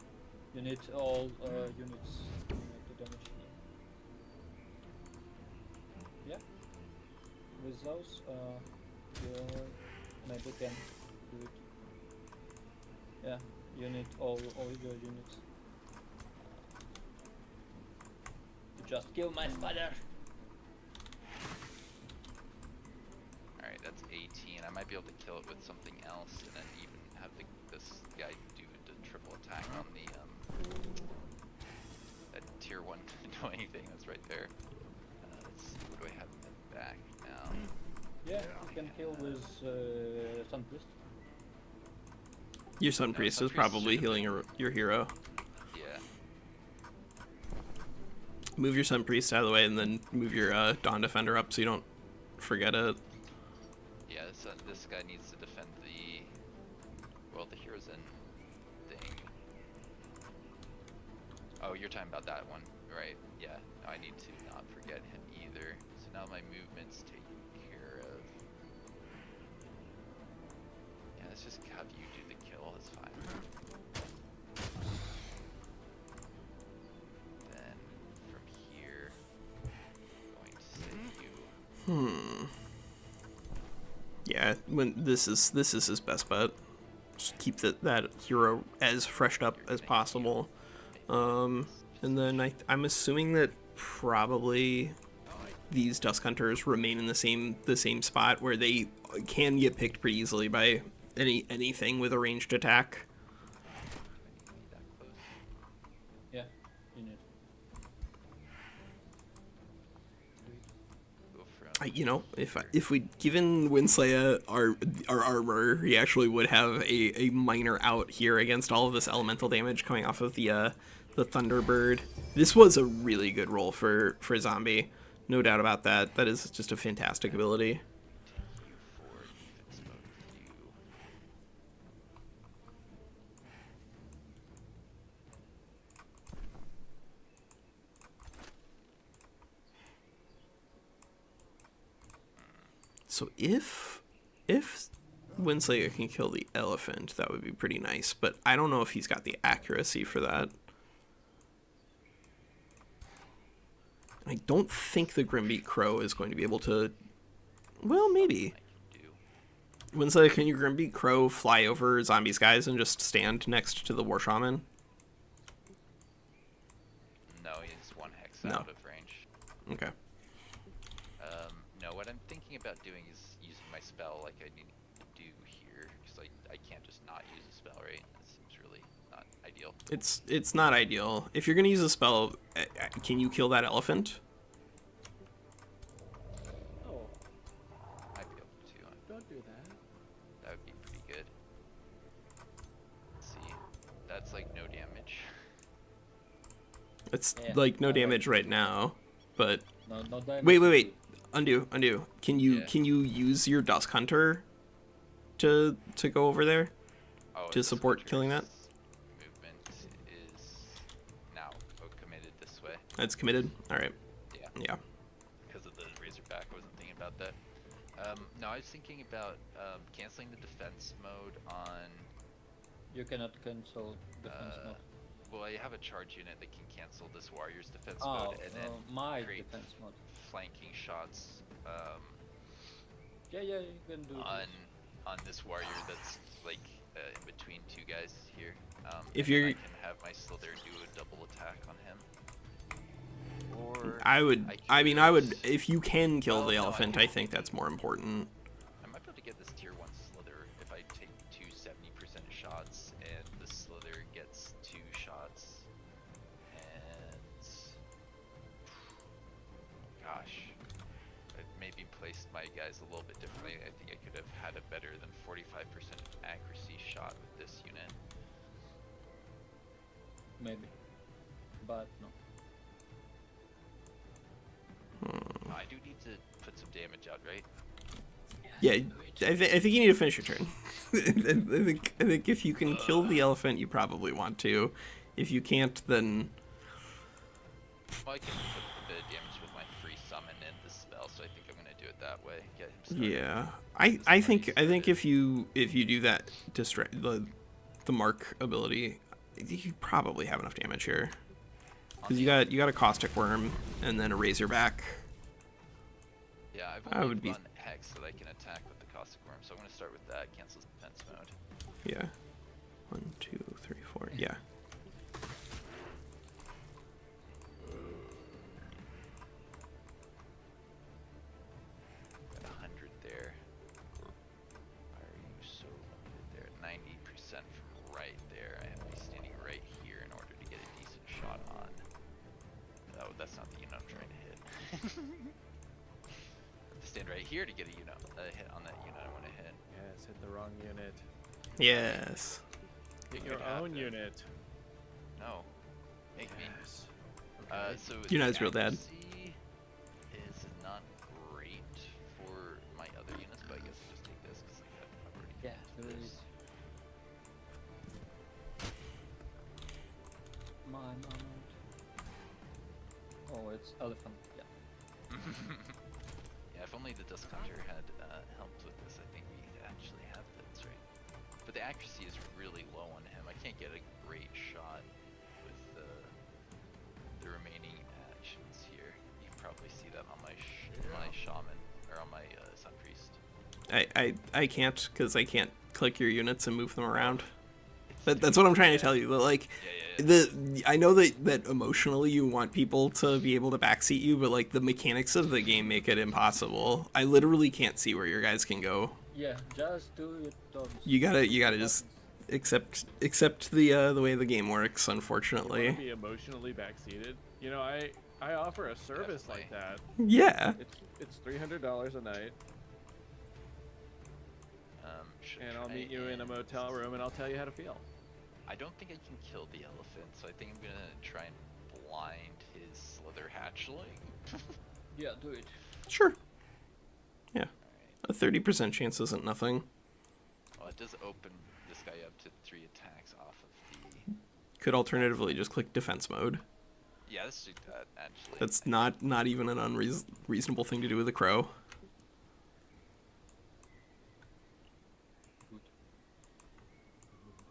You need all units to damage. Yeah. With those, you maybe can do it. Yeah, you need all your units. You just kill my spider. Alright, that's 18. I might be able to kill it with something else and then even have this guy do the triple attack on the that tier 1 annoying thing that's right there. Let's see, what do I have in the back now? Yeah, you can kill with Sun Priest. Your Sun Priest Sun is Priest probably should've healing your hero. Yeah. Move your Sun Priest out of the way, and then move your Dawn Defender up so you don't forget it. Yeah, this guy needs to defend the hero's in thing. Oh, you're talking about that one, right? Yeah, no, I need to not forget him either. So now my movement's taken care of. Yeah, let's just have you do the kill, that's fine. Then from here, I'm going to say you. Yeah, when this is his best bet. Just keep that hero as freshed up as possible. And then I'm assuming that probably these Dusk Hunters remain in the same spot where they can get picked pretty easily by anything with a ranged attack. That close. Yeah, you need. Go from You know, if we'd given WinSlaya our armor, he actually would have a minor out here against all of this elemental damage coming off of the Thunderbird. This was a really good roll for Zombie, no doubt about that. That is just a fantastic ability. for defense mode for you. So if WinSlaya can kill the elephant, that would be pretty nice. But I don't know if he's got the accuracy for that. I don't think the Grimbeak Crow is going to be able to... Well, maybe. I can do. WinSlaya, can you Grimbeak Crow fly over zombie skies and just stand next to the War Shaman? No, he's 1 hex No. out of range. Okay. No, what I'm thinking about doing is using my spell like I need to do here, because I can't just not use a spell, right? That seems really not ideal. It's not ideal. If you're going to use a spell, can you kill that elephant? Oh, Might be able to. don't do that. That would be pretty good. Let's see. That's like no damage. It's Yeah, like no I like damage right now, but... No damage. Wait. Undo. Can you Yeah. can you use your Dusk Hunter to go over there? Oh, To this support hunter's killing that? Movement is now committed this way. That's committed? Alright. Yeah. Yeah. Because of the Razorback, I wasn't thinking about that. No, I was thinking about canceling the defense mode on. You cannot cancel defense mode. Well, I have a charge unit that can cancel this warrior's defense Oh, mode and then my create defense mode. flanking shots Yeah, you can do on this. on this warrior that's like in between 2 guys here. If and then you're- I can have my Slither do a double attack on him. Or I would could- if you can kill Well, the no, I elephant, can- I think that's more important. I might be able to get this tier 1 Slither if I take 2 70% shots and the Slither gets 2 shots. And gosh, I maybe placed my guys a little bit differently. I think I could have had a better than 45% accuracy shot with this unit. Maybe. But no. I do need to put some damage out, right? Yeah, I think you need to finish your turn. I think if you can kill the elephant, you probably want to. If you can't, then Well, I can put a bit of damage with my free summon and the spell, so I think I'm gonna do it that way. Get him started. yeah. I think if you do that the mark ability, you probably have enough damage here. Because you got a caustic worm and then a razorback. Yeah, I've I only would be- run Hex that I can attack with the caustic worm, so I'm gonna start with that. Cancels defense mode. Yeah. 1, 2, 3, 4. Yeah. Got 100 there. Why are you so limited there? 90% from right there. I have to be standing right here in order to get a decent shot on. Oh, that's not the unit I'm trying to hit. I have to stand right here to get a unit, hit on that unit I want to hit. Yes, hit the wrong unit. Yes. Hit Make your it own happen. unit. No. Make me. Yes. So You're not the his real dad. accuracy is not great for my other units, but I guess I'll just take this because I've already Yeah, used there this. is. My moment. Oh, it's elephant. Yeah. Yeah, if only the Dusk Hunter had helped with this, I think we actually have this, right? But the accuracy is really low on him. I can't get a great shot with the remaining actions here. You can probably see that on my my shaman or on my sun priest. I can't because I can't click your units and move them around. That's what I'm trying to tell you. But like, Yeah. I know that emotionally you want people to be able to backseat you, but like the mechanics of the game make it impossible. I literally can't see where your guys can go. Yeah, just do it. You gotta just accept the way the game works. Want Unfortunately, to be emotionally backseated? You know, I offer a service like that. yeah. It's $300 a night, Should and I'll try meet you in a and- motel room, and I'll tell you how to feel. I don't think I can kill the elephant, so I think I'm gonna try and blind his slither hatchling. Yeah, do it. Sure. Yeah, a 30% chance isn't nothing. Well, it does open this guy up to 3 attacks off of the. Could alternatively just click defense mode. Yeah, let's do that actually. That's not even an unreasonable thing to do with a crow.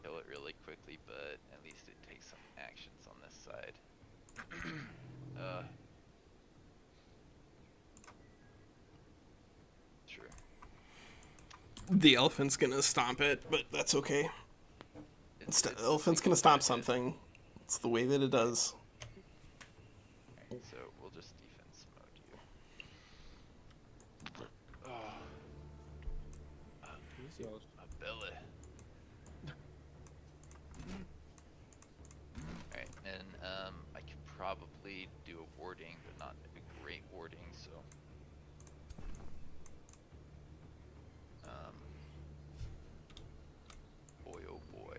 Kill it really quickly, but at least it takes some actions on this side. The elephant's gonna stomp it, but that's okay. The elephant's gonna stomp something. It's the way that it does. Alright, so we'll just defense mode you. Oh. A belly. Alright, and I could probably do a warding, but not a great warding, so boy oh boy.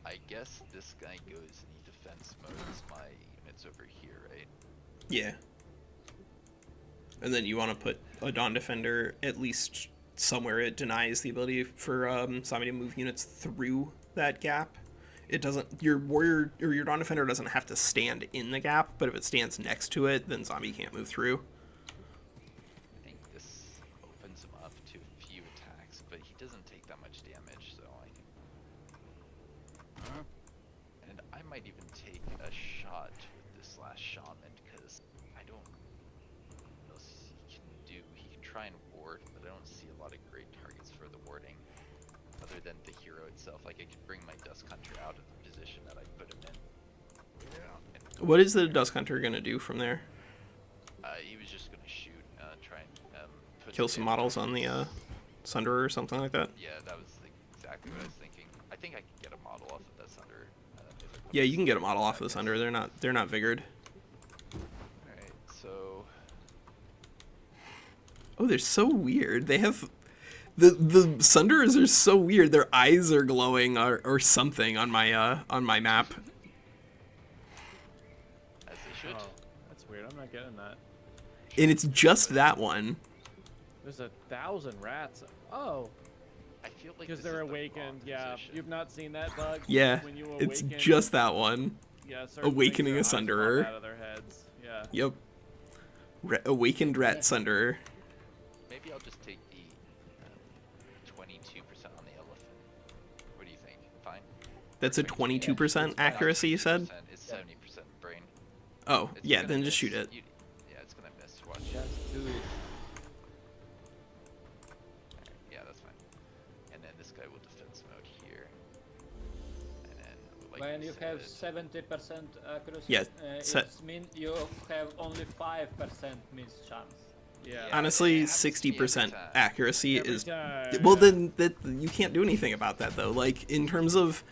I guess this guy goes in defense mode as my units over here, right? Yeah. And then you want to put a Dawn Defender at least somewhere it denies the ability for Zombie to move units through that gap. It doesn't, your warrior or your Dawn Defender doesn't have to stand in the gap, but if it stands next to it, then Zombie can't move through. I think this opens him up to a few attacks, but he doesn't take that much damage, so I think... And I might even take a shot with this last shaman, because I don't know what else he can do. He can try and ward, but I don't see a lot of great targets for the warding, other than the hero itself. Like, I could bring my Dusk Hunter out of the position that I put him in. And, What is the Dusk Hunter gonna do from there? he was just gonna shoot, try and put Kill some models on the Sunderer or something like that? Yeah, that was exactly what I was thinking. I think I could get a model off of that Sunder. Yeah, you can get a model off of the Sunderer. They're not vigored. Alright, so... Oh, they're so weird. They have the Sunderers are so weird. Their eyes are glowing or something on my map. As they should. Oh, that's weird. I'm not getting that. And it's just that one. There's 1,000 rats. Oh, I feel like because this they're is the awakened. wrong Yeah, position. you've not seen that, Doug? Yeah, When you it's awaken, just that one. yeah, certain awakening things, a their eyes Sunderer. pop out of their heads. Yeah. Yep. Awakened Rat Sunderer. Maybe I'll just take the 22% on the elephant. What do you think? Fine? That's a 22% accuracy, you said? It's 70% brain. Oh, It's yeah, gonna then just miss. shoot it. Yeah, it's gonna miss. Watch. Just do it. Yeah, that's fine. And then this guy will defense mode here. And then, like When we you have said, 70% accuracy, Yeah, it means you have only 5% miss chance. Yeah. Yeah. Honestly, it happens to me every 60% time. accuracy Every is... time, Well, yeah. then that you can't do anything about that, though. Like, in terms of...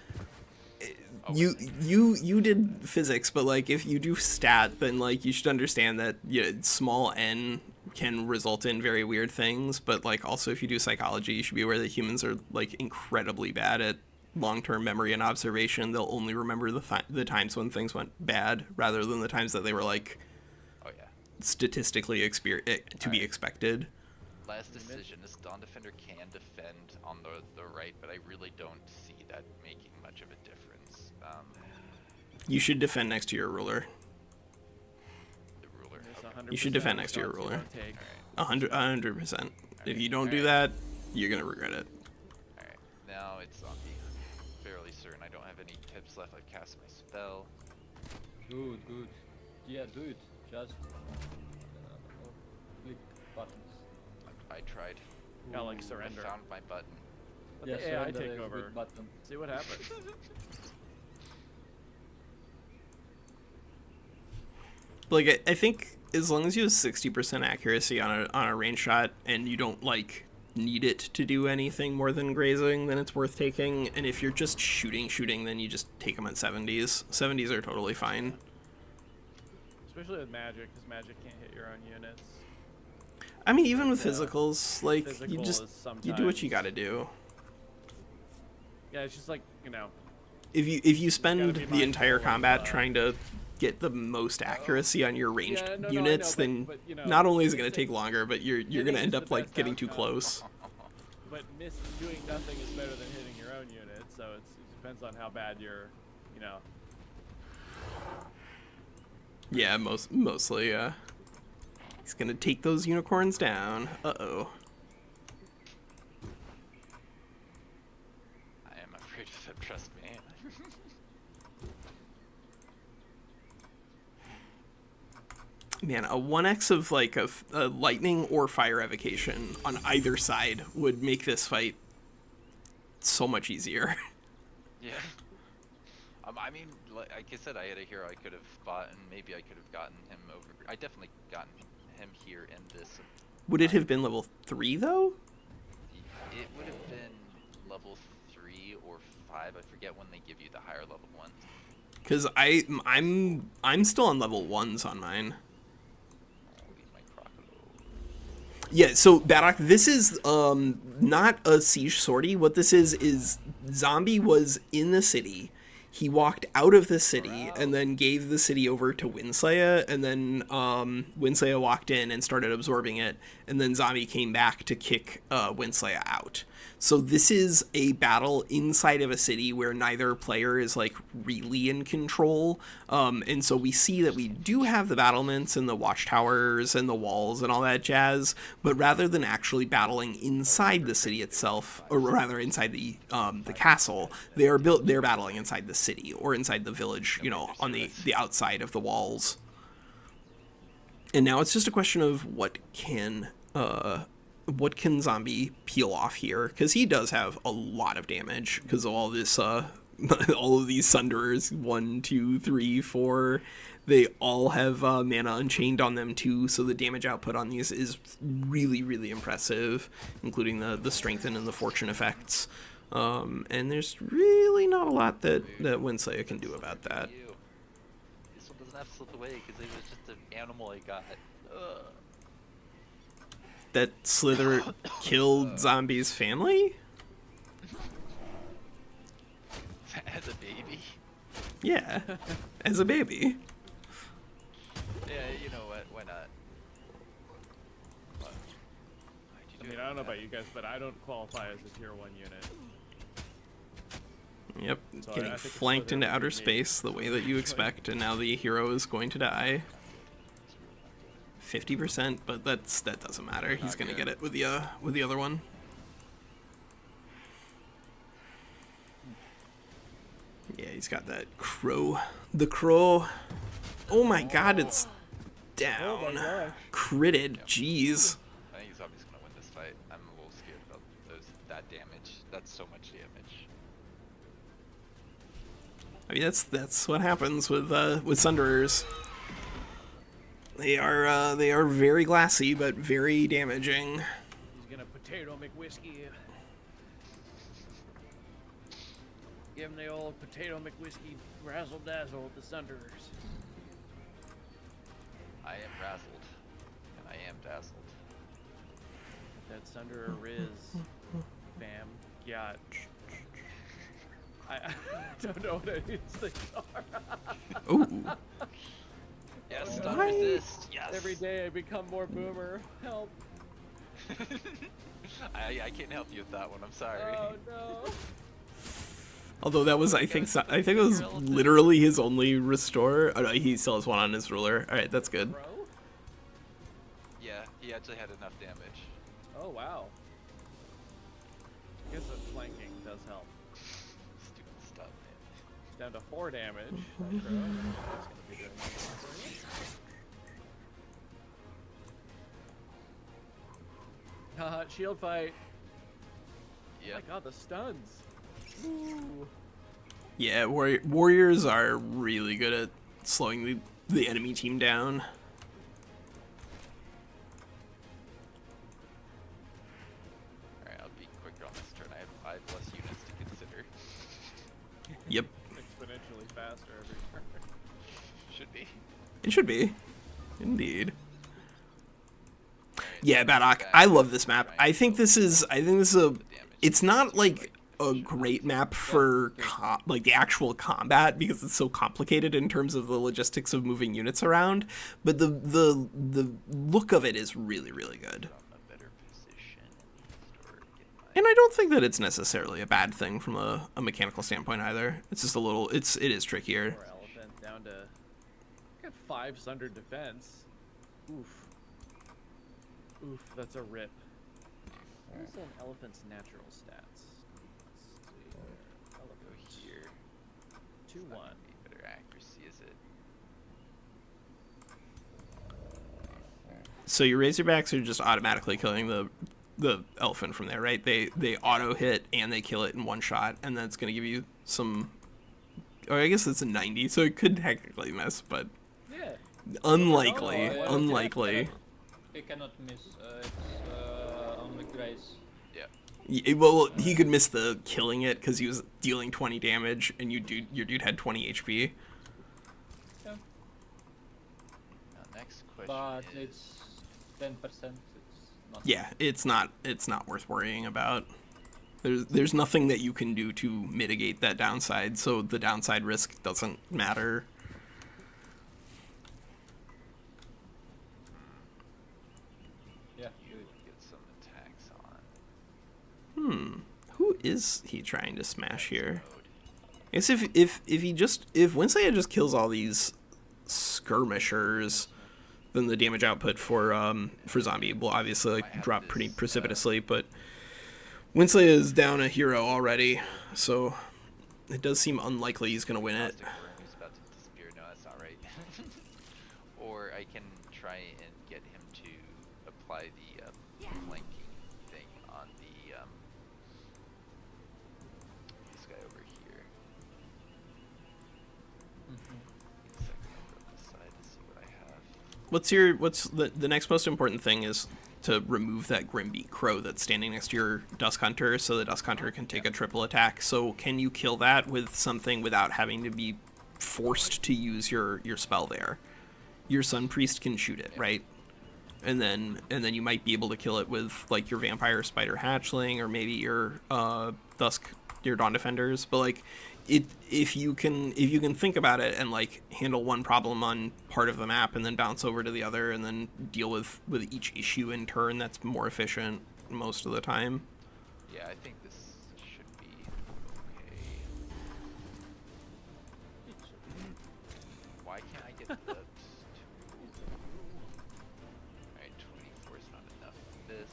You did physics, but, like, if you do stat, then, like, you should understand that small n can result in very weird things, but, like, also if you do psychology, you should be aware that humans are, like, incredibly bad at long-term memory and observation. They'll only remember the times when things went bad, rather than the times that they were, like, Oh yeah. statistically to be expected. Last decision. This Dawn Defender can defend on the right, but I really don't see that making much of a difference. You should defend next to your ruler. The ruler. It's Okay. 100% You should defend next to your shots you ruler. don't take. 100%. If you don't do that, you're gonna regret it. Alright, now it's zombie. Fairly certain I don't have any tips left. I've cast my spell. Good, good. Yeah, do it. Just click buttons. I tried. Gotta, like, I surrender. found my button. Let Yeah, the AI surrender take is a over. good button. See what happens. Like, I think as long as you have 60% accuracy on a range shot and you don't, like, need it to do anything more than grazing, then it's worth taking. And if you're just shooting, then you just take them at 70s. 70s are totally fine. Especially with magic, because magic can't hit your own units. I mean, even with Yeah. physicals, like, Physical you is do what you sometimes- gotta do. Yeah, it's just like, you know, If you gotta spend be the entire mindful of, combat trying to get the most accuracy on your ranged Yeah, no, I units, know, then but, you know, not only is it gonna missing- take longer, but you're hitting gonna is end the up like best getting too outcome. close. but doing nothing is better than hitting your own unit, so it depends on how bad you're, you know. Yeah, mostly. He's gonna take those unicorns down. Uh-oh. I am afraid of it, trust me. Man, a 1x of like a lightning or fire evocation on either side would make this fight so much easier. Yeah. I mean, like I said, I had a hero I could have fought, and maybe I could have gotten him over. I definitely gotten him here in this. Would it have been level 3 though? It would have been level 3 or 5. I forget when they give you the higher level ones. Because I'm still on level 1s on mine. I'll eat my crocodile. Yeah, so Baddock, this is not a siege sortie. What this is Zombie was in the city. He walked out of the city and then gave the city over to WinSlaya, and then WinSlaya walked in and started absorbing it, and then Zombie came back to kick WinSlaya out. So this is a battle inside of a city where neither player is like really in control, and so we see that we do have the battlements and the watchtowers and the walls and all that jazz, but rather than actually battling inside the city itself, or rather inside the castle, they're battling inside the city or inside the village, you know, on the outside of the walls. And now it's just a question of what can Zombie peel off here, because he does have a lot of damage because of all this all of these Sunderers. 1, 2, 3, 4, they all have mana Unchained on them too, so the damage output on these is really, really impressive, including the strengthen and the fortune effects. And there's really not a lot that WinSlaya can do about that. This one doesn't have to slip away because it was just an animal I got. Ugh. That Slither killed Zombie's family? As a baby? Yeah, as a baby. Yeah, you know what? Why not? Why'd you I do mean, it I don't know like about you guys, but I don't qualify as a tier 1 unit. Yep, So I getting think it's flanked Slither into would outer be me. space the way that you expect, and now the hero is going to die. 50%, but that doesn't matter. He's gonna get it with the other one. Yeah, he's got that crow. The crow. Oh my god, it's down. Critted. Jeez. I think Zombie's gonna win this fight. I'm a little scared about that damage. That's so much damage. I mean, that's what happens with Sunderers. They are very glassy, but very damaging. He's gonna potato McWhiskey. Give him the old potato McWhiskey razzle dazzle with the Sunderers. I am razzled. And I am dazzled. That Sunderer Riz, fam, yacht. I don't know what any of these things are. Ooh. Yes, Oh, stun no. resist. Yes. Every day I become more boomer. Help. I can't help you with that one. I'm sorry. Oh no. Although that was, I think it was literally his only restore. Oh no, he still has one on his ruler. All right, that's good. Bro? Yeah, he actually had enough damage. Oh wow. I guess that flanking does help. Stupid stuff, man. Down to 4 damage. That's gonna be doing Haha, shield fight. Oh Yep. my god, the stuns. Ooh. Yeah, warriors are really good at slowing the enemy team down. Alright, I'll be quicker on this turn. I have 5 less units to consider. Yep, Exponentially faster every turn. Should be. it should be. Indeed. Alright, Yeah, Baddock, back. I love this map. Try I and think build this is a. the damage. It's not like a great map for like the actual combat because it's so complicated in terms of the logistics of moving units around, but the look of it is really, really good. I'm in a better position and start getting my And I don't think that it's necessarily a bad thing from a mechanical standpoint either. It's just a little, it is trickier. Poor elephant down to got 5 Sunder defense. Oof. Oof, that's a rip. What is an elephant's natural stats? Let's see. go Elephant here. 2-1. Better accuracy, is it? So your Razorbacks are just automatically killing the elephant from there, right? They auto hit and they kill it in one shot, and that's gonna give you some. Oh, I guess it's a 90, so it could technically miss, but Yeah. unlikely. No, Unlikely. He cannot miss. It's only grace. Well, he could miss the killing it because he was dealing 20 damage, and your dude had 20 HP. Yeah. Now, next question But is, it's 10%. It's not. Yeah, it's not worth worrying about. There's nothing that you can do to mitigate that downside, so the downside risk doesn't matter. Yeah. you get some attacks on. Who is he trying to smash here? I guess if WinSlaya just kills all these skirmishers, then the damage output for Zombie will obviously like drop pretty precipitously, but WinSlaya is down a hero already, so it does seem unlikely he's gonna win it. Plastic worm is about to disappear. No, that's not right. Or I can try and get him to apply the flanking thing on the this guy over here. Give me a second, I'll go to the side to see what I have. What's the next most important thing is to remove that Grimbeak Crow that's standing next to your Dusk Hunter, so the Dusk Hunter can take a triple attack. So can you kill that with something without having to be forced to use your spell there? Your Sun Priest can shoot it, right? And then you might be able to kill it with like your Vampire Spider Hatchling, or maybe your your Dawn Defenders. But like if you can think about it and like handle one problem on part of the map and then bounce over to the other and then deal with each issue in turn, that's more efficient most of the time. Yeah, I think this should be okay. Why can't I get the Alright, 24 is not enough of this.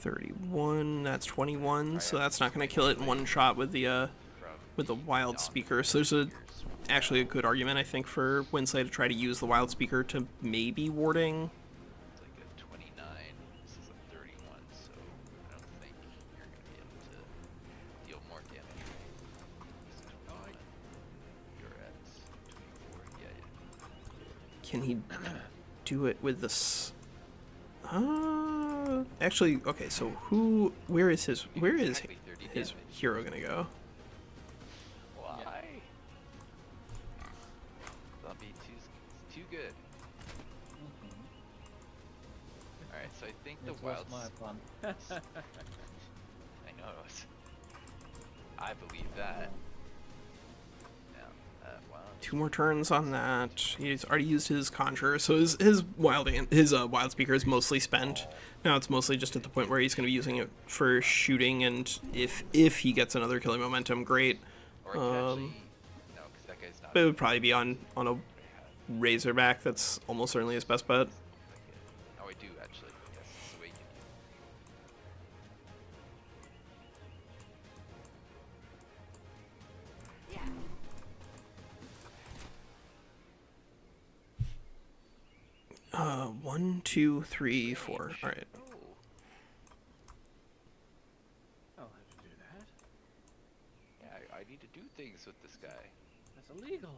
31, that's 21, so that's not going to kill it in one shot with the Wild Speaker. So there's actually a good argument, I think, for WinSlaya to try to use the Wild Speaker to maybe warding. It's like a 29. This is a 31, so I don't think you're going to be able to deal more damage. This is 21. You're at 24. Yeah. Can he do it with this? Actually, okay. So where is his Exactly 30 his damage. hero gonna go? Why? Zombie 2's too good. Alright, so I think the It was wild. my plan. I know it was. I believe that. Now, wild. 2 more turns on that. He's already used his Conjure, so his Wild Speaker is mostly spent. Now it's mostly just at the point where he's going to be using it for shooting, and if he gets another killing momentum, great. Or I could actually. No, because that guy's not. But it would probably be on a Razorback. That's almost certainly his best bet. Oh, I do actually. Yes, it's awakened. One, 2, 3, 4. All right. Oh. I'll have to do that. Yeah, I need to do things with this guy. That's illegal.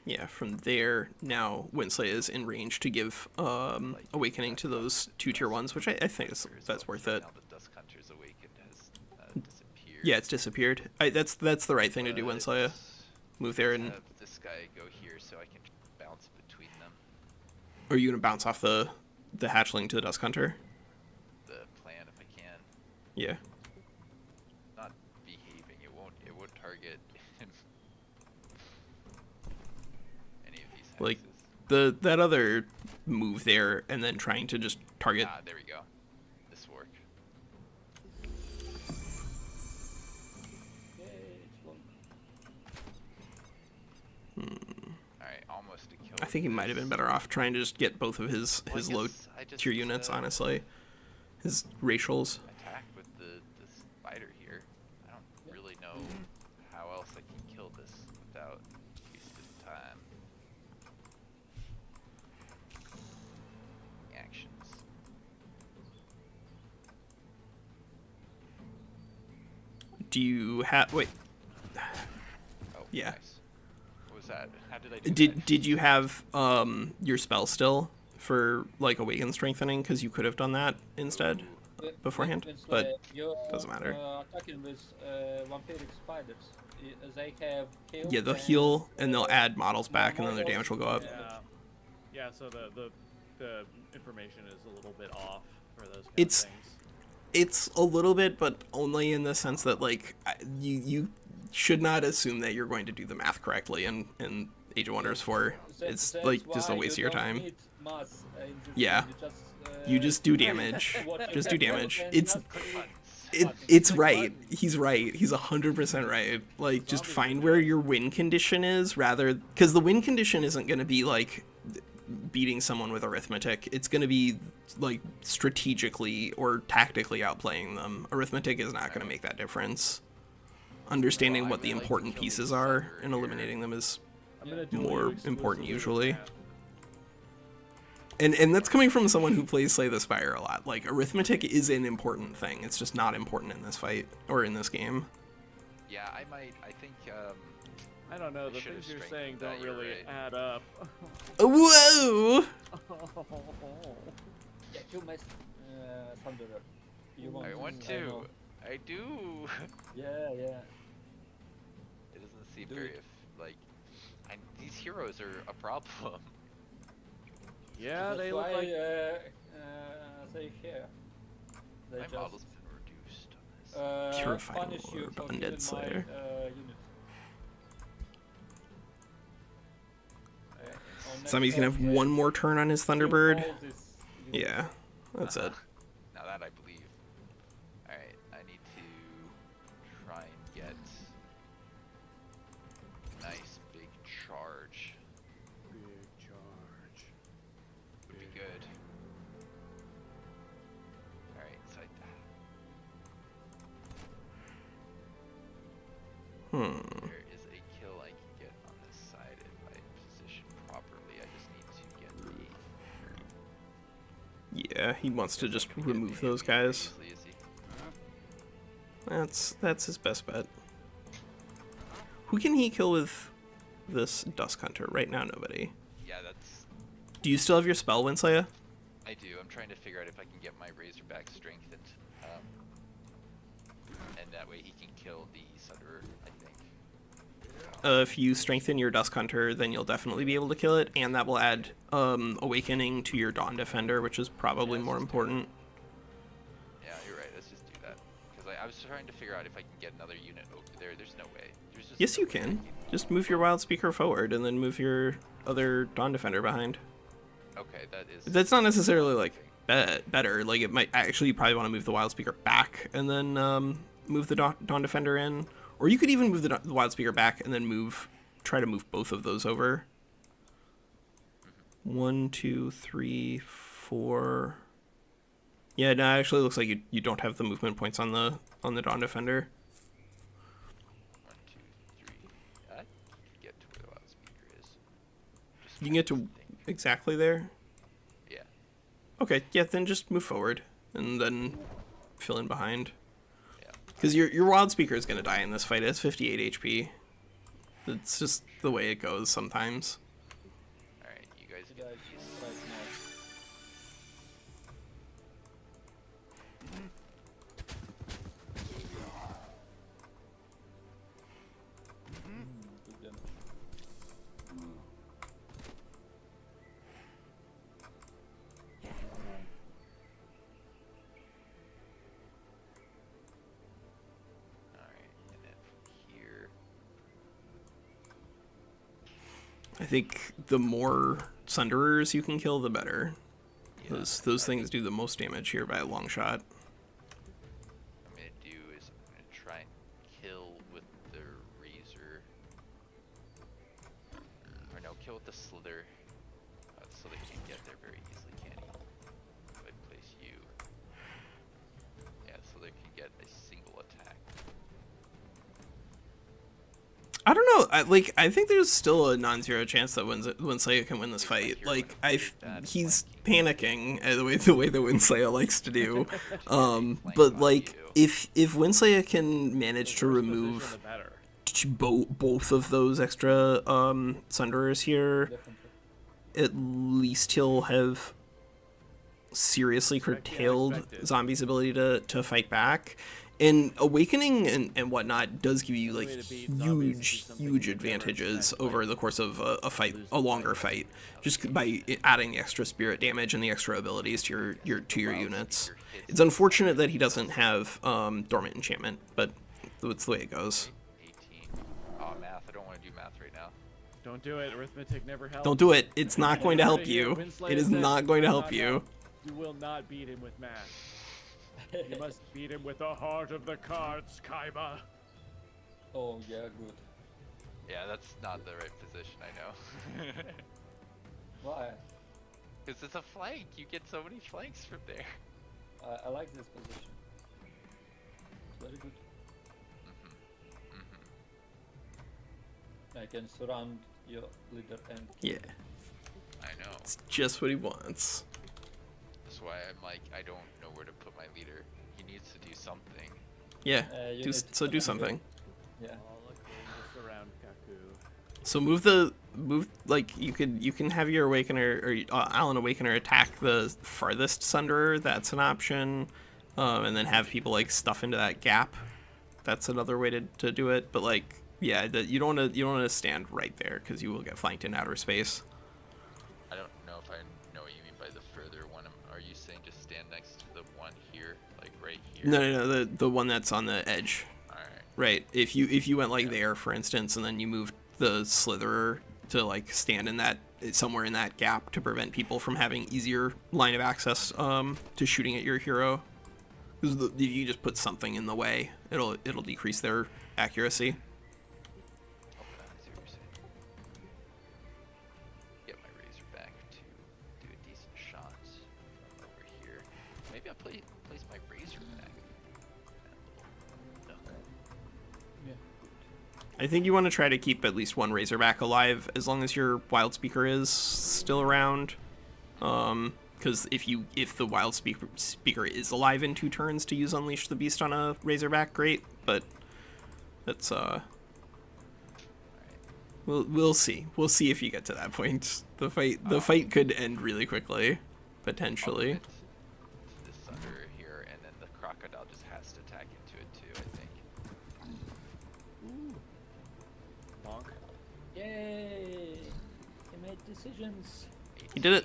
Yeah, from there, now WinSlaya is in range to give Awakening to those 2 tier 1s, which I think that's worth it. Now the Dusk Hunter's awakened has disappeared. Yeah, it's disappeared. That's the right thing to do, WinSlaya. Move there, and Have this guy go here so I can bounce between them. are you gonna bounce off the hatchling to the Dusk Hunter? The plan if I can. Yeah. Not behaving. It won't target any of these hexes. Like that other move there, and then trying to just target. Ah, there we go. This worked. Alright, almost a kill. I think he might have been better off trying to just get both of his Well, I low guess I just, tier units, honestly. His racials. Attack with the spider here. I don't really know how else I can kill this. Do you have... Wait. Oh, Yeah. nice. What was that? How did I do that? Did you have your spell still for like Awaken Strengthening? Because you could have done that instead beforehand, but you're, doesn't matter. Attacking with vampiric spiders. They have heal. Yeah, they'll heal and they'll add models back, and then their damage will go up. Yeah. So the information is a little bit off for those kind of It's things. It's a little bit, but only in the sense that like you should not assume that you're going to do the math correctly in Age of Wonders 4. It's like just a waste of your time. Yeah. You just do damage. Just do damage. It's right. He's right. He's 100% right. Like, just find where your win condition is, rather, because the win condition isn't going to be like beating someone with arithmetic. It's going to be like strategically or tactically outplaying them. Arithmetic is not going to make that difference. Understanding what the important pieces are and eliminating them is more important usually. And that's coming from someone who plays Slay the Spire a lot. Like, arithmetic is an important thing. It's just not important in this fight, or in this game. Yeah, I think, I don't know, the things you're saying don't really add up. Whoa! Yeah, you missed Thunderer. I want to. I do. Yeah. It doesn't seem very, these heroes are a problem. Yeah, they That's look why, like... they here. They My just model's been reduced on this. Purifying punish you Orb, for Undead killing Slayer. my unit. Zombie's gonna have one more turn on his Thunderbird. Yeah, that's it. Now that I believe. Alright, I need to try and get nice big charge. Big charge. Would be good. Alright, so there is a kill I can get on this side if I position properly. I just need to get the... Yeah, he wants to just remove those guys. Easily, is he? That's his best bet. Who can he kill with this Dusk Hunter? Right now, nobody. Yeah, that's... Do you still have your spell, WinSlaya? I do. I'm trying to figure out if I can get my Razorback strengthened. And that way he can kill the Sunderer, I think. If you strengthen your Dusk Hunter, then you'll definitely be able to kill it, and that will add Awakening to your Dawn Defender, which is probably more important. Yeah, you're right. Let's just do that. Because I was trying to figure out if I can get another unit over there. There's no way. There's just Yes, no you way can. Just move your Wild Speaker forward, and then move your other Dawn Defender behind. Okay, that is... That's not necessarily, like, better. Like, it might... Actually, you probably want to move the Wild Speaker back, and then move the Dawn Defender in. Or you could even move the Wild Speaker back, and then try to move both of those over. 1, 2, 3, 4... Yeah, no, it actually looks like you don't have the movement points on the Dawn Defender. 1, 2, 3... I can get to where the Wild Speaker is. Just You can get to think. exactly there? Yeah. Okay, yeah, then just move forward, and then fill in behind. Yeah. Because your Wild Speaker is going to die in this fight. It has 58 HP. It's just the way it goes sometimes. Alright, you guys You get guys these. right now. Good damage. Alright, and then from here... I think the more Sunderers you can kill, the better. Yeah, Those things do the most damage here by a long shot. I'm gonna do is I'm gonna try and kill with the Razor. Or no, kill with the Slither. So they can't get there very easily, can he? If I place you. Yeah, so they can get a single attack. I don't know. I think there's still a non-zero chance that WinSlaya can win this fight. Like, he's panicking the way that WinSlaya likes to do. But like, If WinSlaya can manage to The worse remove position, the better. both of those extra Sunderers here, Definitely. at least he'll have seriously Expect the curtailed unexpected. Zombie's ability to fight back. And Awakening and whatnot does give you The like way to beat zombies is do huge something huge you never advantages expect, over like the course of a fight, lose a the longer fight. fight, just by adding the extra spirit damage and the extra abilities to your units. It's unfortunate that he doesn't have dormant enchantment, but it's the way it goes. 18. Oh, math. I don't want to do math right now. Don't do it. Arithmetic never helps. Don't do it. It's not going to help Right here, you. WinSlaya It is said, not going to "Do help not you. You will not beat him with math. You must beat him with the heart of the cards, Kaiba. Oh yeah, good. Yeah, that's not the right position, I know. Why? Because it's a flank. You get so many flanks from there. I like this position. It's very good. I can surround your leader and Yeah, I know. it's just what he wants. That's why I'm like, I don't know where to put my leader. He needs to do something. Yeah, You do need so do to- something. yeah. Oh, look, just around Kaku. So move like you can have your Awakener or Alan Awakener attack the farthest Sunderer. That's an option, and then have people like stuff into that gap. That's another way to do it. But like, yeah, you don't want to stand right there because you will get flanked in outer space. I don't know if I know what you mean by the further one. Are you saying just stand next to the one here, like right here? No, the one that's on the edge. All right. Right. If you went like there, for instance, and then you moved the Slitherer to like stand in that somewhere in that gap to prevent people from having easier line of access to shooting at your hero. Because if you just put something in the way, it'll decrease their accuracy. Okay, I see what you're saying. Get my razor back to do a decent shot from over here. Maybe I'll place my razor back. Yeah. I think you want to try to keep at least one Razorback alive as long as your Wild Speaker is still around. Because if the Wild Speaker is alive in 2 turns to use Unleash the Beast on a Razorback, great. But that's we'll see. We'll see if you get to that point. The fight could end really quickly, potentially. This Sunder here, and then the crocodile just has to attack into it too, I think. Bonk. Yay! He made decisions. 18. He did it.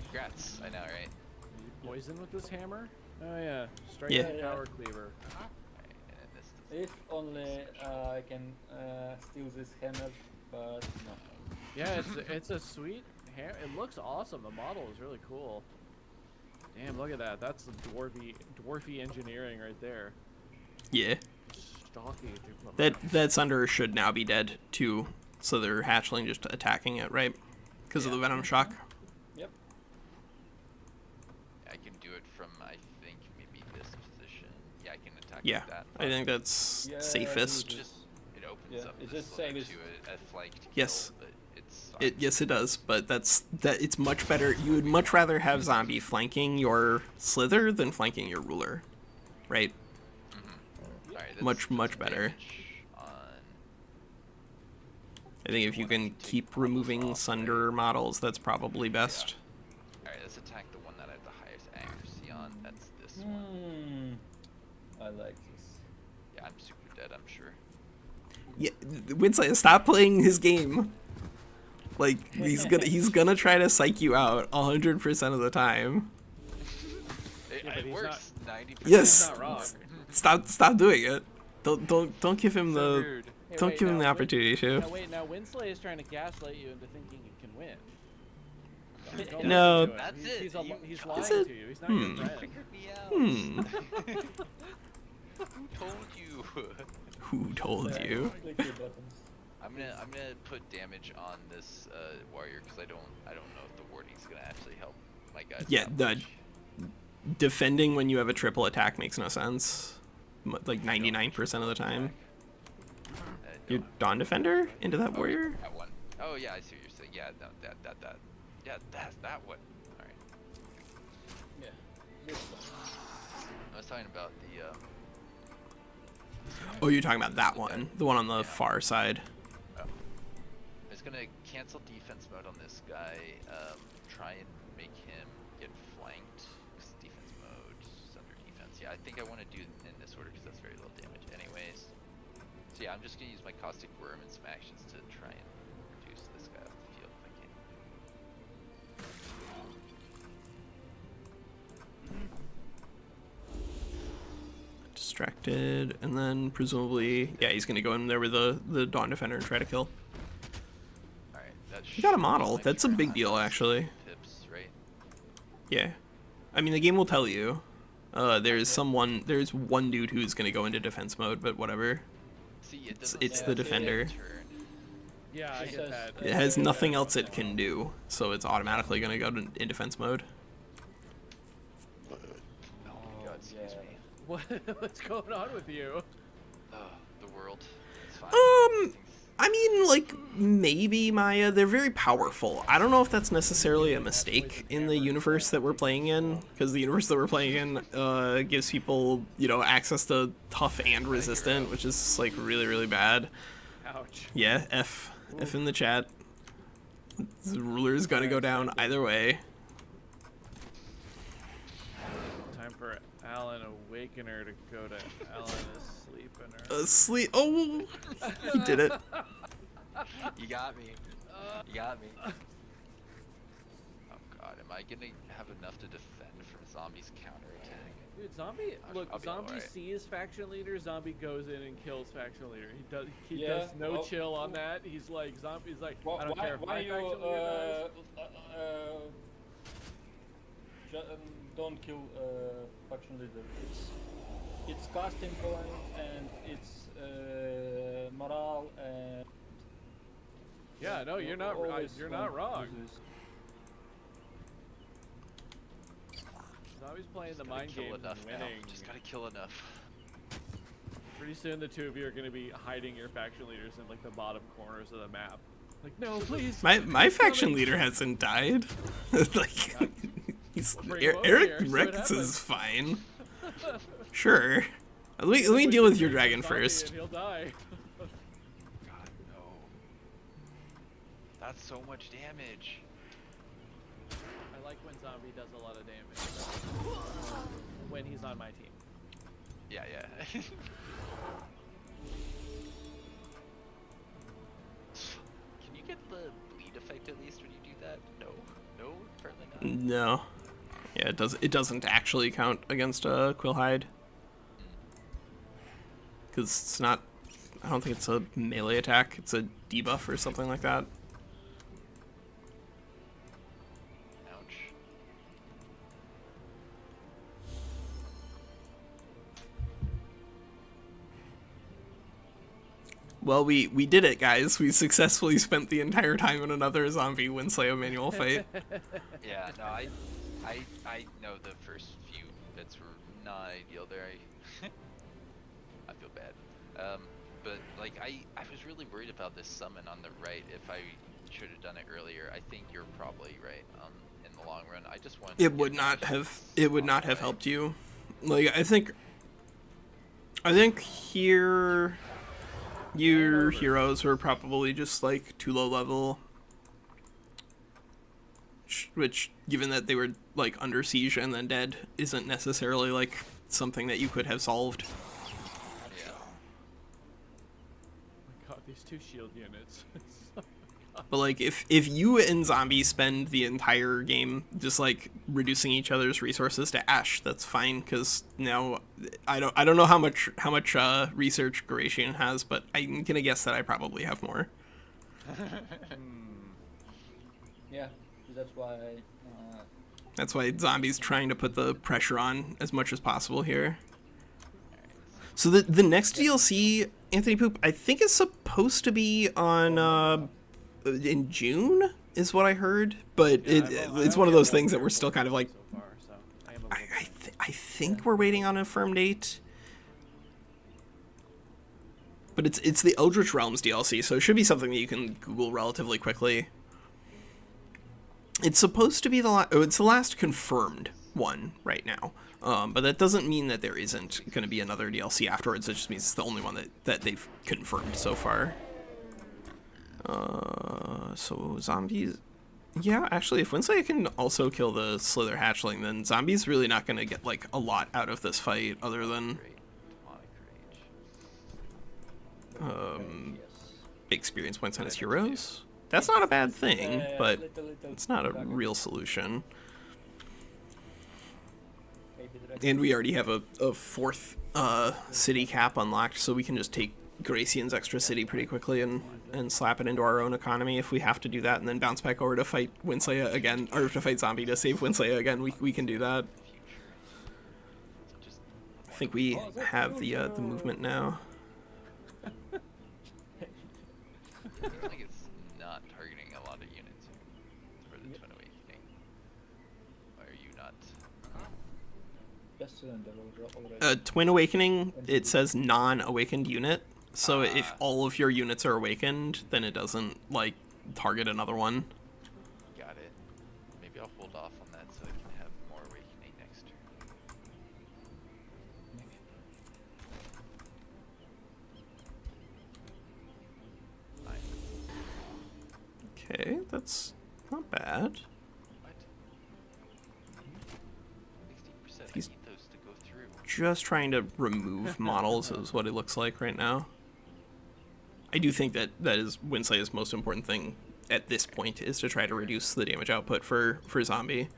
Congrats, I know, right? Are you poison with this hammer? Oh yeah. Strike Yeah. that power cleaver. Right, and then this does If only I can steal this hammer, but no. Yeah, it's a sweet hammer. It looks awesome. The model is really cool. Damn, look at that. That's some dwarfy engineering right there. Yeah. Stocky. That Sunderer should now be dead too, so they're hatchling just attacking it, right? Because of the Venom Shock. Yep. I can do it from, I think, maybe this position. Yeah, I can attack Yeah, with that. I think that's Yeah, safest. you It opens Yeah, up it's this just lever same as- to a flanked kill, Yes. but it's Yes, it does, but it's much better. You would much rather have Zombie flanking your Slither than flanking your Ruler, right? Alright, that's much some better. damage on I think if you can keep removing Sunder models, that's probably best. Alright, let's attack the one that I have the highest accuracy on. That's this one. I like this. Yeah, I'm super dead, I'm sure. Yeah, WinSlaya, stop playing his game. Like he's gonna try to psych you out 100% of the time. It, Yeah, but it he's works 90%. Yes. He's not wrong. Stop doing it. Don't give him So the rude. Hey, don't wait, give him the now, opportunity to. Now wait, now WinSlaya is trying to gaslight you into thinking you can win. Don't No. listen to him. That's He's, it. He's, You he's tried. lying Is it? to you. He's not your friend. Figured me out. Hmm. Who told you? Who told you? Click your buttons. I'm gonna put damage on this warrior because I don't know if the warding's gonna actually help my guys. Yeah, that the- much. Defending when you have a triple attack makes no sense. Like 99% of the time. Your Dawn Defender into that warrior? That one. Oh yeah, I see what you're saying. Yeah, no, that. Yeah, that's that one. All right. Yeah. This one. I was talking about the. Oh, you're talking about that one, the one on the far side. I was gonna cancel defense mode on this guy. Try and make him get flanked. Cause defense mode is under defense. Yeah, I think I want to do it in this order because that's very little damage, anyways. So yeah, I'm just gonna use my caustic worm and some actions to try and reduce this guy off the field if I can. Distracted, and then presumably, yeah, he's gonna go in there with the Dawn Defender and try to kill. Alright, that You got a should model. like That's a your big deal, actually. Pips, right? Yeah. I mean, the game will tell you. There's one dude who's gonna go into defense mode, but whatever. See, it doesn't It's say the that defender. turn. Yeah, I get that. It has nothing else it can do, so it's automatically gonna go in defense mode. Oh my god, excuse yeah. me. What's going on with you? Oh, the world. It's fine. I mean, like, maybe, Maya, they're very powerful. I don't know if that's necessarily a mistake in the universe that we're playing in, because the universe that we're playing in gives people, you know, access to tough and resistant, which is, like, really, really bad. Ouch. Yeah, F in the chat. The ruler's gonna go down either way. Time for Alan Awakener to go to Alan Asleepener. Asleep. Oh, he did it. You got me. You got me. Oh god, am I gonna have enough to defend from Zombie's counterattack? Dude, Zombie, look, I'll be Zombie alright. sees faction leader, Zombie goes in and kills faction leader. He Yeah, does no well- chill on that. He's like, Zombie's like, Why, I don't care if why my you faction leader dies. don't kill faction leader? It's casting points and it's morale and. Yeah, no, you're not. always You're want not to wrong. do this. Zombie's playing the Just gotta mind kill games enough and now. winning. Just gotta kill enough. Pretty soon, the two of you are gonna be hiding your faction leaders in like the bottom corners of the map. Like, no, please. My he's faction coming. leader hasn't died. Like, he's, Bring him over here, Aric see what Rex happens. is fine. Sure. Let me deal with your dragon Zombie first. and he'll die. God, no. That's so much damage. I like when Zombie does a lot of damage. When he's on my team. Yeah, yeah. Can you get the bleed effect at least when you do that? No. No, apparently not. No. Yeah, it doesn't actually count against a Quillhide. Because it's not, I don't think it's a melee attack, it's a debuff or something like that. Ouch. Well, we did it, guys. We successfully spent the entire time in another zombie WinSlaya manual fight. Yeah, no, I know the first few bits were not ideal there. I feel bad. But like I was really worried about this summon on the right. If I should have done it earlier, I think you're probably right. In the long run, I just wanted. It would not have helped you. Like I think here your heroes were probably just like too low level. Which, given that they were like under siege and then dead, isn't necessarily like something that you could have solved. Yeah. God, these two shield units. But like if you and Zombie spend the entire game just like reducing each other's resources to ash, that's fine, because now I don't know how much research Garacian has, but I'm gonna guess that I probably have more. Yeah, that's why. That's why Zombie's trying to put the pressure on as much as possible here. So the next DLC, Anthony Poop, I think is supposed to be on in June, is what I heard, but it's one of those things that we're still kind of like. So far, so I am a I think we're waiting on a firm date. But it's the Eldritch Realms DLC, so it should be something that you can Google relatively quickly. It's supposed to be it's the last confirmed one right now. But that doesn't mean that there isn't going to be another DLC afterwards. It just means it's the only one that they've confirmed so far. So zombies. Yeah, actually, if WinSlaya can also kill the Slither Hatchling, then zombies really not going to get like a lot out of this fight, other than Great. Demonic Rage. Yes. experience points on his heroes. That's not a bad thing, but Little it's not a dragon. real solution. Baby dragon. And we already have a 4th city cap unlocked, so we can just take Garacian's extra city pretty quickly and slap it into our own economy if we have to do that, and then bounce back over to fight WinSlaya again, or to fight Zombie to save WinSlaya again. We can do that. I think we have the movement now. Seems like it's not targeting a lot of units for the Twin Awakening. Why are you not? Just surrender already. Twin Awakening, it says non-awakened unit, so if all of your units are awakened, then it doesn't like target another one. Got it. Maybe I'll hold off on that so I can have more Awakening next turn. Fine. Okay, that's not bad. What? 60%. He's- I need those to go through. Just trying to remove models is what it looks like right now. I do think that is WinSlaya's most important thing at this point, is to try to reduce the damage output for Zombie.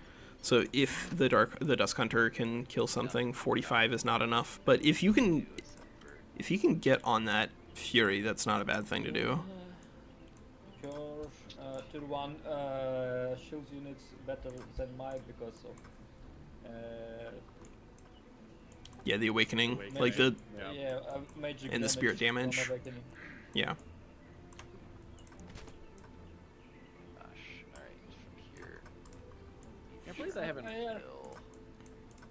So if the Dusk Hunter can kill something, 45 is not enough. But if you can get on that Fury, that's not a bad thing to do. Your tier 1 shields units better than mine because of Yeah, the Awakening, Awakening. like the Yeah. magic And the spirit from damage. Awakening. yeah. Gosh. Alright, from here. Can't believe I haven't Kill.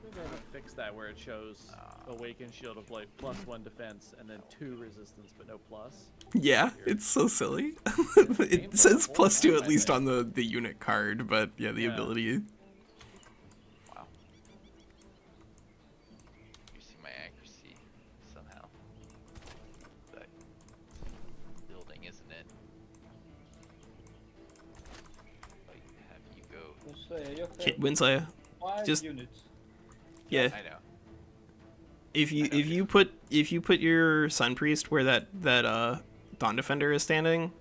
Maybe I haven't fixed that where it shows Awakened Shield of like +1 defense and then 2 resistance but no plus. Yeah, it's so silly. It says +2 at least on the unit card, but yeah, the Yeah. ability. Wow. You see my accuracy somehow. But building, isn't it? Like, have you go. WinSlaya, you have WinSlaya, 5 just- units. yeah. I know. If you put your Sun Priest where that Dawn Defender is standing,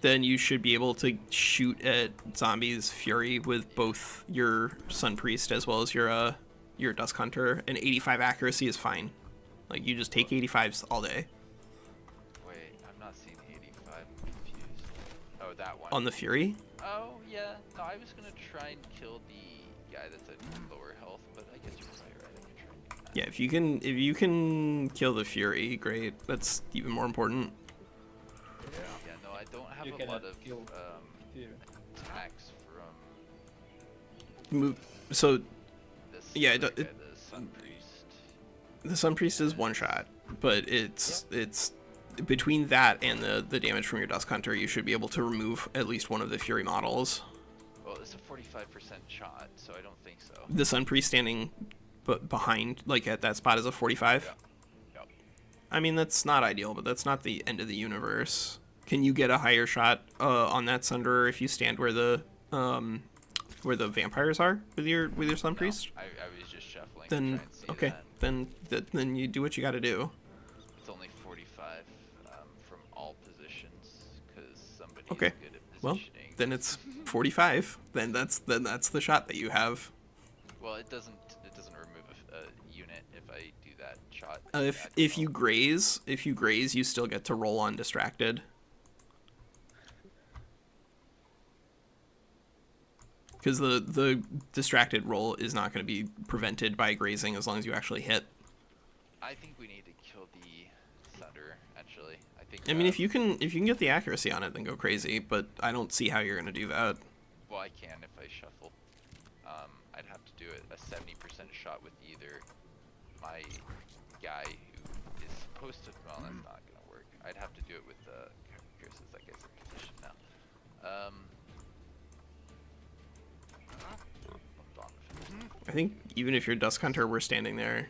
then you should be able to shoot at Zombie's Fury with both your Sun Priest as well as your Dusk Hunter, and 85 accuracy is fine. Like, you just take 85s all day Wait, I'm not seeing 85. I'm confused. Oh, that one. on the Fury. Oh, yeah. No, I was gonna try and kill the guy that's at lower health, but I guess you're probably right. I could try and do that. Yeah, if you can kill the Fury, great. That's even more important. Yeah, no, I don't have You a cannot lot of kill Fear. attacks from Move. So this. Yeah, other it- guy, the Sun Priest. the Sun Priest is one shot, but it's between that and the damage from your Dusk Hunter, you should be able to remove at least one of the Fury models. Well, it's a 45% shot, so I don't think so. The Sun Priest standing behind, like at that spot, is a 45. Yep. I mean, that's not ideal, but that's not the end of the universe. Can you get a higher shot on that Sunderer if you stand where the vampires are with your Sun No, Priest? I was just shuffling. Then to try and see okay, that. then you do what you got to do. It's only 45 from all positions because somebody Okay, is good at well, positioning. then it's 45. Then that's the shot that you have. Well, it doesn't remove a unit if I do that shot. If you graze, you still get to roll on distracted. Because the distracted roll is not going to be prevented by grazing as long as you actually hit. I think we need to kill the Thunder. Actually, I think. I mean, if you can get the accuracy on it, then go crazy. But I don't see how you're going to do that. Well, I can if I shuffle. I'd have to do it a 70% shot with either my guy who is supposed to. Well, that's not gonna work. I'd have to do it with Chris. That guy's in position now. Dawn Defender. I think even if you're Dusk Hunter, we're standing there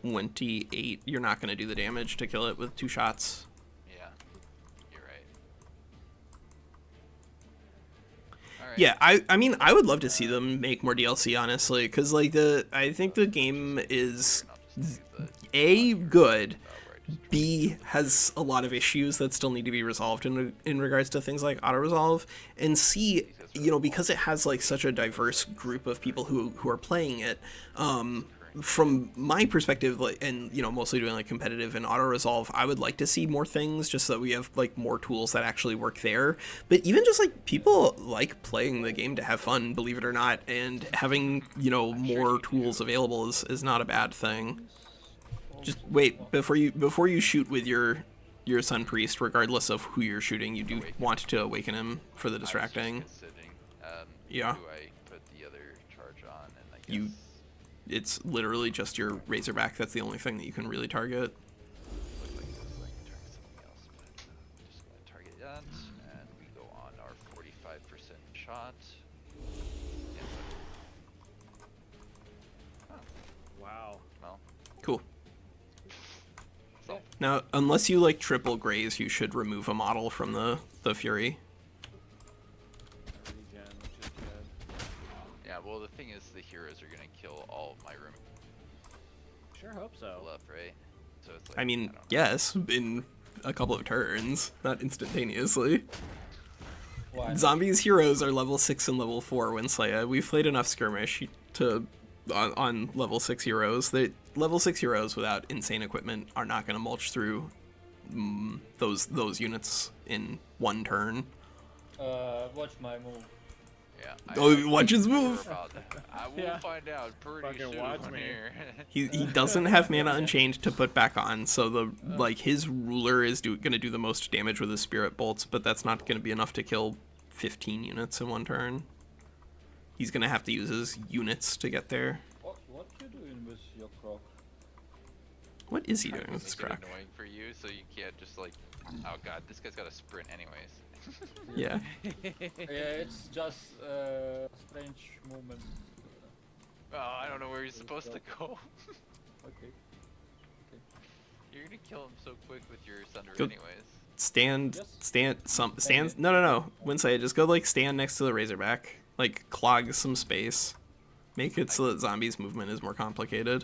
28. You're not going to do the damage to kill it with 2 shots. Yeah, you're right. All right. Yeah, I mean, I would love to see them make more DLC, honestly, because like I think the game is A, good, B, has a lot of issues that still need to be resolved in regards to things like auto resolve, and C, you know, because it has like such a diverse group of people who are playing it. From my perspective, like, and you know, mostly doing like competitive and auto resolve, I would like to see more things just so that we have like more tools that actually work there. But even just like people like playing the game to have fun, believe it or not, and having, you know, more tools available is not a bad thing. Just wait before you shoot with your Sun Priest, regardless of who you're shooting, you do want to awaken him for the distracting. Yeah. Do I put the other charge on? And I guess It's literally just your Razorback. That's the only thing that you can really target. looked like it was like target something else, but I'm just gonna target that, and we go on our 45% shot. Wow. Well, Cool. so Now, unless you like triple graze, you should remove a model from the Fury. Regen, which is good. yeah. Well, the thing is, the heroes are gonna kill all of my room Sure hope so. left, right? So it's like, I mean, don't know. yes, in a couple of turns, not instantaneously. Why? Zombies heroes are level 6 and level 4 WinSlaya. We've played enough skirmish on level 6 heroes. Level 6 heroes without insane equipment are not going to mulch through those units in 1 turn. Watch my move. Yeah. Oh, watch his More move. about that. I will Yeah. find out pretty Fucking soon watch me. here. He doesn't have mana unchained to put back on, so his ruler is gonna do the most damage with his spirit bolts, but that's not gonna be enough to kill 15 units in 1 turn. He's gonna have to use his units to get there. What you doing with your croc? What is he doing with Is this it crack? annoying for you, so you can't just like, oh god, this guy's got to sprint anyways. Yeah. Yeah, it's just strange movement. Oh, I don't know where he's supposed to go. Okay. You're gonna kill him so quick with your Sunder Go- anyways. Stand. No. WinSlaya, just go like stand next to the Razorback, like clog some space, make it so that zombies' movement is more complicated.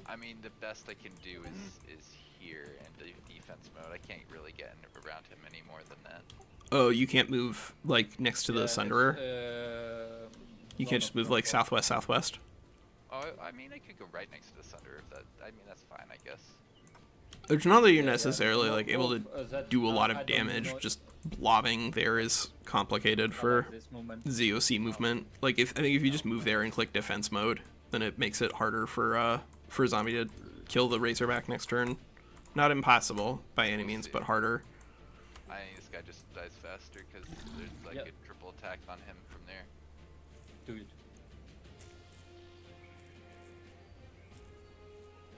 I mean, the best I can do is here in the defense mode. I can't really get around him any more than that. Oh, you can't move like next to the Sunderer. You can't just move like southwest. Oh, I mean, I could go right next to the Sunder if that. I mean, that's fine, I guess. It's not that you're Yeah, necessarily like able to that, do a lot I of don't damage. know- Just blobbing there is complicated I for like this movement. ZOC movement. Like I think if you just move there and click defense mode, then it makes it harder for zombie to kill the Razorback next turn. Not impossible by any means, but harder. I think this guy just dies faster because there's like Yep. a triple attack on him from there. Do it.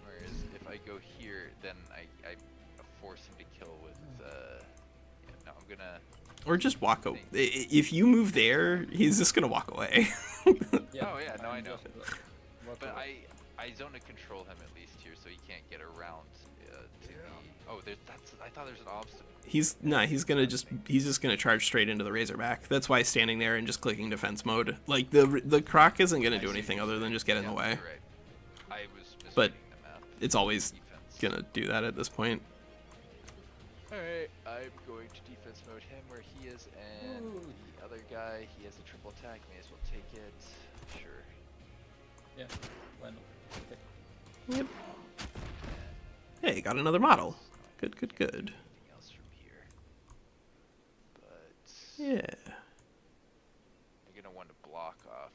Whereas if I go here, then I force him to kill with. Yeah, no, I'm gonna. Or just walk away. If you move there, he's just gonna walk away. Oh yeah, no, I know. Just, walk But away. I zone to control him at least here, so he can't get around to the. Oh, I thought there's an obstacle. He's just gonna charge straight into the Razorback. That's why standing there and just clicking defense mode, like the Croc isn't gonna do anything other than just get in the way. You're right. I was But misreading the map. it's always Defense. gonna do that at this point. Alright, I'm going to defense mode him where he is, and Ooh. the other guy, he has a triple attack, may as well take it. Sure. Yeah. Why not? Okay. Yep. Hey, got another model. Good. Anything else from here. But Yeah. I'm gonna want to block off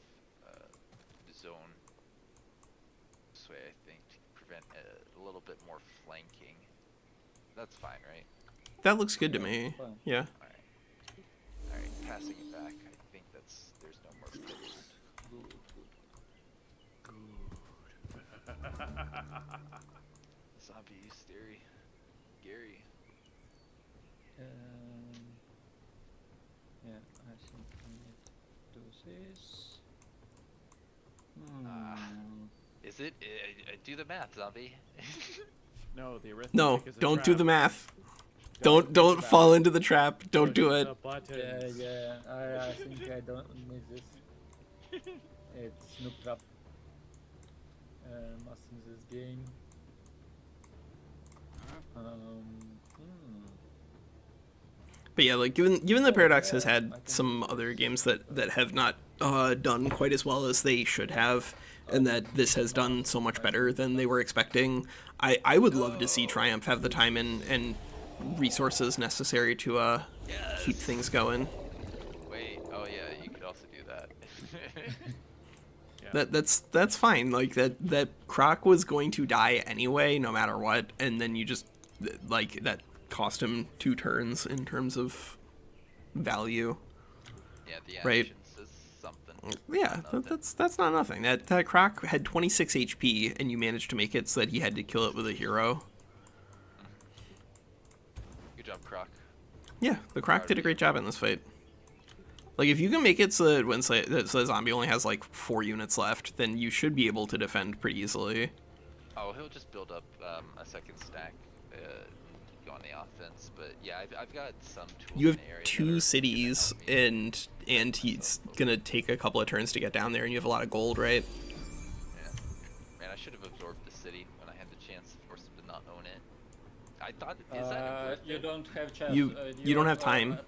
the zone this way, I think, to prevent a little bit more flanking. That's fine, right? That looks good to me. Fine. Yeah. Alright, passing it back. I think there's no more flanking. Zombie Scary. Gary. Yeah, I think I need to do this. Is it? Do the math, zombie. No, the arithmetic No, is a don't do trap. the math. Don't Don't think fall about it. into the trap. Don't do Push it. the buttons. I think I don't need this. It's noob trap. Must in this game. But yeah, like given the Paradox has had some other games that have not done quite as well as they should have, and that this has done so much better than they were expecting, I would love to see Triumph have the time and resources necessary to keep things going. Wait. Oh yeah, you could also do that. Yeah. That's fine. Like that Croc was going to die anyway, no matter what, and then you just like that cost him 2 turns in terms of value. Yeah, the Right. actions is something. Yeah, that's not nothing. That Croc had 26 HP, and you managed to make it so that he had to kill it with a hero. Good job, Croc. Yeah, the Croc did a great job in this fight. Like, if you can make it so that so the zombie only has like 4 units left, then you should be able to defend pretty easily. Oh, he'll just build up a second stack, go on the offense. But yeah, I've got some tools. You have in the area that 2 are gonna cities, help me. and he's gonna take a couple of turns to get down there, and you have a lot of gold, right? Yeah. Man, I should have absorbed the city when I had the chance, forced him to not own it. I thought, is that worth You it? don't have chance. You don't have time.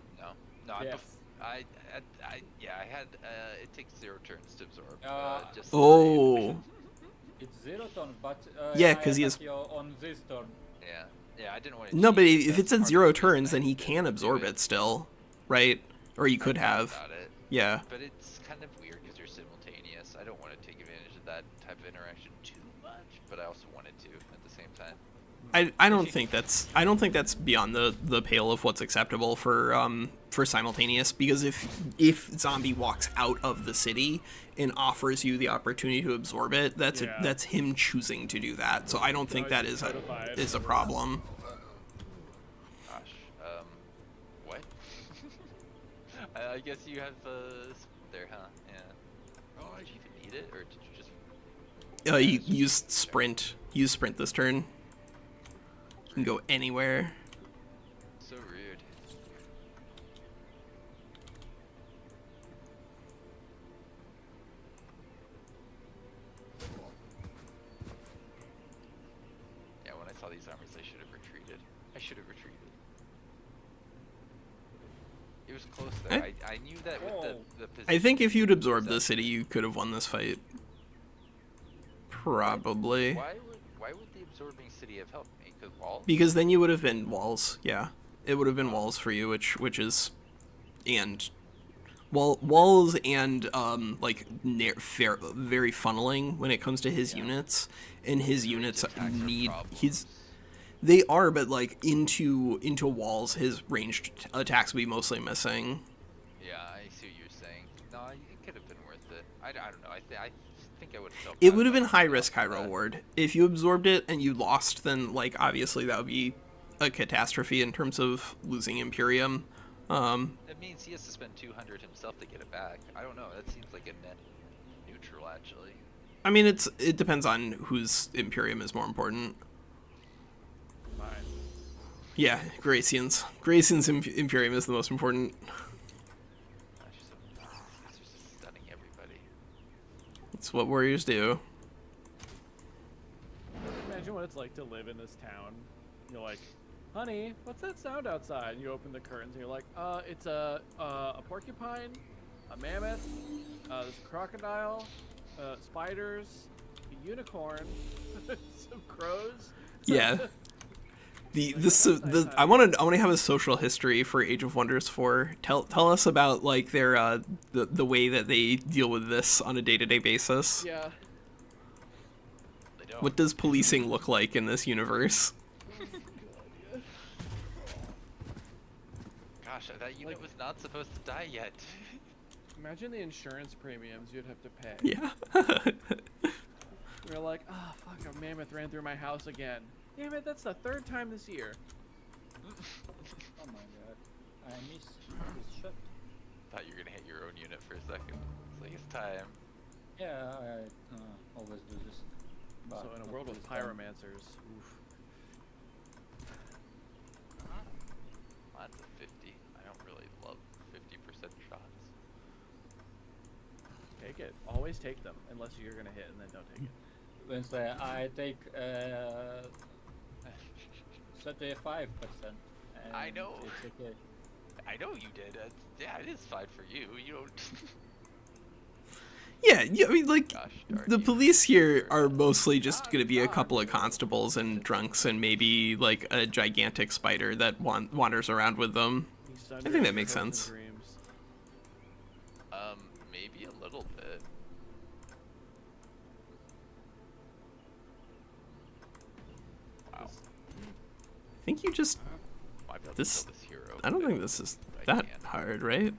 No, Yes. I had, it takes 0 turns to absorb. Just Oh, It's 0 turn, but Yeah, I 'cause he has- attack you on this turn. Yeah, I didn't want to. no, but cheat, if that's it's at part 0 of the reason turns, then he didn't can do absorb it still, right? Or you could I thought have. about it, Yeah. but it's kind of weird because you're simultaneous. I don't want to take advantage of that type of interaction too much, but I also wanted to at the same time. I don't think that's beyond the pale of what's acceptable for simultaneous, because if zombie walks out of the city and offers you the opportunity to absorb it, that's Yeah. that's him choosing to do that. So I don't think that is a problem. Gosh, what? I guess you have there, huh? Yeah. Oh, did you even need it, or did you just? You use sprint. Use sprint this turn. You can go anywhere. So rude. Yeah, when I saw these armors, I should have retreated. I should have retreated. It was close there. I knew that with the position. I think if you'd absorbed the city, you could have won this fight. Probably. Why would the absorbing city have helped me? Because walls? Because then you would have been walls, yeah. It would have been walls for you, which is, and walls and like very funneling when it comes to his units, and his units need they are, but like into walls, his ranged attacks will be mostly missing. Yeah, I see what you're saying. No, it could have been worth it. I don't know. I think I would have felt It bad would have been about high myself risk, high for that. reward. If you absorbed it and you lost, then like obviously that would be a catastrophe in terms of losing Imperium. It means he has to spend 200 himself to get it back. I don't know. That seems like a net neutral, actually. I mean, it depends on whose Imperium is more important. Mine. Yeah, Garacian's. Garacian's Imperium is the most important. Gosh, he's just stunning everybody. It's what warriors do. Imagine what it's like to live in this town. You're like, honey, what's that sound outside? And you open the curtains and you're like, it's a porcupine, a mammoth, there's a crocodile, spiders, a unicorn, some crows. Yeah. I want to have a social history for Age of Wonders 4. Tell us about like their the way that they deal with this on a day-to-day basis. Yeah. They don't. What does policing look like in this universe? Gosh, that unit was not supposed to die yet. Imagine the insurance premiums you'd have to pay. Yeah. You're like, oh fuck, a mammoth ran through my house again. Damn it, that's the 3rd time this year. Oh my god. I missed this shot. Thought you were gonna hit your own unit for a second. It's like it's time. Yeah, I always do this. But So in a not world with this time. pyromancers, oof. That's a 50. I don't really love 50% shots. Take it. Always take them, unless you're gonna hit, and then don't take it. WinSlaya, I take 35%. I know. It's okay. I know you did. Yeah, it is fine for you. You don't. Yeah, I mean, like, Gosh darn the you. police here are mostly just going to be a couple of constables and drunks and maybe, like, a gigantic spider that wanders around with them. I think that makes sense. Maybe a little bit. Wow. I think you just... Might be able to This... kill this hero. I don't think this is I that can't. hard, right?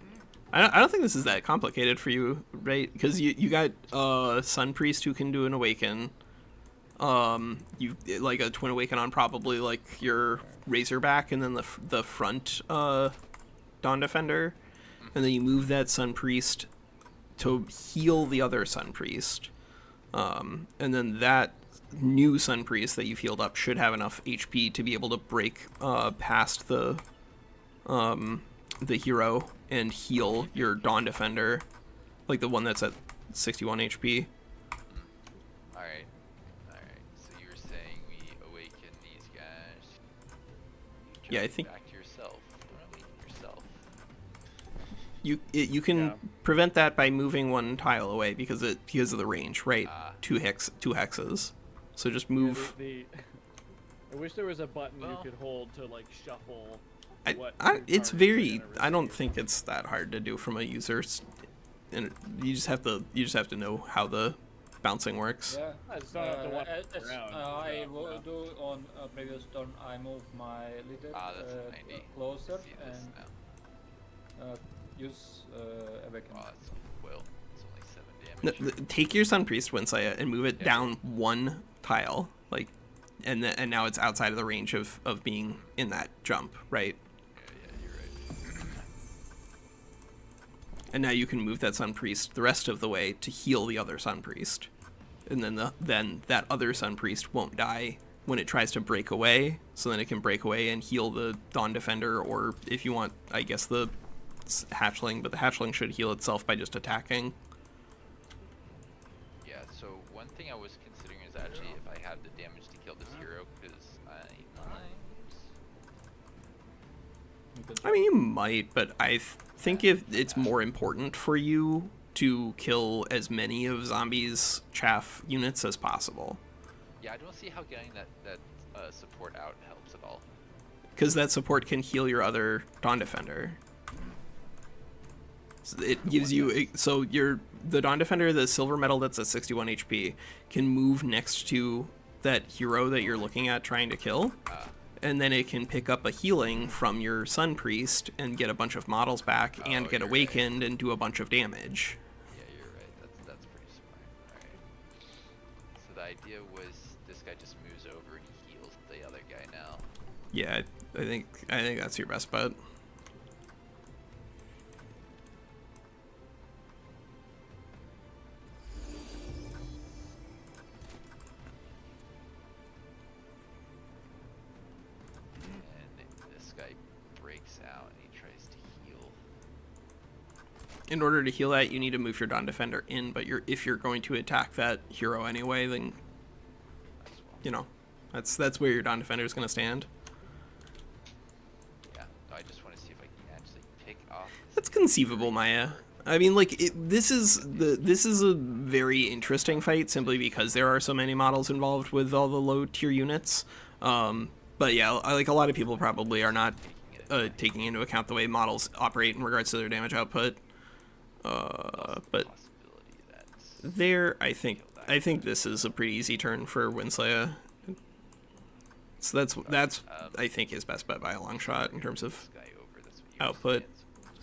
I don't think this is that complicated for you, right? Because you got Sun Priest who can do an awaken. You like a twin awaken on probably like your Razorback and then the front Dawn Defender, and then you move that Sun Priest to heal the other Sun Priest, and then that new Sun Priest that you've healed up should have enough HP to be able to break past the hero and heal your Dawn Defender, like the one that's at 61 HP. Alright. So you were saying we awaken these guys. You Yeah, I jump think- back to yourself. Don't awaken yourself. You can Yeah. prevent that by moving one tile away because of the range, right? Ah. Two hexes. So just move. I wish there was a button Well- you could hold to like shuffle. I, what I, your it's targets are very. gonna I don't receive. think it's that hard to do from a user's. And you just have to know how the bouncing works. Yeah. I just don't have to walk as around. I Yeah, will yeah. do on a previous turn, I move my leader Ah, that's a 90. closer See this and now. use awaken. Oh, that's well. It's only 7 damage. Take your Sun Priest WinSlaya and move it Yeah. down one tile, like, and now it's outside of the range of being in that jump, right? Yeah, you're right. And now you can move that Sun Priest the rest of the way to heal the other Sun Priest. And then that other Sun Priest won't die when it tries to break away, so then it can break away and heal the Dawn Defender, or if you want, I guess the Hatchling, but the Hatchling should heal itself by just attacking. Yeah, so one thing I was considering is actually if I have the damage to kill this hero, because I mean, you might, but I think if it's more important for you to kill as many of Zombie's chaff units as possible. yeah, I don't see how getting that support out helps at all. Because that support can heal your other Dawn Defender. So it gives you... So the Dawn Defender, the silver metal that's at 61 HP, can move next to that hero that you're looking at trying to kill. And then it can pick up a healing from your Sun Priest and get a bunch of models back and Oh, get you're awakened and do a bunch of damage. Yeah, you're right. That's pretty smart. Alright. So the idea was this guy just moves over and he heals the other guy now. Yeah, I think that's your best bet. And this guy breaks out and he tries to heal. In order to heal that, you need to move your Dawn Defender in, but if you're going to attack that hero anyway, then, As well. you know, that's where your Dawn Defender is going to stand. Yeah. No, I just want to see if I can actually pick off. That's conceivable, Maya. I mean, like, this is a very interesting fight simply because there are so many models involved with all the low tier units. But yeah, like a lot of people probably are not taking into account the way models operate in regards to their damage output. But Possibility that's there, I think this is a pretty easy turn for WinSlaya. So that's I think his best bet by a long shot in terms of this guy over. That's what you were output. saying,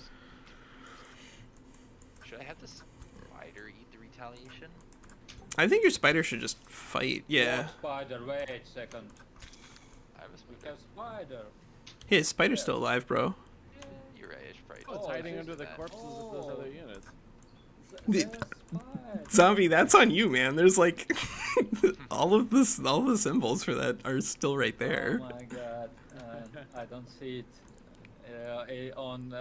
so should I have this spider eat the retaliation? I think your spider should just fight. Yeah. Oh, spider, wait a second. I have a We spider. have spider. Hey, his spider's still alive, bro. Yeah, you're right. I should probably Oh, it's just hiding use under the that. corpses of those other units. The- The spider. Zombie, that's on you, man. There's like all of the symbols for that are still right there. Oh my god, I don't see it on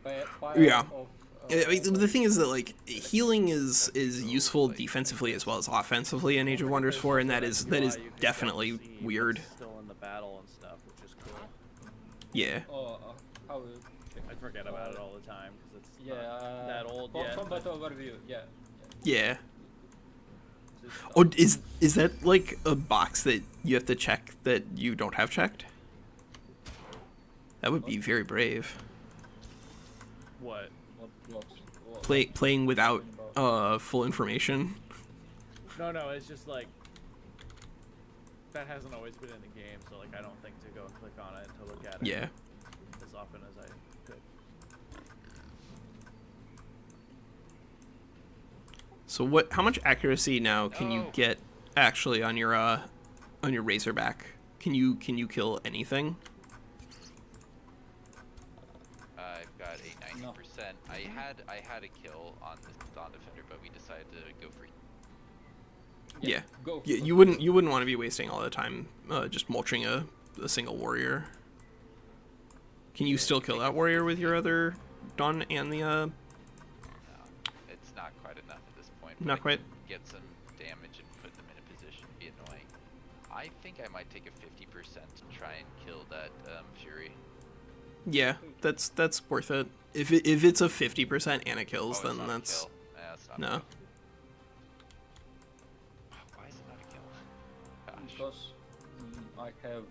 pile Yeah. of. I mean, the thing is that like healing is useful defensively as well as offensively in Age of Wonders 4, and that is UI you can definitely see weird. what's still in the battle and stuff, which is cool. Yeah. Oh, how you check? I forget about it all the time because it's Yeah, not that old yet. combat overview. Yeah. Yeah. It's just Oh, is that like a box that you have to check that you don't have checked? That would be very brave. what? What blocks? What- Playing without full information. No, it's just like that hasn't always been in the game, so like I don't think to go and click on it to look at it Yeah. as often as I could. So what? How much accuracy now can you No. get actually on your Razorback? Can you kill anything? I've got a 90%. No. I had a kill on this Dawn Defender, but we decided to go for. Yeah. Go. Yeah, you wouldn't want to be wasting all the time just mulching a single warrior. Can you still kill that warrior with your other Dawn and the No, it's not quite enough at this point. but Not I quite. can get some damage and put them in a position to be annoying. I think I might take a 50% to try and kill that Fury. Yeah, that's worth it. If it's a 50% and it kills, Oh, it's then not a that's kill. Yeah, it's not a no. kill. Why is it not a kill? Gosh. Because I have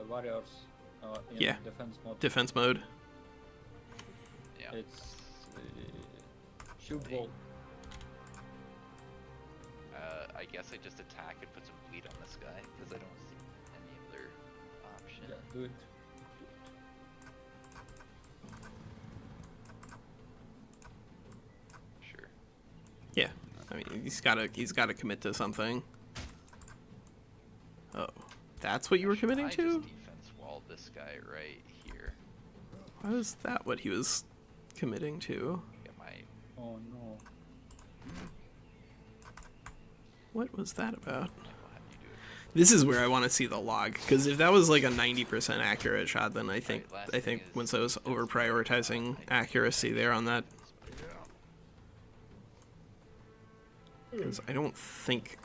warriors in Yeah. defense mode. Defense mode. Yeah. It's shoot wall. I guess I just attack and put some bleed on this guy because I don't see any other option. Yeah, do it. Sure. Yeah. I mean, he's gotta commit to something. Oh, that's what you were committing I to? just defense wall this guy right here. Why was that what he was committing to? Get my Oh no. What was that about? I'll have you do it. This is where I want to see the log, because if that was like a 90% accurate shot, then I think Right, last thing is- WinSlaya was over prioritizing accuracy there on that. Because I don't think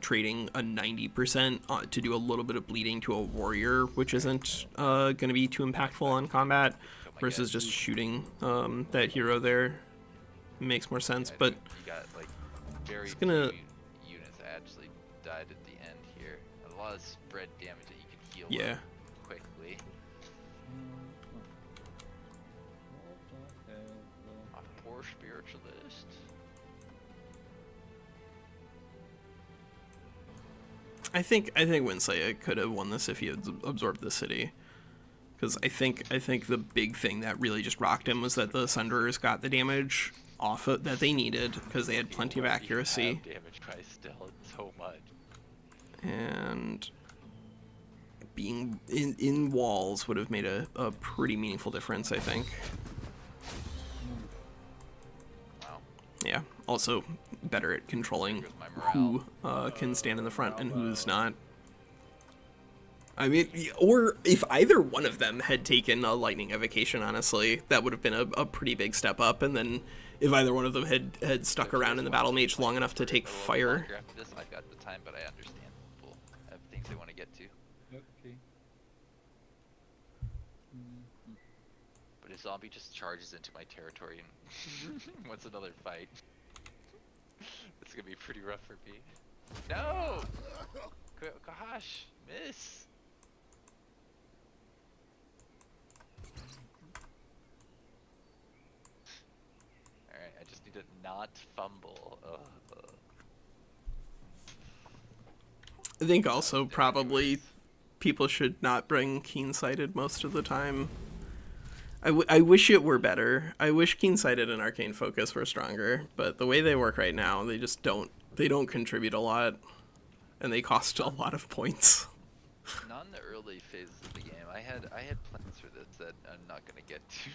trading a 90% to do a little bit of bleeding to a warrior, which isn't going to be too impactful on combat, versus just shooting that hero there, makes more sense. Yeah, But you got like very it's gonna- few units actually died at the end here. A lot of spread damage that you can heal yeah, up quickly. What the hell? A poor spiritualist. I think WinSlaya could have won this if he had absorbed the city. Because I think the big thing that really just rocked him was that the Sunderers got the damage off of, that they needed, because they had plenty of You already accuracy. have damage by still so much. And being in walls would have made a pretty meaningful difference, I think. Wow. Yeah. Also, better at controlling There goes my morale. who can stand in the front and who's not. I mean, or if either one of them had taken a lightning evocation, honestly, that would have been a pretty big step up. And then if either one of them had stuck around in the battle mage long enough to take A little fire. longer after this, I've got the time, but I understand people have things they want to get to. Okay. But if zombie just charges into my territory and wants another fight, it's gonna be pretty rough for me. No! Gosh, miss! Alright, I just need to not fumble. Ugh. I think also probably people should not bring keen-sighted most of the time. I wish it were better. I wish keen-sighted and arcane focus were stronger, but the way they work right now, they just don't contribute a lot, and they cost a lot of points. Not in the early phases of the game. I had plans for this that I'm not gonna get to.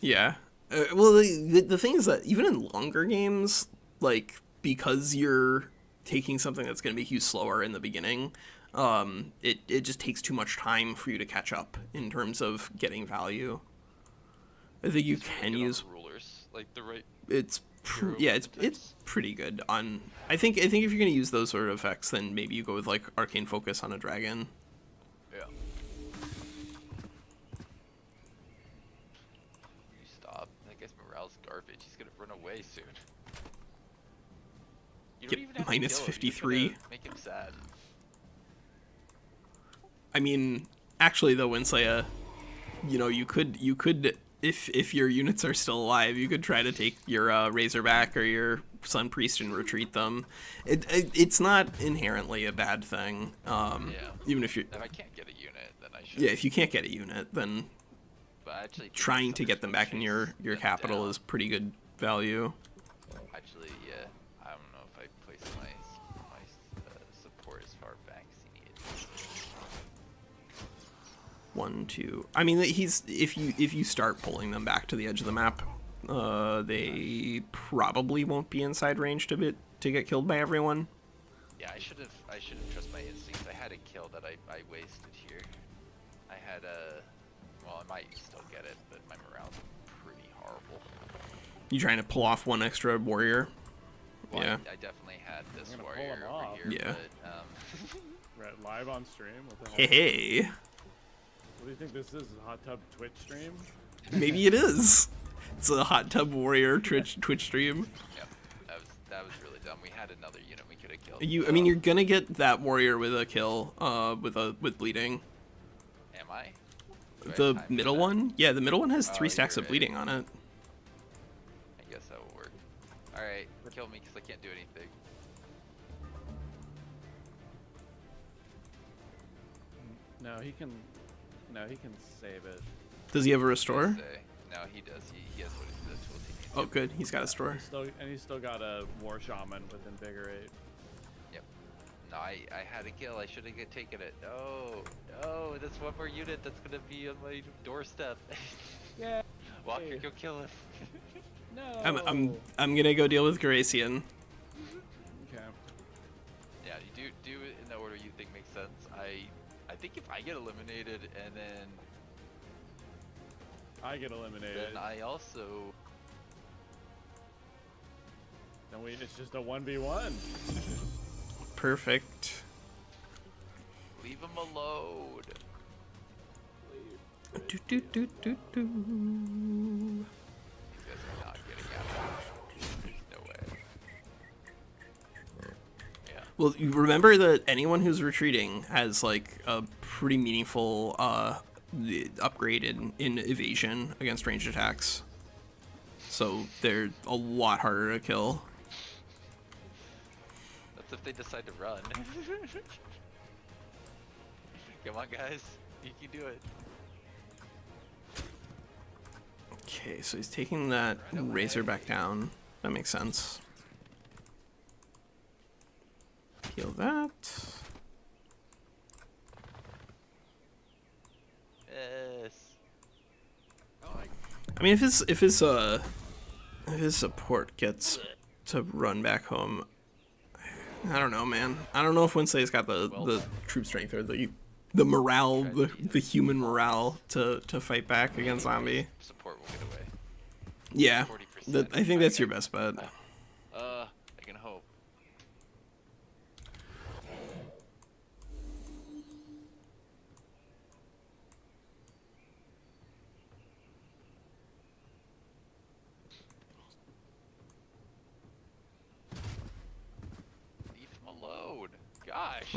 Yeah, Well, the thing is that even in longer games, like, because you're taking something that's going to make you slower in the beginning, it just takes too much time for you to catch up in terms of getting value. I think you It's really can good on use rulers, like the right. it's yeah, it's types. pretty good on. I think if you're going to use those sort of effects, then maybe you go with like arcane focus on a dragon. Yeah. You stop. That guy's morale's garbage. He's gonna run away soon. You don't Yep, even have minus to kill him. You're just 53. gonna make him sad. I mean, actually, though, WinSlaya, you could if your units are still alive, you could try to take your Razorback or your Sun Priest and retreat them. It's not inherently a bad thing. Yeah. Even if you're If I can't get a unit, then I should. yeah, if you can't get a unit, then But I actually think trying to somebody's get them gonna back in chase your them capital down. is pretty good value. Actually, yeah. I don't know if I place my support as far back as he needs. 1, 2. I mean, if you start pulling them back to the edge of the map, they probably won't be inside range to get killed by everyone. Yeah, I should have trusted my instincts. I had a kill that I wasted here. I had a. Well, I might still get it, but my morale's pretty horrible. You trying to pull off one extra warrior? Well, Yeah. I definitely had this I'm gonna pull warrior him over off. here, Yeah. but Right, live on stream. What the Hey, hell? hey. What do you think this is? A hot tub Twitch stream? Maybe it is. It's a hot tub warrior Twitch stream. yep, that was really dumb. We had another unit we could have killed. I mean, you're gonna get that warrior with a kill, with bleeding. Am I? Do I have The time for middle that? one, yeah, the middle one has Oh, 3 stacks you're of right. bleeding on it. I guess that will work. All right, kill me because I can't do anything. No, he can. No, he can save it. Does he have a restore? Say. No, he does. He has what the tools he needs. Oh, good, he's got a store. He's still got a war shaman with invigorate. Yep. No, I had a kill. I should have taken it. No, that's one more unit that's gonna be on my doorstep. Yeah. Walker, go kill him. No. I'm gonna go deal with Garacian. Okay. Yeah, you do it in the order you think makes sense. I think if I get eliminated and then I get eliminated. I also Then it's just a 1v1. Perfect. leave him alone. Do, do, do, do, do. These guys are not getting out. No way. Yeah. Well, you remember that anyone who's retreating has like a pretty meaningful upgrade in evasion against ranged attacks. So they're a lot harder to kill. That's if they decide to run. Come on, guys. You can do it. Okay, so he's taking that razor back down. That makes sense. Heal that. Yes. I mean, if his support gets to run back home, I don't know, man. I don't know if WinSlaya's got the troop strength or the morale, the human morale to fight back against zombie. Support will get away. Yeah, 40%. I think that's your best bet. I can hope. Leave him alone. Gosh.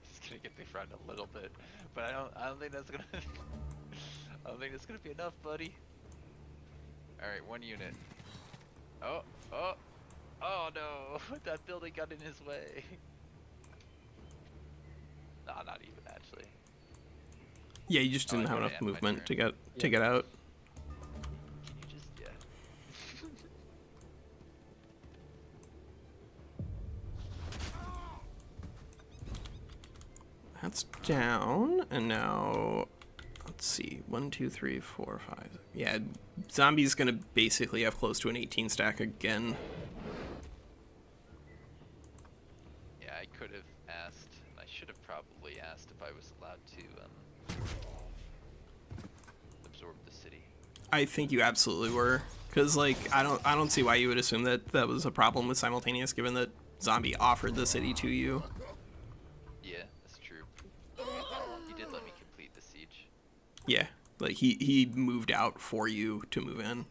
He's gonna get me frightened a little bit, but I don't think that's gonna. I don't think that's gonna be enough, buddy. All right, one unit. Oh no! That building got in his way. Nah, not even actually. Yeah, you just Oh, didn't I have gotta enough end my movement to turn. get out. Can you just yeah? That's down, and now let's see, 1, 2, 3, 4, 5. Yeah, Zombie's gonna basically have close to an 18 stack again. Yeah, I could have asked, and I should have probably asked if I was allowed to absorb the city. I think you absolutely were, because like I don't see why you would assume that that was a problem with simultaneous, given that Zombie offered the city to you. Yeah, that's true. He did let me complete the siege. Yeah, like he moved out for you to move in.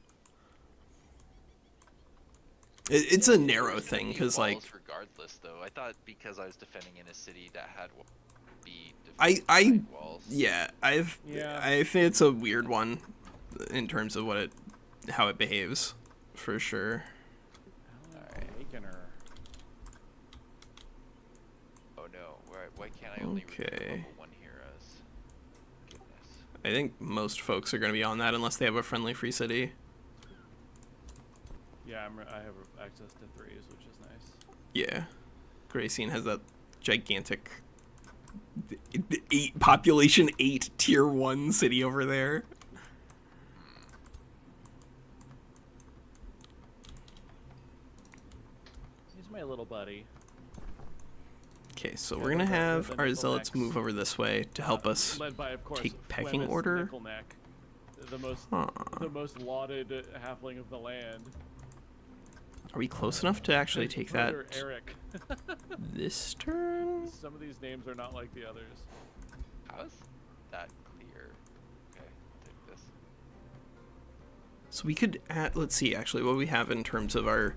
It's a narrow thing, because like regardless, though, I thought because I was defending in a city that had be I walls. yeah I think it's a weird one in terms of how it behaves, for sure. Oh no, why can't I only remove Okay. level 1 heroes? Goodness. I think most folks are going to be on that unless they have a friendly free city. Yeah, I have access to 3s, which is nice. Yeah, Garacian has that gigantic population 8 tier 1 city over there. He's my little buddy. Okay, so Yeah, we're gonna led by have the our nickel zealots necks. move over this way to help us Led by, of course, take pecking Flemeth's order. Nickelneck, the most lauded halfling of the land. Are we close enough to actually His take brother, that Aric. this turn? Some of these names are not like the others. How is that clear? Okay, I'll take this. So we could let's see actually what we have in terms of our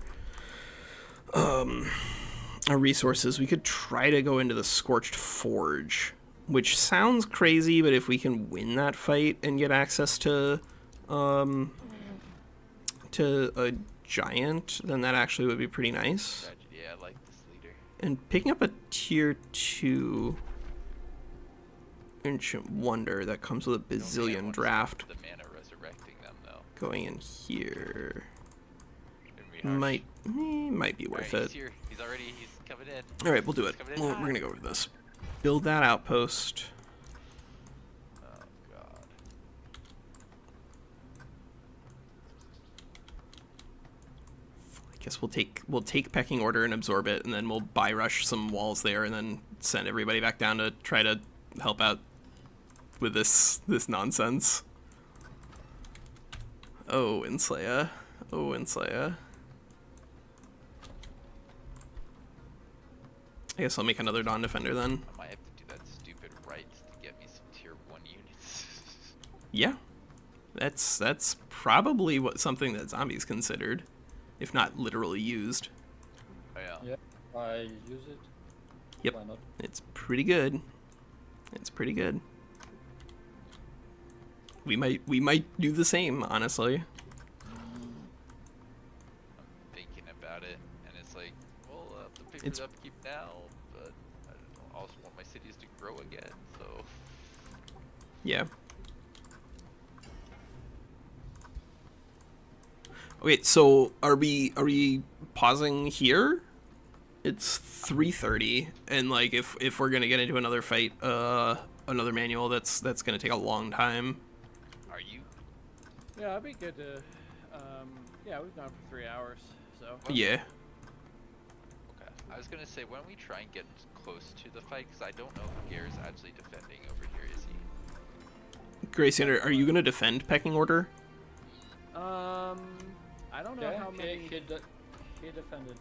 resources. We could try to go into the Scorched Forge, which sounds crazy, but if we can win that fight and get access to a giant, then that actually would be pretty nice. Tragedy, I like this leader. And picking up a tier 2 Ancient Wonder that comes with a The only thing I bazillion want is draft The mana resurrecting them, though. going in here Gonna be harsh. might be worth Alright, it. he's here. He's coming in. All right, we'll do it. Coming in We're hot. gonna go over this. Build that outpost. Oh god. I guess we'll take pecking order and absorb it, and then we'll buy rush some walls there, and then send everybody back down to try to help out with this nonsense. Oh, WinSlaya. Oh, WinSlaya. I guess I'll make another Dawn Defender then. I might have to do that stupid rights to get me some tier 1 units. Yeah, that's probably something that Zombies considered, if not literally used. Oh yeah. Yeah, I use it. Yep. Why not? It's pretty good. It's pretty good. We might do the same, honestly. I'm thinking about it, and it's like, well, the pay for It's- the upkeep now, but I also want my cities to grow again, so... Yeah. Okay, so are we pausing here? It's 3:30, and like if we're gonna get into another fight, another manual, that's gonna take a long time. Are you? Yeah, I'd be good to. Yeah, we've gone for 3 hours, so. Yeah. Okay. I was gonna say, why don't we try and get close to the fight, because I don't know if Gare's actually defending over here, is he? Grayson, are you gonna defend pecking order? I don't know Yeah, how many. he defended.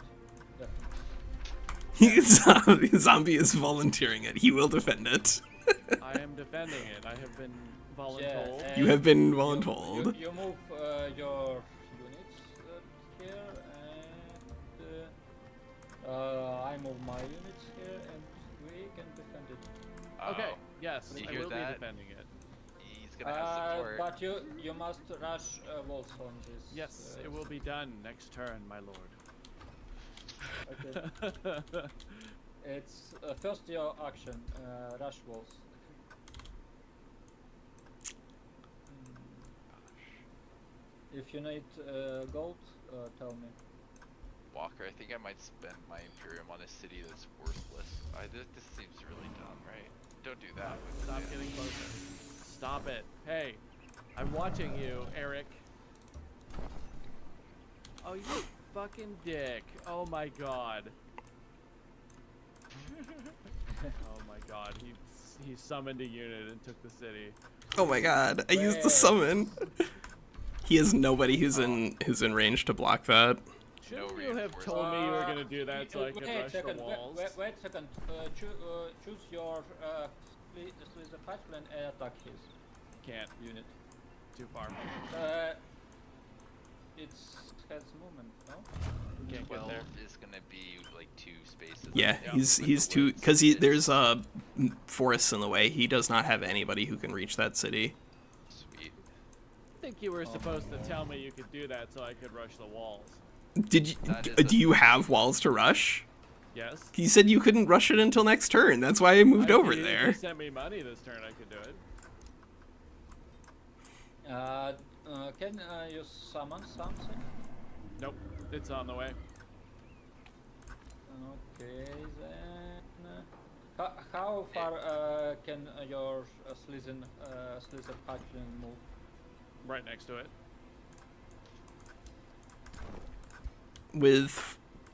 Definitely. Zombie is volunteering it. He will defend it. I am defending it. I have been voluntold. Yeah, You have been You voluntold. move your units here, and I move my units here, and we can defend it. Okay. Oh, Yes, You I hear will that? be defending it. he's gonna have support. But you must rush walls on this. Yes, it will be done next turn, my lord. Okay. It's first your action, rush walls. If you need gold, tell me. Walker, I think I might spend my Imperium on a city that's worthless. This seems really dumb, right? Don't do that. Stop getting closer. Stop it. Hey, I'm watching you, Aric. Oh, you fucking dick. Oh my god. Oh my god. He summoned a unit and took the city. Oh my god, I used the summon. He has nobody who's in range to block that. Shouldn't you have told me you were gonna do that so I could rush the walls? Wait a second. Choose your Slither Patchel and attack his Can't. unit. Too far. It has movement, no? Can't get 12 there. is gonna be like 2 spaces. Yeah, Yeah. he's too, because there's forests in the way. He does not have anybody who can reach that city. Sweet. I think you were supposed to tell me you could do that so I could rush the walls. Did you? That is Do you have walls to rush? Yes. He said you couldn't rush it until next turn. That's why I moved over If there. you sent me money this turn, I could do it. Can you summon something? Nope. It's on the way. Okay then. How far can your Slither Patchel move? Right next to it.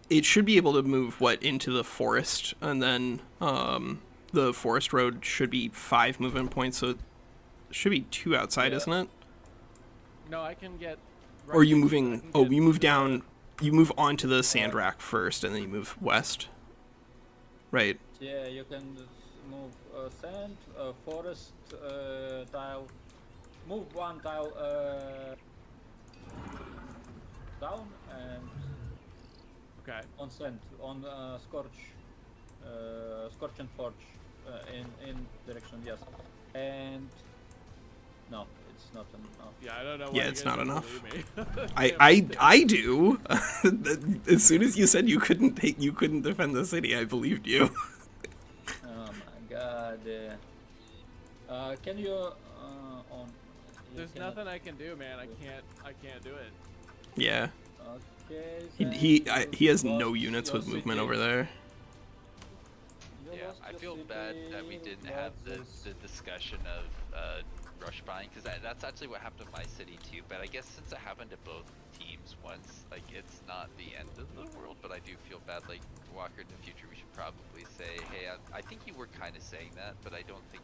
It should be able to move into the forest, and then the forest road should be 5 movement points, so it should be 2 outside, Yeah. isn't it? No, I can get. Or are you right next to it. I moving? can Oh, get you move to down. You move onto the sand rack first, and then you move west. Right. Yeah, you can move sand, forest tile. Move 1 tile down and Okay. on sand, on scorch and forge in direction, yes. And no, it's not enough. Yeah, I don't know. Why Yeah, you it's guys not don't enough. believe me. I do. As soon as you said you couldn't defend the city, I believed you. Oh my god. Can you on? You There's cannot- nothing I can do, man. I can't do it. Yeah. Okay. He then he has you no lost units your with movement city. over there. You Yeah, lost I your feel bad city, that we didn't you have lost the this. discussion of rush buying, because that's actually what happened to my city too. But I guess since it happened to both teams once, like it's not the end of the world. But I do feel bad. Like Walker, in the future, we should probably say, hey, I think you were kind of saying that, but I don't think.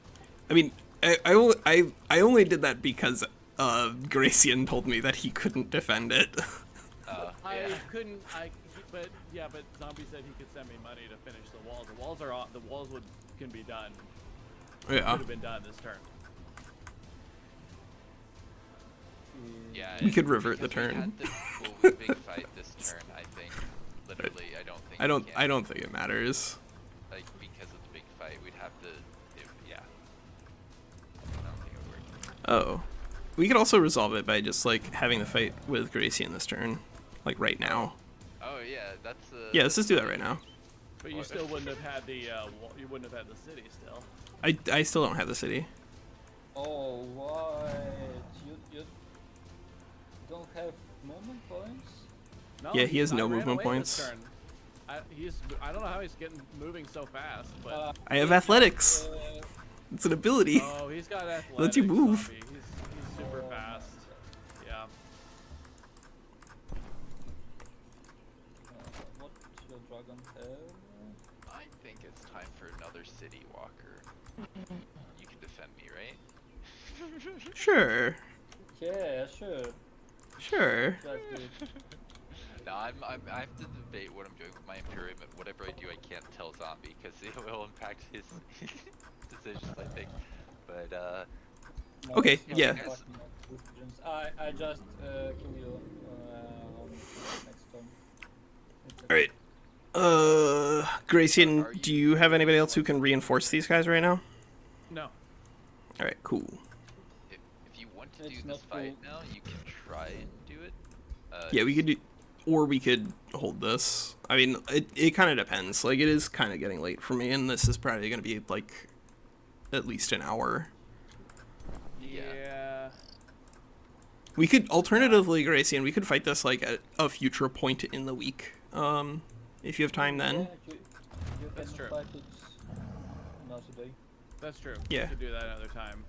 I mean, I only did that because Garacian told me that he couldn't defend it. I Yeah. couldn't. But Zombie said he could send me money to finish the walls. The walls are off. The walls can be done. Could Yeah. have been done this turn. Yeah, We could revert the because we turn. had the big fight this turn. I think literally, I don't think. we can. I don't think it matters. Like because of the big fight, we'd have to. Yeah. I don't think it would work. Oh. We could also resolve it by just like having the fight with Garacian this turn, like right now. Oh yeah, that's. Yeah, let's just do that right now. But you What? still wouldn't have had the. You wouldn't have had the city still. I still don't have the city. Oh, what? You don't have movement points? No, Yeah, he has I no ran movement away this points. turn. I don't know how he's moving so fast, but I have athletics. It's an ability. oh, he's got athletics. Lets you move. Zombie. He's super fast. Yeah. What your dragon have? I think it's time for another city walker. You can defend me, right? Sure. Yeah, sure. Sure. That's good. No, I have to debate what I'm doing with my Imperium. Whatever I do, I can't tell Zombie because it will impact his decisions, I think. But No, Okay, it's not yeah. fucking decisions. I just kill you on next turn. It's okay. All right. Are Garacian, you- do you have anybody else who can reinforce these guys right now? No. All right, cool. if you want to do It's this not fight cool. now, you can try and do it. Yeah, we could do, or we could hold this. I mean, it kind of depends. Like, it is kind of getting late for me, and this is probably going to be like at least an hour. Yeah. We could alternatively, Garacian, we could fight this like at a future point in the week. If you have time then. Yeah, you That's can true. fight it another day. That's true. Yeah. We could do that another time.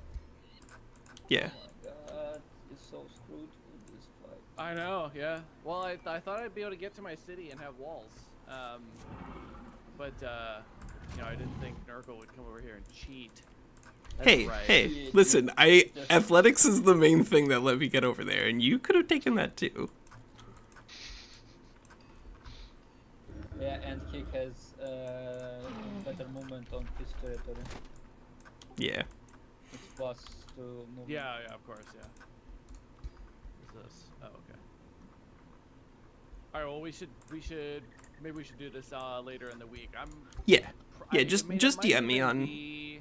Yeah. Oh my god, you're so screwed in this fight. I know, yeah. Well, I thought I'd be able to get to my city and have walls. But you know, I didn't think Nurgle would come over here and cheat. That's Hey, right. hey, listen, athletics is the main thing that let me get over there, and you could have taken that too. Yeah, and he has better movement on his territory. Yeah. It's plus 2 movement. Yeah, of course, yeah. What's this? Oh, okay. All right, well, maybe we should do this later in the week. Yeah. I Yeah, mean, just it just might DM me even on. be-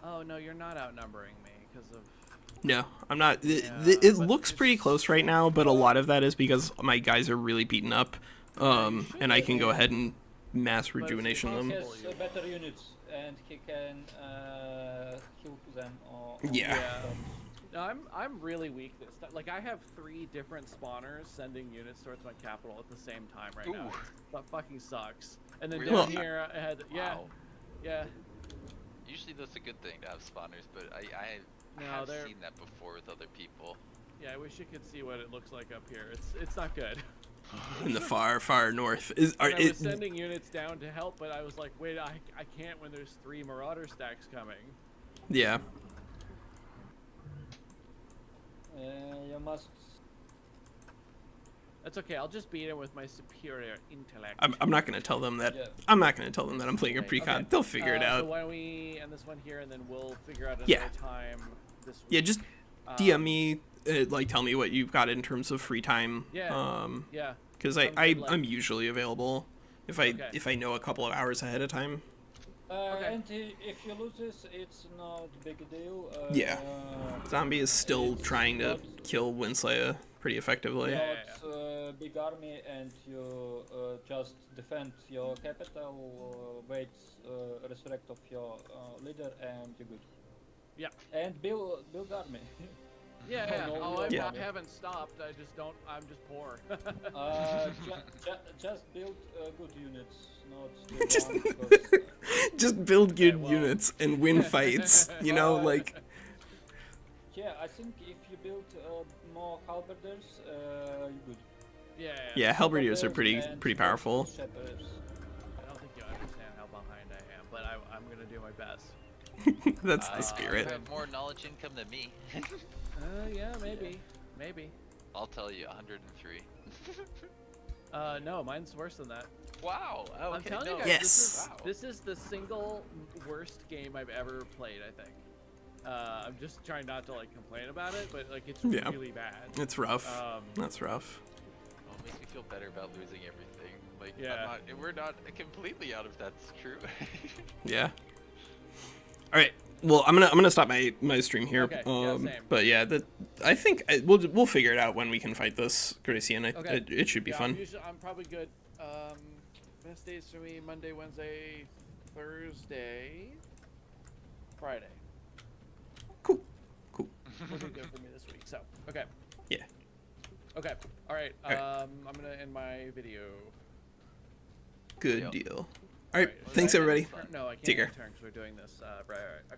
Oh no, you're not outnumbering me because of. No, I'm not. Yeah, It but looks pretty close right now, but a lot of that is because my guys are really beaten up, and I can go ahead and mass rejuvenation He them. has better units, and he can kill them. Yeah. No, I'm really weak this time. Like I have 3 different spawners sending units towards my capital at the same time right now. That fucking sucks. And then Really? down here I had Wow. yeah. Usually that's a good thing to have spawners, but I No, have they're- seen that before with other people. Yeah, I wish you could see what it looks like up here. It's not good. In the far north. I was sending units down to help, but I was like, wait, I can't when there's 3 Marauder stacks coming. Yeah. You must. That's okay. I'll just beat him with my superior intellect. I'm not gonna tell them that. Yeah. I'm not gonna tell them that I'm playing a Okay, precon. okay. They'll figure it So out. why don't we end this one here, and then we'll figure out another Yeah. time this week. Yeah, just DM me. Like, tell me what you've got in terms of free time. Yeah. Yeah. Because Sounds good, like- I'm usually available if I know a couple of hours ahead of time. Okay. And if you lose this, it's not a big deal. Yeah. Zombie is still it's trying to not- kill WinSlaya pretty effectively. Yeah. Not big army, and you just defend your capital, wait, resurrect of your leader, and you're good. Yeah. And build army. Yeah. no, Oh, Yeah. I haven't stopped. I just don't. I'm just poor. Just build good units, not Just- the one because, Just build good well. units and win fights. You know, like yeah, I think if you build more halberders, you're good. Yeah. halberdiers are Halberders and pretty powerful. shepherders. I don't think you understand how behind I am, but I'm gonna do my best. That's the You spirit. have more knowledge income than me. Yeah, maybe. I'll tell you, 103. No, mine's worse than that. Wow. Okay, I'm telling no, you guys, Yes. Wow. this is the single worst game I've ever played. I think. I'm just trying not to like complain about it, but like it's Yeah. really bad. It's rough. Um, That's rough. Oh, it makes me feel better about losing everything. Like, Yeah. we're not completely out of that's true. Yeah. All right. Well, I'm gonna stop my stream here. Okay, yeah, same. But yeah, I think we'll figure it out when we can fight this Garacian. Okay. It should be yeah, fun. I'm probably good. Best days for me: Monday, Wednesday, Thursday, Friday. Cool. Looking good for me this week. So, okay. Yeah. Okay. All right. All right. I'm gonna end my video. Good Deal. deal. All right. Alright, Thanks, everybody. No, I can't Take care. return because we're doing this. Right. Okay.